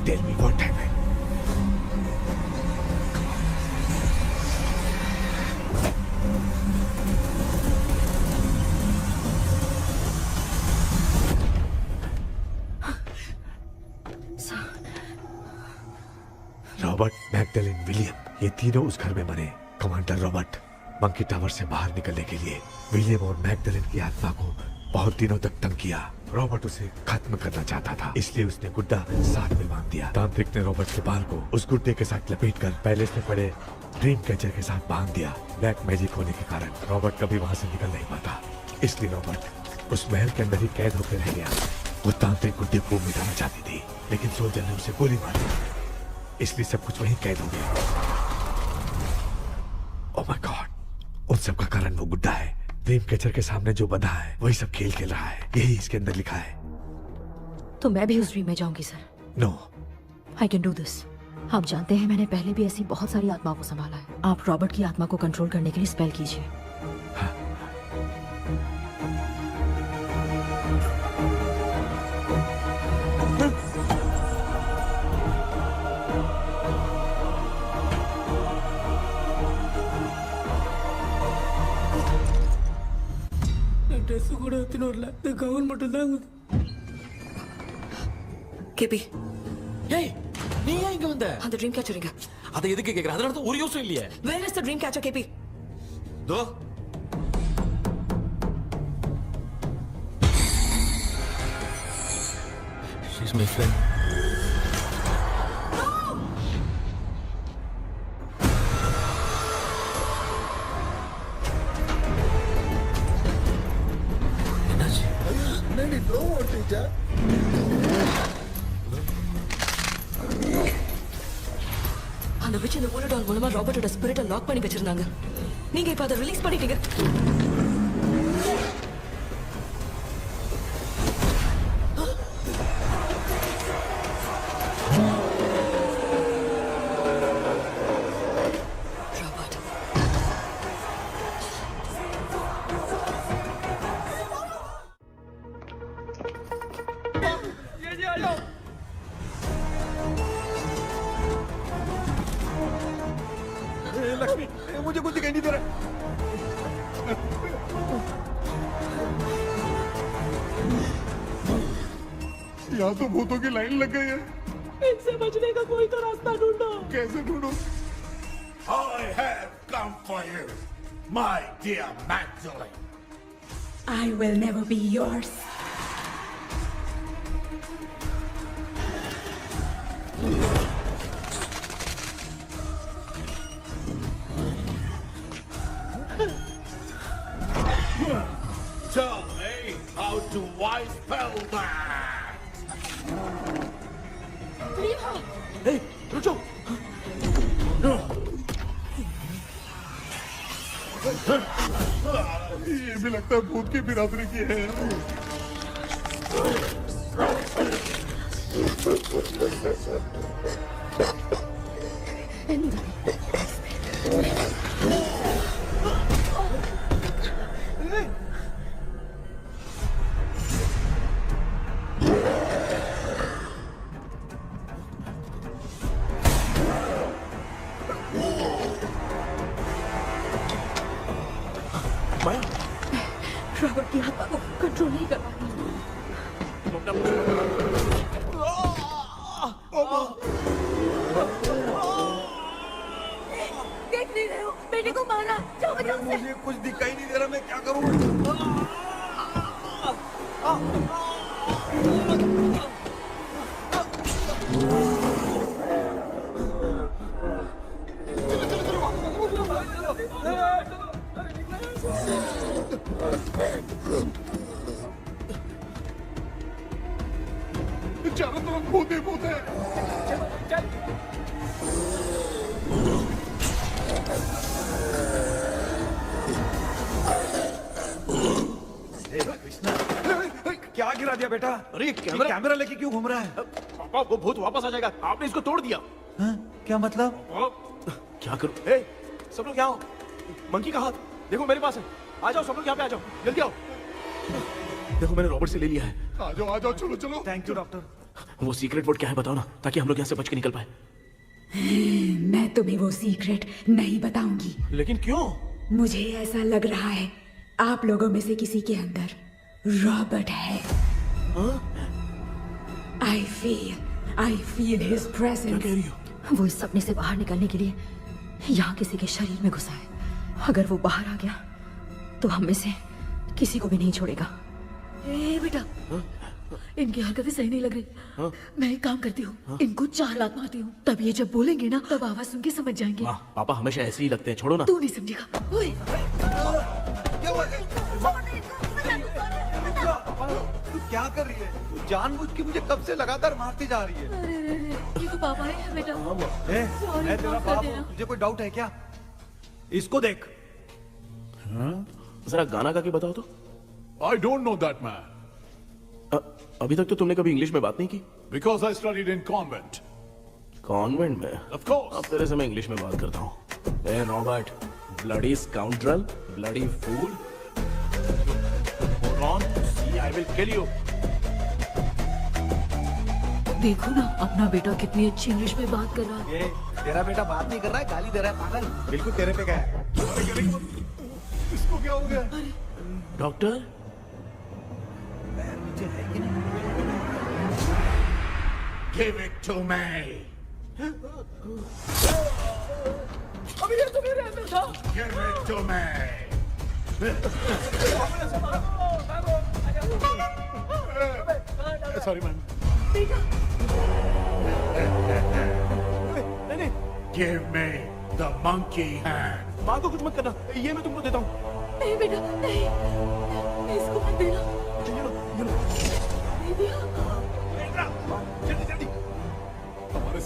Tell me what happened. Robert, Magdalene, William, ये तीनों उस घर में मरे। कमांडर रॉबर्ट मंकी टावर से बाहर निकलने के लिए विलियम और मैगडेलिन की आत्मा को बहुत दिनों तक तंग किया। रॉबर्ट उसे खत्म करना चाहता था, इसलिए उसने गुड्डा साथ में बांध दिया। तांत्रिक ने रॉबर्ट के बाल को उस गुड्डे के साथ लपेटकर पैलेस में पड़े ड्रीम कैचर के साथ बांध दिया। ब्लैक मैजिक होने के कारण रॉबर्ट कभी वहां से निकल नहीं पाता, इसलिए रॉबर्ट उस महल के अंदर ही कैद होकर रह गया। वो तांत्रिक गुड्डे को मिटाना चाहती थी, लेकिन सोल्जर ने उसे गोली मार दी, इसलिए सब कुछ वहीं कैद हो गया। ओह माय गॉड, उन सब का कारण वो गुड्डा है। ड्रीम कैचर के सामने जो बंधा है वही सब खेल खेल रहा है, यही इसके अंदर लिखा है। तो मैं भी उस ड्रीम में जाऊंगी sir? No, I can do this. आप जानते हैं मैंने पहले भी ऐसी बहुत सारी आत्माओं को संभाला है। आप रॉबर्ट की आत्मा को कंट्रोल करने के लिए स्पेल कीजिए। ட்ரெஸ் கூட எடுத்துன்னு வரல, இந்த கவுன் மட்டும் தான். கேபி, ஏய் நீ ஏன் இங்க வந்த? அந்த ட்ரீம் கேச்சர் எங்க? அதை எதுக்கு கேக்குற? அதனால தான் ஒரு யூஸும் இல்லையே. Where is the dream catcher, KP? Though she's my friend. बेटा அந்த witch இந்த bullet doll மூலமா ராபர்ட்டோட ஸ்பிரிட்டை லாக் பண்ணி வச்சிருந்தாங்க. நீங்க இப்ப அதை ரிலீஸ் பண்ணிட்டீங்க. लक्ष्मी मुझे कुछ दिखाई नहीं दे रहा। यहाँ तो भूतों की लाइन लग गई है। इनसे बचने का कोई तो रास्ता ढूंढो। कैसे ढूंढो? I have come for you, my dear Magdalene. I will never be yours. Tell me, how do I spell that? Hey, रुको। ये भी लगता है भूत की बिरादरी की है। रॉबर्ट की आत्मा को कंट्रोल नहीं कर पा रही। देख नहीं रहे हो बेटे को मारा। जाओ बचाओ उसे। मुझे कुछ दिखाई नहीं दे रहा, मैं क्या करूं? चारों तरफ भूत ही भूत है। क्या गिरा दिया बेटा? अरे कैमरा लेके क्यों घूम रहा है? पापा वो भूत वापस आ जाएगा, आपने इसको तोड़ दिया। क्या मतलब? क्या करूं? ए, सब लोग यहाँ आओ। मंकी का हाथ देखो मेरे पास है। आ जाओ सब लोग यहाँ पे आ जाओ, जल्दी आओ। देखो मैंने रॉबर्ट से ले लिया है। आ जाओ चलो चलो। Thank you doctor. वो सीक्रेट वर्ड क्या है बताओ ना, ताकि हम लोग यहाँ से बच के निकल पाए। मैं तुम्हें वो सीक्रेट नहीं बताऊंगी। लेकिन क्यों? मुझे ऐसा लग रहा है आप लोगों में से किसी के अंदर रॉबर्ट है। I feel his presence। क्या कह रही हो? वो इस सपने से बाहर निकलने के लिए यहाँ किसी के शरीर में घुसा है। अगर वो बाहर आ गया तो हम में से किसी को भी नहीं छोड़ेगा। ए बेटा, इनकी हरकतें सही नहीं लग रही। मैं एक काम करती हूँ, इनको 4 लात मारती हूँ, तब ये जब बोलेंगे ना तब आवाज सुन के समझ जाएंगे। पापा हमेशा ऐसे ही लगते हैं, छोड़ो ना। तू नहीं समझेगा। ओए, तू क्या कर रही है? तू जानबूझ के मुझे कब से लगातार मारती जा रही है। अरे ये तो पापा है बेटा। Sorry, मैं तेरा माफ कर बाप देना। हूँ, तुझे कोई डाउट है क्या? इसको देख। जरा गाना गा के बताओ तो। I don't know that man. अभी तक तो तुमने कभी इंग्लिश में बात नहीं की। Because I studied in convent. Convent में? Of course. अब तेरे से मैं इंग्लिश में बात करता हूँ। ए Robert, bloody scoundrel, bloody fool. Hold on, see I will kill you. देखो ना अपना बेटा कितनी अच्छी इंग्लिश में बात कर रहा है। ये तेरा बेटा बात नहीं कर रहा है, गाली दे रहा है पागल। बिल्कुल तेरे पे क्या है? इसको क्या हो गया? Doctor? Give it to me. अभी ये तो मेरे अंदर था। Give it to me. Sorry man. नहीं। Give me the monkey hand. माँ को कुछ मत करना, ये मैं तुमको देता हूँ। नहीं बेटा नहीं, इसको मत देना। नहीं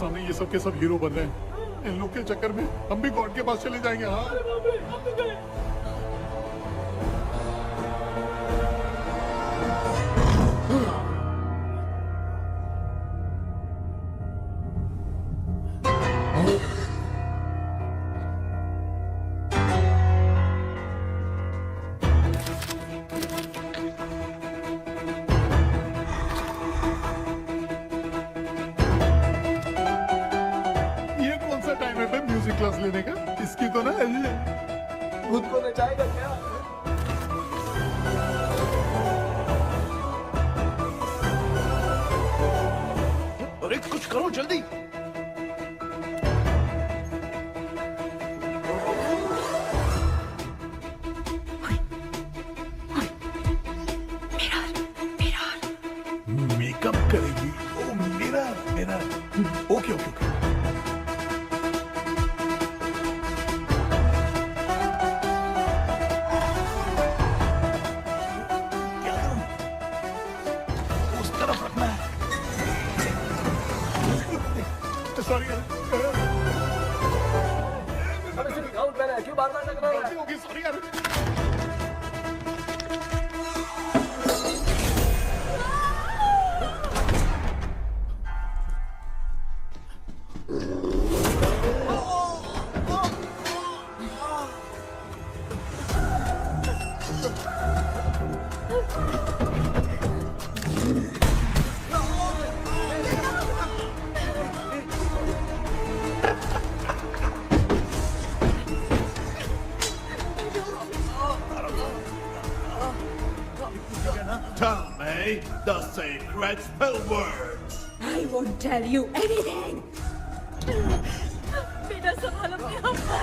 सामने ये सब के सब हीरो बन रहे हैं। इन लोग के चक्कर में हम भी गॉड के पास चले जाएंगे। हाँ ये कौन सा टाइम है बे म्यूजिक क्लास लेने का? इसकी तो ना खुद को नचाएगा क्या? अरे कुछ करो जल्दी। मेकअप करेगी? ओ मेरा मेरा ओके ओके ओके। क्या करूं? उस तरफ रखना है। सॉरी अरे सिर्फ गाउन पहना है, क्यों बार-बार टकरा रहा है? होगी सॉरी यार। Tell me the secret spell words. I won't tell you anything. बेटा संभाल अपने आप को।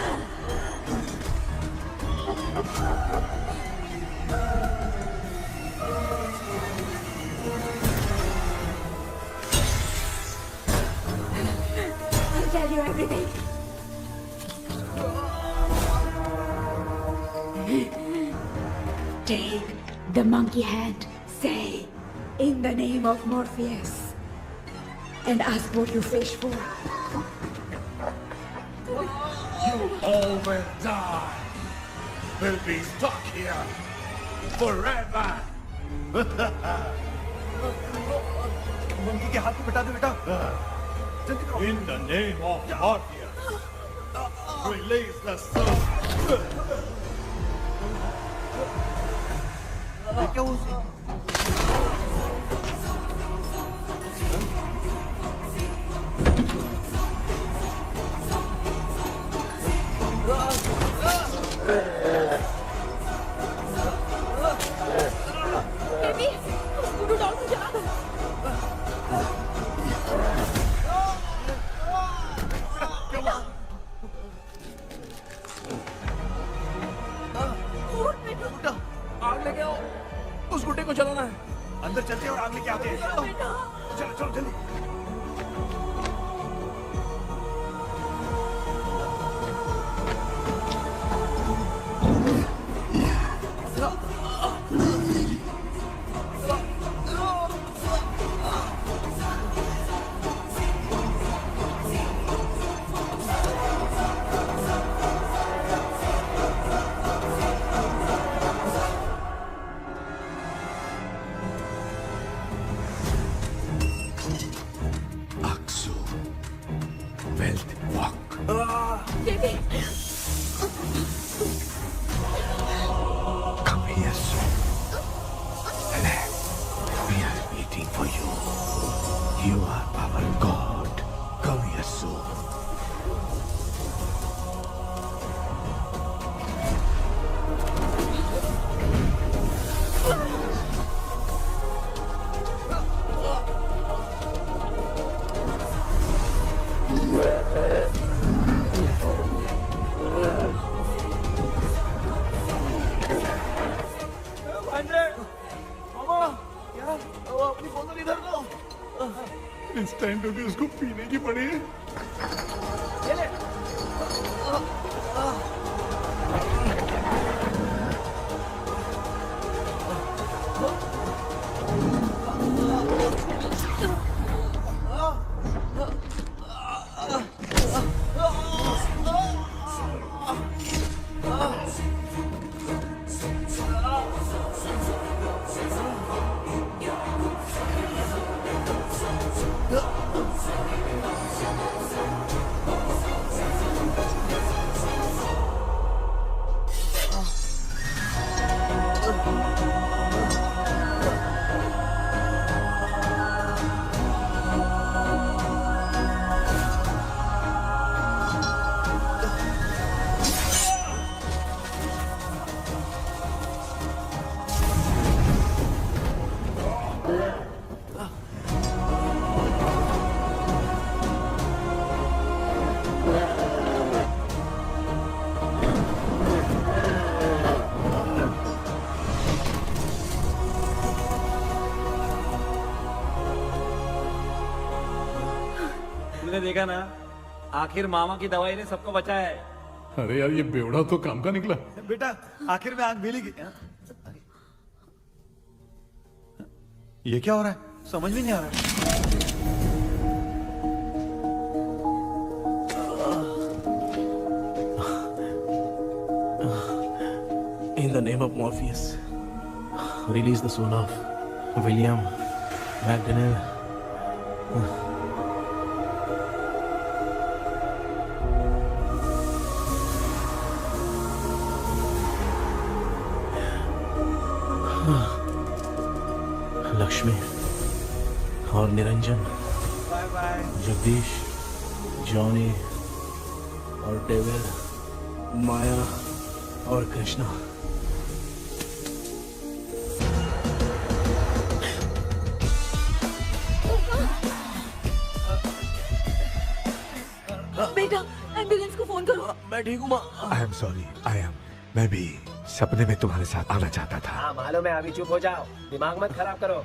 I'll tell you everything. Take the monkey hand. Say, in the name of Morpheus, and ask what you fish for. You all will die. Will be stuck here forever. Monkey के हाथ में बिठा दो बेटा। जल्दी करो। In the name of Morpheus, release the soul. क्या हुआ उसे? बेबी, स्कूटर डॉल को जला दो। आग लेके आओ, उस गुड्डे को जलाना है। अंदर चलते हैं और आग लेके आते हैं। चलो चलो जल्दी। Baby. Come here soon. Relax. We are waiting for you. You are our God. Come here soon. इस टाइम पे भी उसको पीने की पड़ी है। तुमने देखा ना, आखिर मामा की दवाई ने सबको बचाया है। अरे यार ये बेवड़ा तो काम का निकला। बेटा आखिर में आंख मिली गई। ये क्या हो रहा है? समझ में नहीं आ रहा है। In the name of Morpheus, release the soul of William McDonnell. Lakshmi और निरंजन, जगदीश, जॉनी और डेविड, माया और कृष्णा। बेटा एम्बुलेंस को फोन करो। मैं ठीक हूँ माँ। आई एम सॉरी, मैं भी सपने में तुम्हारे साथ आना चाहता था। हाँ मालूम है, अभी चुप हो जाओ, दिमाग मत खराब करो।